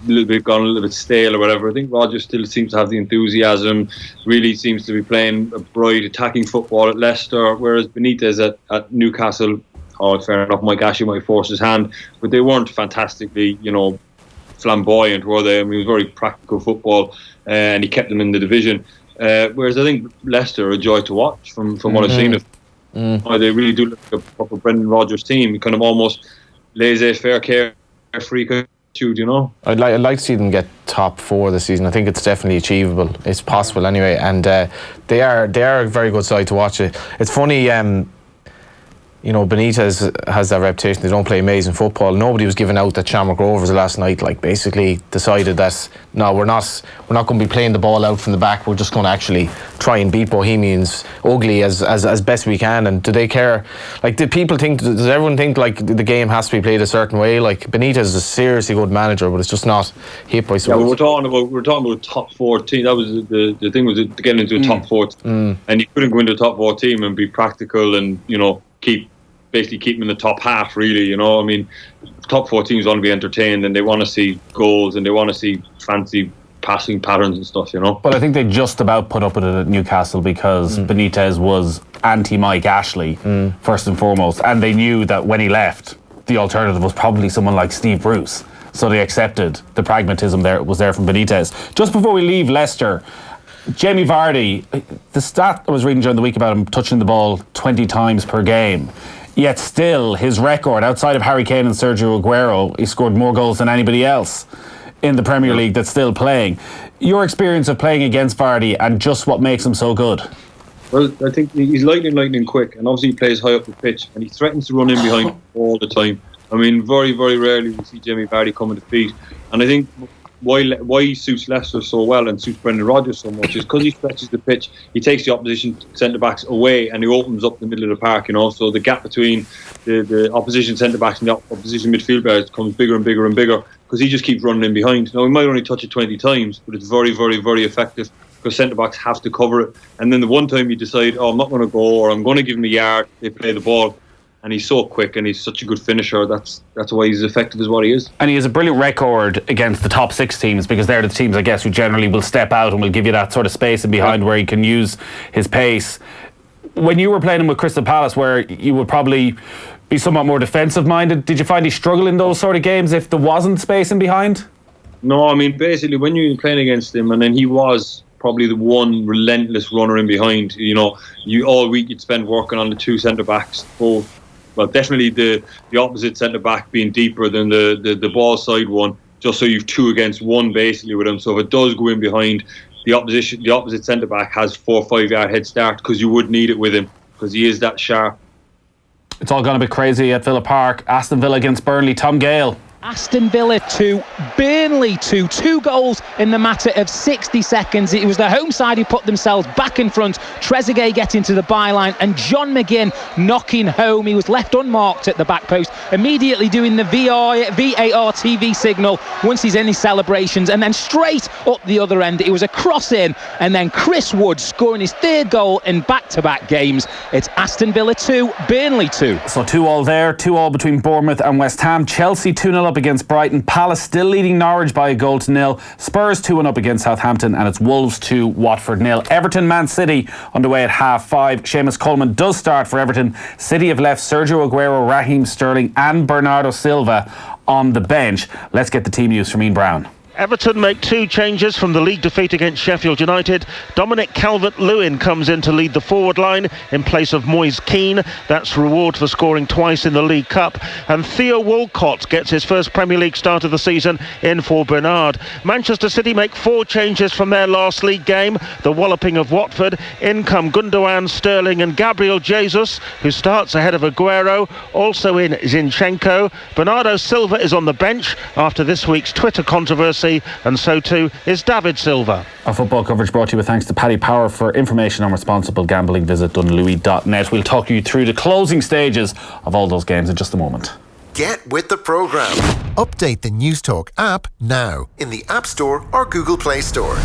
gone a little bit stale or whatever. I think Rodgers still seems to have the enthusiasm, really seems to be playing a bright attacking football at Leicester, whereas Benitez at Newcastle, fair enough, Mike Ashley might force his hand, but they weren't fantastically, flamboyant, were they? I mean, it was very practical football, and he kept them in the division. Whereas I think Leicester are a joy to watch from what I've seen of them. They really do look like a proper Brendan Rodgers team, kind of almost laissez-faire, carefree attitude, I'd like to see them get top 4 this season. I think it's definitely achievable. It's possible anyway, and they are a very good side to watch. It's funny. Benitez has that reputation. They don't play amazing football. Nobody was giving out that Shamrock Rovers last night basically decided that no, we're not going to be playing the ball out from the back. We're just going to actually try and beat Bohemians ugly as best we can. And do they care? Does everyone think like the game has to be played a certain way? Like Benitez is a seriously good manager, but it's just not hip, I suppose. Yeah, we're talking about top 4 team. That was the thing, was to get into a top 4 team. And you couldn't go into a top 4 team and be practical and keep them in the top half, really. I mean, top 4 teams want to be entertained, and they want to see goals, and they want to see fancy passing patterns and stuff, But I think they just about put up with it at Newcastle because Benitez was anti-Mike Ashley, first and foremost, and they knew that when he left, the alternative was probably someone like Steve Bruce. So they accepted the pragmatism was there from Benitez. Just before we leave Leicester, Jamie Vardy, the stat I was reading during the week about him touching the ball 20 times per game. Yet still, his record, outside of Harry Kane and Sergio Aguero, he scored more goals than anybody else in the Premier League that's still playing. Your experience of playing against Vardy and just what makes him so good? Well, I think he's lightning quick, and obviously he plays high up the pitch, and he threatens to run in behind all the time. I mean, very, very rarely we see Jamie Vardy come to defeat. And I think why he suits Leicester so well and suits Brendan Rodgers so much is because he stretches the pitch, he takes the opposition centre-backs away and he opens up the middle of the park, so the gap between the opposition centre-backs and the opposition midfield players becomes bigger and bigger and bigger because he just keeps running in behind. Now, he might only touch it 20 times, but it's very, very, very effective because centre-backs have to cover it. And then the one time you decide, I'm not going to go, or I'm going to give him a yard, they play the ball. And he's so quick and he's such a good finisher. That's why he's effective as what he is. And he has a brilliant record against the top 6 teams because they're the teams, I guess, who generally will step out and will give you that sort of space in behind where he can use his pace. When you were playing him with Crystal Palace, where you would probably be somewhat more defensive-minded, did you find he struggled in those sort of games if there wasn't space in behind? No, I mean, basically, when you were playing against him, and then he was probably the one relentless runner in behind, you all week you'd spend working on the 2 centre-backs, both. Well, definitely the opposite centre-back being deeper than the ball side one, just so you've 2 against 1 basically with him. So if it does go in behind, the opposite centre-back has 4 or 5 yard head start because you would need it with him because he is that sharp. It's all gone a bit crazy at Villa Park. Aston Villa against Burnley. Tom Gale. Aston Villa 2, Burnley 2. 2 goals in the matter of 60 seconds. It was the home side who put themselves back in front. Trezeguet getting to the byline and John McGinn knocking home. He was left unmarked at the back post, immediately doing the VAR TV signal once he's in his celebrations, and then straight up the other end. It was a cross in, and then Chris Wood scoring his 3rd goal in back-to-back games. It's Aston Villa 2, Burnley 2. So 2-2 there, 2-2 between Bournemouth and West Ham. Chelsea 2-0 up against Brighton. Palace still leading Norwich by 1-0. Spurs 2-1 up against Southampton, and it's Wolves 2, Watford 0. Everton Man City underway at 5:30. Seamus Coleman does start for Everton. City have left Sergio Aguero, Raheem Sterling and Bernardo Silva on the bench. Let's get the team news from Ian Brown. Everton make 2 changes from the league defeat against Sheffield United. Dominic Calvert-Lewin comes in to lead the forward line in place of Moise Keane. That's reward for scoring twice in the League Cup. And Theo Walcott gets his first Premier League start of the season in for Bernard. Manchester City make 4 changes from their last league game. The walloping of Watford. In come Gundogan, Sterling and Gabriel Jesus, who starts ahead of Aguero. Also in Zinchenko. Bernardo Silva is on the bench after this week's Twitter controversy, and so too is David Silva. Our football coverage brought to you with thanks to Paddy Power. For information on responsible gambling, visit dunlewy.net. We'll talk you through the closing stages of all those games in just a moment. Get with the programme. Update the News Talk app now in the App Store or Google Play Store.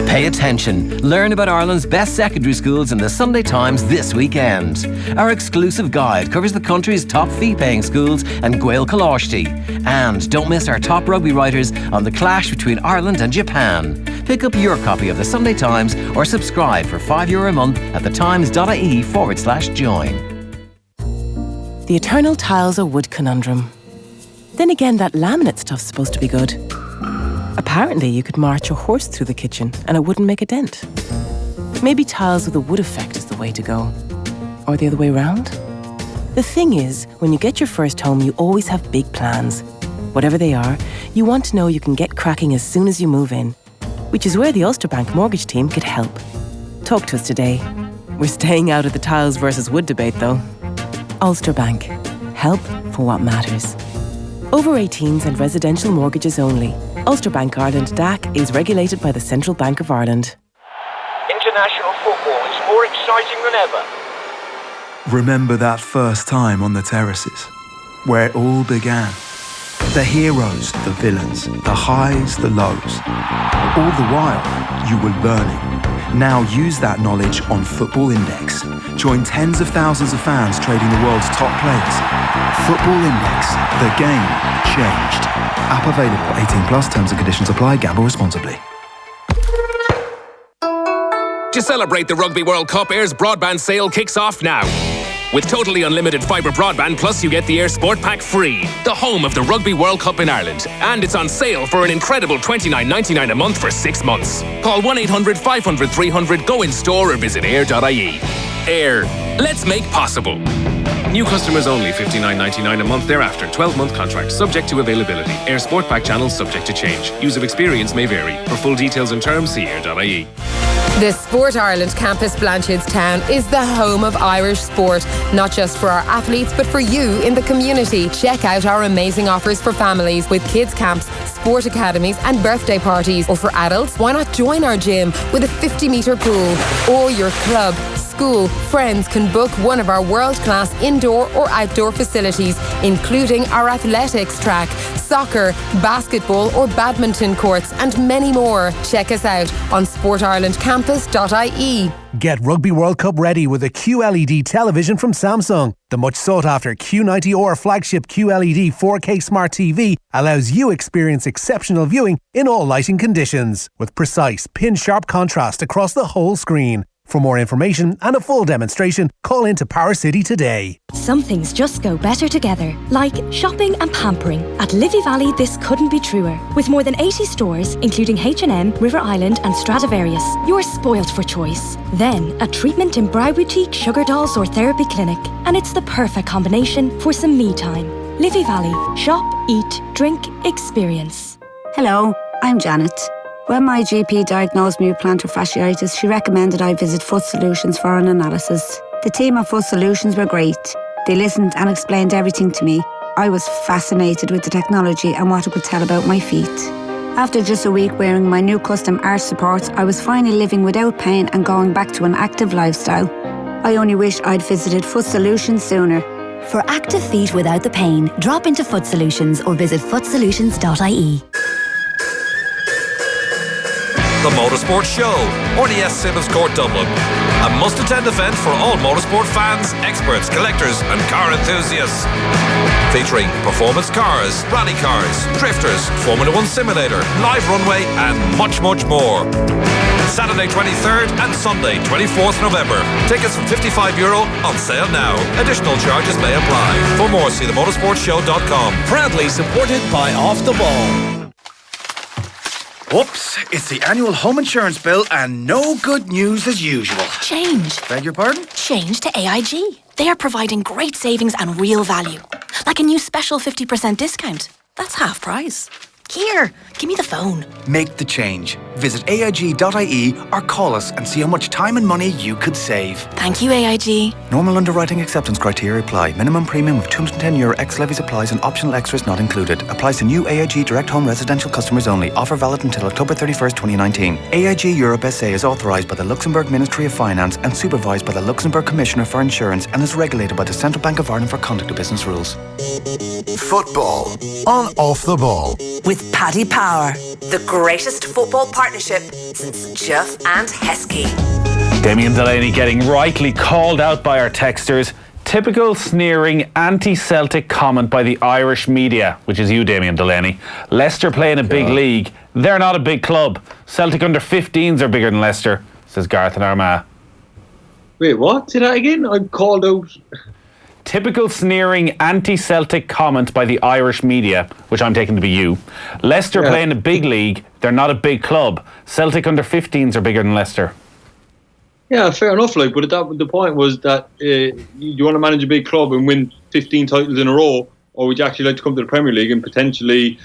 Pay attention. Learn about Ireland's best secondary schools in the Sunday Times this weekend. Our exclusive guide covers the country's top fee-paying schools and Gael Colashti. And don't miss our top rugby writers on the clash between Ireland and Japan. Pick up your copy of the Sunday Times or subscribe for €5 a month at thetimes.ie/join. The eternal tiles or wood conundrum. Then again, that laminate stuff's supposed to be good. Apparently, you could march a horse through the kitchen and it wouldn't make a dent. Maybe tiles with a wood effect is the way to go. Or the other way round? The thing is, when you get your first home, you always have big plans. Whatever they are, you want to know you can get cracking as soon as you move in. Which is where the Ulster Bank mortgage team could help. Talk to us today. We're staying out of the tiles versus wood debate, though. Ulster Bank. Help for what matters. Over 18s and residential mortgages only. Ulster Bank Ireland DAC is regulated by the Central Bank of Ireland. International football is more exciting than ever. Remember that first time on the terraces, where it all began. The heroes, the villains, the highs, the lows. All the while, you were learning. Now use that knowledge on Football Index. Join tens of thousands of fans trading the world's top players. Football Index. The game changed. App available. 18+. Terms and conditions apply. Gamble responsibly. To celebrate the Rugby World Cup, Air's broadband sale kicks off now. With totally unlimited fibre broadband, plus you get the Air Sport Pack free. The home of the Rugby World Cup in Ireland. And it's on sale for an incredible $29.99 a month for 6 months. Call 1-800-500-300, go in store or visit air.ie. Air. Let's make possible. New customers only, $59.99 a month thereafter. 12-month contract, subject to availability. Air Sport Pack channels subject to change. Use of experience may vary. For full details and terms, see air.ie. The Sport Ireland campus Blanchardstown is the home of Irish sport, not just for our athletes but for you in the community. Check out our amazing offers for families with kids camps, sport academies and birthday parties. Or for adults, why not join our gym with a 50-metre pool? Or your club, school, friends can book one of our world-class indoor or outdoor facilities, including our athletics track, soccer, basketball or badminton courts and many more. Check us out on sportirelandcampus.ie. Get Rugby World Cup ready with a QLED television from Samsung. The much sought after Q90R flagship QLED 4K Smart TV allows you experience exceptional viewing in all lighting conditions with precise pin-sharp contrast across the whole screen. For more information and a full demonstration, call into Power City today. Some things just go better together, like shopping and pampering. At Liffey Valley, this couldn't be truer. With more than 80 stores, including H&M, River Island and Stradivarius, you're spoilt for choice. Then, a treatment in Brow Boutique, Sugar Dolls or Therapy Clinic. And it's the perfect combination for some me time. Liffey Valley. Shop, eat, drink, experience. Hello, I'm Janet. When my GP diagnosed me with plantar fasciitis, she recommended I visit Foot Solutions for an analysis. The team at Foot Solutions were great. They listened and explained everything to me. I was fascinated with the technology and what it could tell about my feet. After just a week wearing my new custom arch supports, I was finally living without pain and going back to an active lifestyle. I only wish I'd visited Foot Solutions sooner. For active feet without the pain, drop into Foot Solutions or visit footsolutions.ie. The Motorsport Show, RDS Simmons Court, Dublin. A must-attend event for all motorsport fans, experts, collectors and car enthusiasts. Featuring performance cars, rally cars, drifters, Formula 1 simulator, live runway and much, much more. Saturday 23rd and Sunday 24th November. Tickets from €55 on sale now. Additional charges may apply. For more, see themotorsportshow.com. Proudly supported by Off the Ball. Whoops, it's the annual home insurance bill and no good news as usual. Change. Beg your pardon? Change to AIG. They are providing great savings and real value. Like a new special 50% discount. That's half price. Here, give me the phone. Make the change. Visit AIG.ie or call us and see how much time and money you could save. Thank you, AIG. Normal underwriting acceptance criteria apply. Minimum premium of €210 ex levies applies and optional extras not included. Applies to new AIG direct home residential customers only. Offer valid until October 31st, 2019. AIG Europe SA is authorised by the Luxembourg Ministry of Finance and supervised by the Luxembourg Commissioner for Insurance and is regulated by the Central Bank of Ireland for conduct of business rules. Football on Off the Ball. With Paddy Power, the greatest football partnership since Jeff and Heskey. Damien Delaney getting rightly called out by our texters. Typical sneering anti-Celtic comment by the Irish media, which is you, Damien Delaney. Leicester play in a big league. They're not a big club. Celtic under 15s are bigger than Leicester, says Gareth in Armagh. Wait, what? Say that again? I'm called out. Typical sneering anti-Celtic comment by the Irish media, which I'm taking to be you. Leicester play in a big league. They're not a big club. Celtic under 15s are bigger than Leicester. Yeah, fair enough. Like, but the point was that you want to manage a big club and win 15 titles in a row, or would you actually like to come to the Premier League and potentially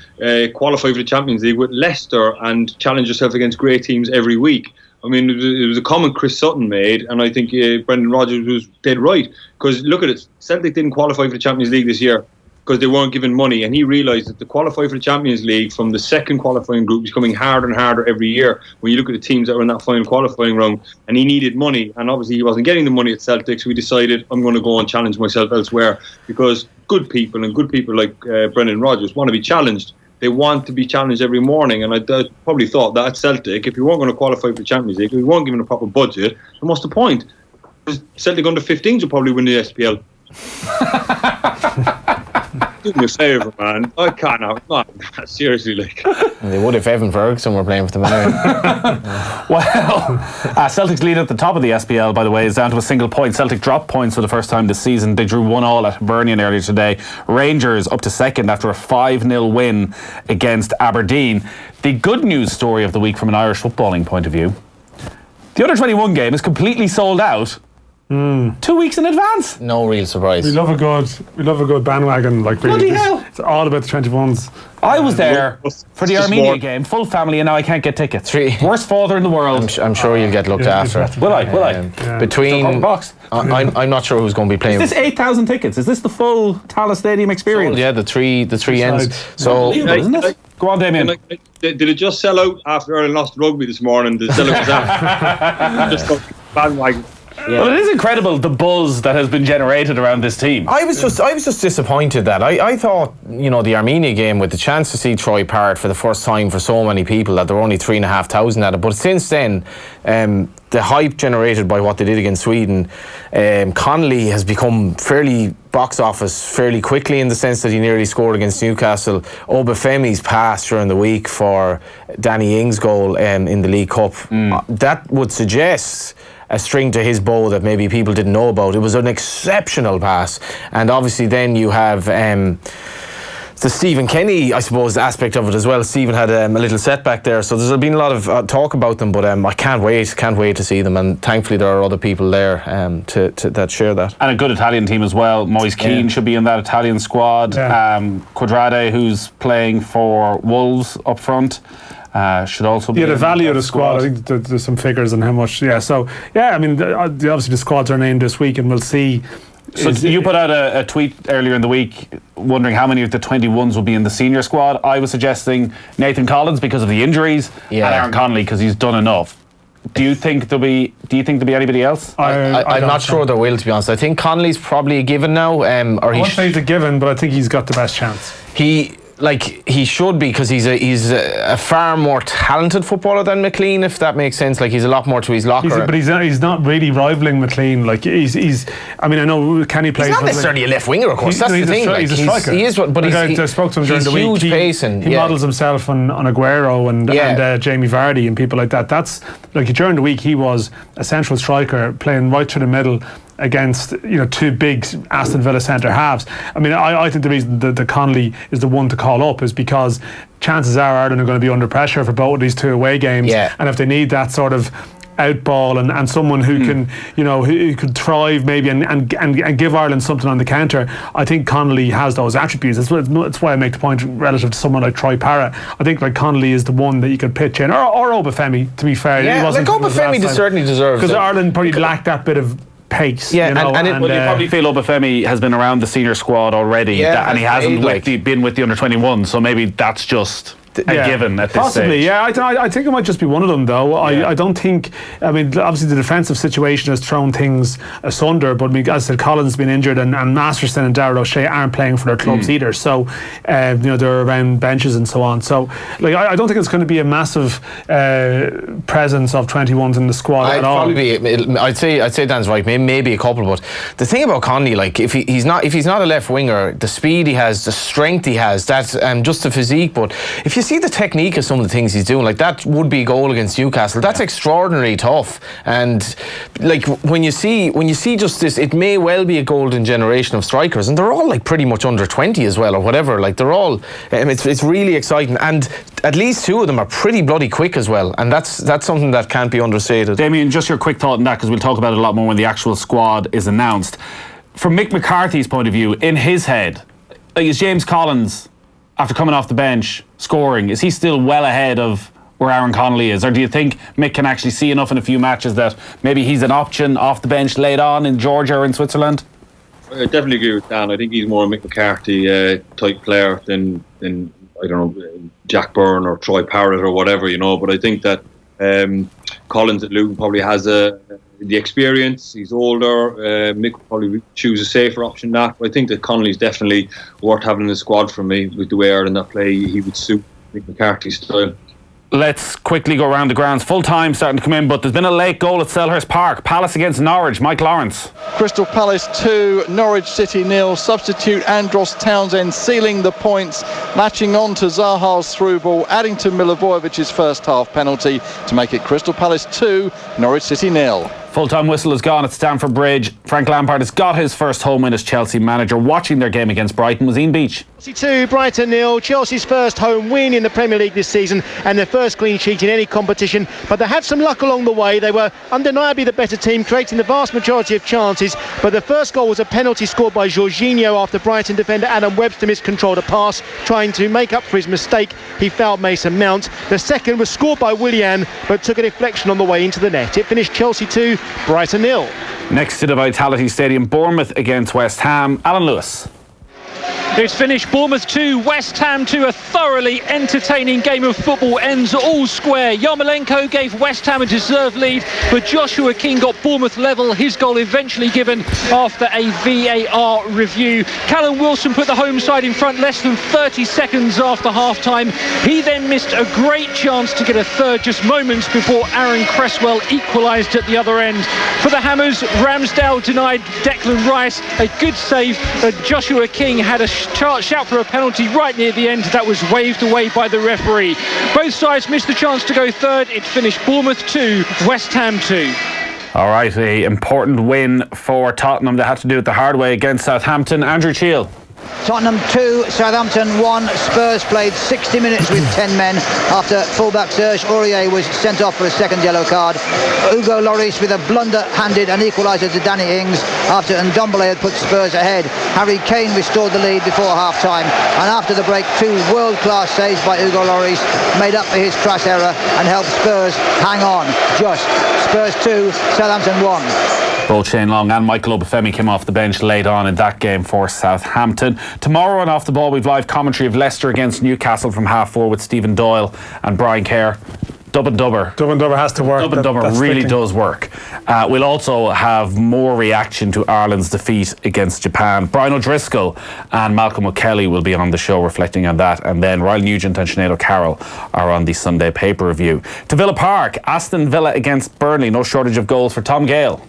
qualify for the Champions League with Leicester and challenge yourself against great teams every week? I mean, it was a comment Chris Sutton made, and I think Brendan Rodgers was dead right. Because look at it, Celtic didn't qualify for the Champions League this year because they weren't given money, and he realised that to qualify for the Champions League from the second qualifying group is becoming harder and harder every year when you look at the teams that were in that final qualifying round, and he needed money, and obviously he wasn't getting the money at Celtic, so he decided, I'm going to go and challenge myself elsewhere, because good people like Brendan Rodgers want to be challenged. They want to be challenged every morning, and I probably thought that at Celtic, if you weren't going to qualify for the Champions League, if you weren't given a proper budget, then what's the point? Celtic under 15s will probably win the SPL. Do me a favour, man. I can't have man, seriously, like. And they would if Evan Ferguson were playing for them anyway. Well, Celtic's lead at the top of the SPL, by the way, is down to a single point. Celtic dropped points for the first time this season. They drew 1-1 at Hibernian earlier today. Rangers up to second after a 5-0 win against Aberdeen. The good news story of the week from an Irish footballing point of view: the under-21 game is completely sold out 2 weeks in advance. No real surprise. We love a good bandwagon. Like Bloody hell. It's all about the 21s. I was there for the Armenia game, full family, and now I can't get tickets. Worst father in the world. I'm sure you'll get looked after. Will I? Between, I'm not sure who's going to be playing. Is this 8,000 tickets? Is this the full Tallaght Stadium experience? Yeah, the three ends. So, isn't it? Go on, Damien. Did it just sell out after Ireland lost rugby this morning? Did it sell out? Just bandwagon. Yeah. Well, it is incredible the buzz that has been generated around this team. I was just disappointed that I thought, the Armenia game, with the chance to see Troy Parrott for the first time for so many people, that there were only 3,500 at it. But since then, the hype generated by what they did against Sweden, Connolly has become fairly box office fairly quickly, in the sense that he nearly scored against Newcastle. Obafemi's pass during the week for Danny Ings' goal in the League Cup, that would suggest a string to his bow that maybe people didn't know about. It was an exceptional pass. And obviously then you have the Stephen Kenny, I suppose, aspect of it as well. Stephen had a little setback there, so there's been a lot of talk about them, but I can't wait to see them, and thankfully there are other people there that share that. And a good Italian team as well. Moise Keane should be in that Italian squad. Quadrade, who's playing for Wolves up front, should also be. Yeah, the value of the squad. I think there's some figures on how much. Yeah, so I mean, obviously the squads are named this week, and we'll see. So you put out a tweet earlier in the week wondering how many of the 21s will be in the senior squad. I was suggesting Nathan Collins because of the injuries, and Aaron Connolly because he's done enough. Do you think there'll be anybody else? I'm not sure there will, to be honest. I think Connolly's probably a given now. I won't say he's a given, but I think he's got the best chance. He should be, because he's a far more talented footballer than McLean, if that makes sense. Like, he's a lot more to his locker. But he's not really rivaling McLean. Like, he's. I mean, I know Kenny plays. He's not necessarily a left winger, of course. That's the thing. He's a striker. He is, but I spoke to him during the week. Huge pace, and he models himself on Aguero and Jamie Vardy and people like that. That's like, during the week he was a central striker playing right through the middle against two big Aston Villa centre halves. I mean, I think the reason that Connolly is the one to call up is because chances are Ireland are going to be under pressure for both of these two away games, and if they need that sort of outball and someone who can who could thrive maybe and give Ireland something on the counter, I think Connolly has those attributes. That's why I make the point relative to someone like Troy Parrott. I think like Connolly is the one that you could pitch in, or Obafemi, to be fair. Obafemi certainly deserves it, because Ireland probably lacked that bit of pace. You probably feel Obafemi has been around the senior squad already, and he hasn't been with the under 21, so maybe that's just a given at this stage. I think it might just be one of them, though. I don't think. I mean, obviously the defensive situation has thrown things asunder, but as I said, Collins has been injured, and Masterson and Darrell O'Shea aren't playing for their clubs either. So they're around benches and so on. So I don't think it's going to be a massive presence of 21s in the squad at all. I'd say Dan's right. Maybe a couple, but the thing about Connolly, like, if he's not a left winger, the speed he has, the strength he has, that's just the physique. But if you see the technique of some of the things he's doing, like that would be a goal against Newcastle, that's extraordinarily tough. And like, when you see just this, it may well be a golden generation of strikers, and they're all like pretty much under 20 as well, or whatever. Like, they're all it's really exciting, and at least two of them are pretty bloody quick as well, and that's something that can't be understated. Damien, just your quick thought on that, because we'll talk about it a lot more when the actual squad is announced. From Mick McCarthy's point of view, in his head, like, is James Collins, after coming off the bench, scoring, is he still well ahead of where Aaron Connolly is? Or do you think Mick can actually see enough in a few matches that maybe he's an option off the bench late on in Georgia or in Switzerland? I definitely agree with Dan. I think he's more a Mick McCarthy type player than I don't know, Jack Byrne or Troy Parrott or whatever, but I think that Collins at Luton probably has the experience. He's older. Mick would probably choose a safer option than that. But I think that Connolly's definitely worth having in the squad for me, with the way Ireland that play. He would suit Mick McCarthy's style. Let's quickly go around the grounds. Full time starting to come in, but there's been a late goal at Selhurst Park. Palace against Norwich. Mike Lawrence. Crystal Palace 2, Norwich City 0. Substitute Andros Townsend sealing the points, latching on to Zaha's through ball, adding to Milivojevic's first half penalty to make it Crystal Palace 2, Norwich City 0. Full-time whistle has gone at Stamford Bridge. Frank Lampard has got his first home win as Chelsea manager. Watching their game against Brighton was Ian Beach. Chelsea 2, Brighton 0. Chelsea's first home win in the Premier League this season and their first clean sheet in any competition. But they had some luck along the way. They were undeniably the better team, creating the vast majority of chances. But the first goal was a penalty scored by Jorginho after Brighton defender Adam Webster miscontrolled a pass, trying to make up for his mistake. He fouled Mason Mount. The second was scored by Willian, but took a deflection on the way into the net. It finished Chelsea 2, Brighton 0. Next to the Vitality Stadium, Bournemouth against West Ham. Alan Lewis. It's finished Bournemouth 2, West Ham 2. A thoroughly entertaining game of football ends all square. Yarmolenko gave West Ham a deserved lead, but Joshua King got Bournemouth level. His goal eventually given after a VAR review. Callum Wilson put the home side in front less than 30 seconds after half-time. He then missed a great chance to get a third just moments before Aaron Cresswell equalised at the other end. For the Hammers, Ramsdale denied Declan Rice a good save, but Joshua King had a shout for a penalty right near the end that was waved away by the referee. Both sides missed the chance to go third. It finished Bournemouth 2, West Ham 2. All right, an important win for Tottenham. They had to do it the hard way against Southampton. Andrew Cheal. Tottenham 2, Southampton 1. Spurs played 60 minutes with 10 men after fullback Serge Aurier was sent off for a second yellow card. Hugo Lloris with a blunder handed an equaliser to Danny Ings after Ndombele had put Spurs ahead. Harry Kane restored the lead before half-time, and after the break 2 world-class saves by Hugo Lloris made up for his crass error and helped Spurs hang on. Just Spurs 2, Southampton 1. Both Shane Long and Michael Obafemi came off the bench late on in that game for Southampton. Tomorrow on Off the Ball, we've live commentary of Leicester against Newcastle from 4:30 with Stephen Doyle and Brian Kerr. Dub and Dubber has to work. Dub and Dubber really does work. We'll also have more reaction to Ireland's defeat against Japan. Brian O'Driscoll and Malcolm O'Kelly will be on the show reflecting on that, and then Ryle Nugent and Sinead O'Carroll are on the Sunday pay-per-view. To Villa Park, Aston Villa against Burnley. No shortage of goals for Tom Gale.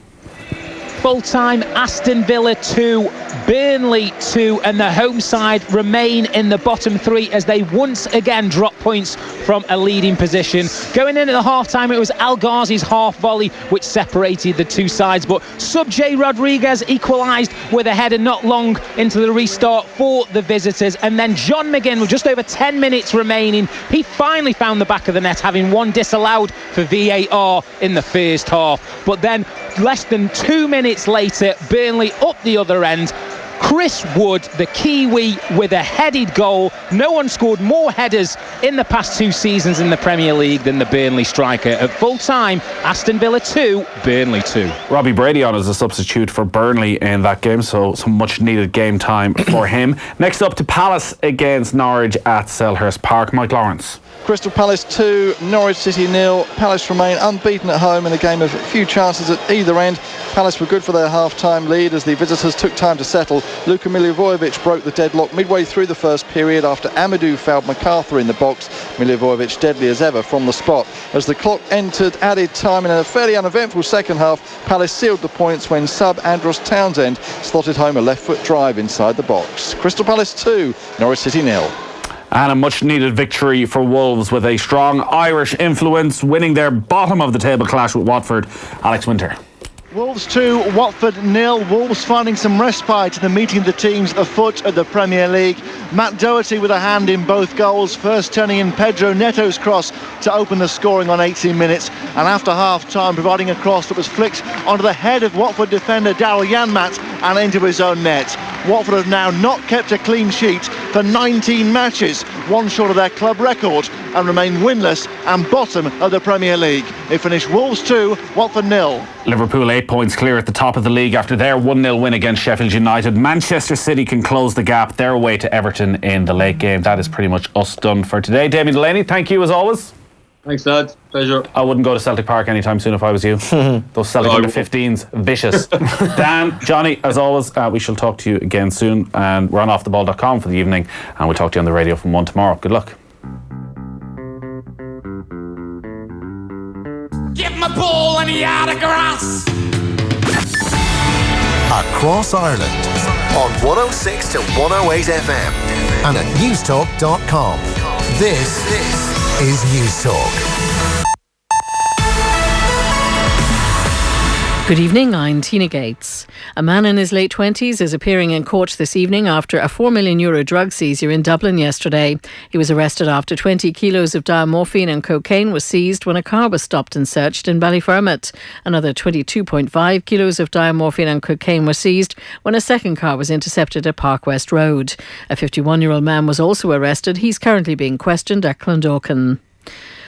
Full-time Aston Villa 2, Burnley 2, and the home side remain in the bottom 3 as they once again drop points from a leading position. Going in at the half-time, it was Al Ghazi's half volley which separated the two sides, but Sub-J Rodriguez equalised with a header not long into the restart for the visitors, and then John McGinn, with just over 10 minutes remaining, he finally found the back of the net, having one disallowed for VAR in the first half. But then less than 2 minutes later, Burnley up the other end. Chris Wood, the Kiwi, with a headed goal. No one scored more headers in the past 2 seasons in the Premier League than the Burnley striker. At full time, Aston Villa 2, Burnley 2. Robbie Brady on as a substitute for Burnley in that game, so some much needed game time for him. Next up to Palace against Norwich at Selhurst Park. Mike Lawrence. Crystal Palace 2, Norwich City 0. Palace remain unbeaten at home in a game of few chances at either end. Palace were good for their half-time lead as the visitors took time to settle. Luka Milivojevic broke the deadlock midway through the first period after Amadou fouled MacArthur in the box. Milivojevic deadly as ever from the spot. As the clock entered added time in a fairly uneventful second half, Palace sealed the points when sub Andros Townsend slotted home a left-foot drive inside the box. Crystal Palace 2, Norwich City 0. And a much-needed victory for Wolves with a strong Irish influence, winning their bottom-of-the-table clash with Watford. Alex Winter. Wolves 2, Watford 0. Wolves finding some respite in the meeting of the teams at the foot of the Premier League. Matt Doherty with a hand in both goals, first turning in Pedro Neto's cross to open the scoring on 18 minutes, and after half-time providing a cross that was flicked onto the head of Watford defender Daryl Janmaat and into his own net. Watford have now not kept a clean sheet for 19 matches, one short of their club record, and remain winless and bottom of the Premier League. It finished Wolves 2, Watford 0. Liverpool 8 points clear at the top of the league after their 1-0 win against Sheffield United. Manchester City can close the gap. They're away to Everton in the late game. That is pretty much us done for today. Damien Delaney, thank you as always. Thanks, lads. Pleasure. I wouldn't go to Celtic Park anytime soon if I was you. Those Celtic under 15s, vicious. Dan, Johnny, as always, we shall talk to you again soon. And we're on offtheball.com for the evening. And we'll talk to you on the radio from 1 tomorrow. Good luck. Get my ball in the yard of grass. Across Ireland on 106 to 108 FM and at newstalk.com. This is News Talk. Good evening, I'm Tina Gates. A man in his late 20s is appearing in court this evening after a €4 million drug seizure in Dublin yesterday. He was arrested after 20 kilos of diamorphine and cocaine was seized when a car was stopped and searched in Ballyfermot. Another 22.5 kilos of diamorphine and cocaine were seized when a second car was intercepted at Park West Road. A 51-year-old man was also arrested. He's currently being questioned at Clondalkin.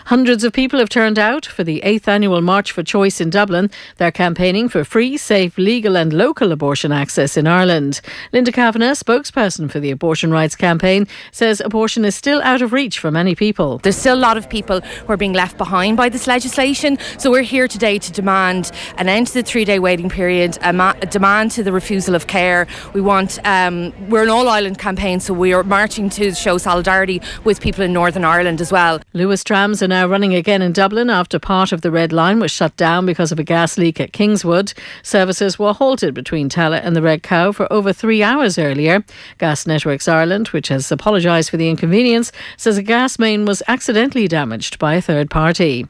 Hundreds of people have turned out for the 8th annual March for Choice in Dublin. They're campaigning for free, safe, legal and local abortion access in Ireland. Linda Kavanagh, spokesperson for the Abortion Rights Campaign, says abortion is still out of reach for many people. There's still a lot of people who are being left behind by this legislation. So we're here today to demand an end to the 3-day waiting period, a demand to the refusal of care. We want, we're an all-Ireland campaign, so we are marching to show solidarity with people in Northern Ireland as well. Lewis trams are now running again in Dublin after part of the Red Line was shut down because of a gas leak at Kingswood. Services were halted between Tallaght and the Red Cow for over 3 hours earlier. Gas Networks Ireland, which has apologised for the inconvenience, says a gas main was accidentally damaged by a third party.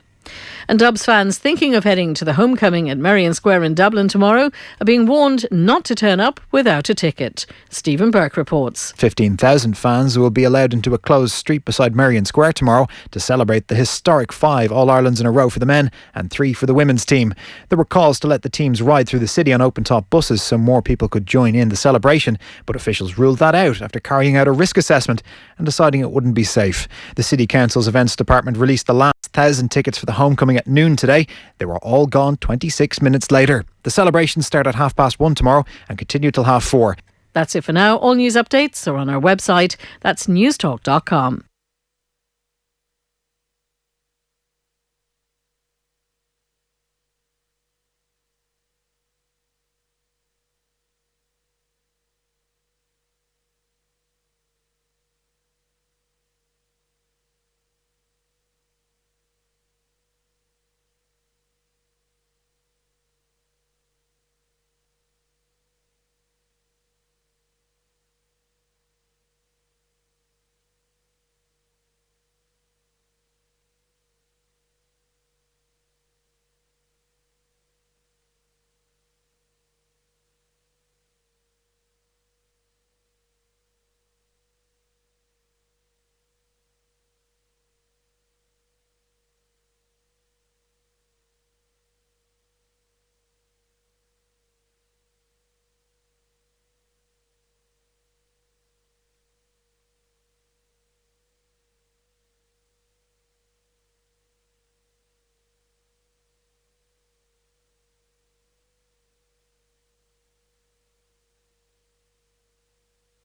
And Dubs fans thinking of heading to the homecoming at Merrion Square in Dublin tomorrow are being warned not to turn up without a ticket. Stephen Burke reports. 15,000 fans will be allowed into a closed street beside Merrion Square tomorrow to celebrate the historic 5 All-Irelands in a row for the men and 3 for the women's team. There were calls to let the teams ride through the city on open-top buses so more people could join in the celebration, but officials ruled that out after carrying out a risk assessment and deciding it wouldn't be safe. The City Council's events department released the last 1,000 tickets for the homecoming at noon today. They were all gone 26 minutes later. The celebrations start at 1:30 tomorrow and continue till 4:30. That's it for now. All news updates are on our website. That's newstalk.com.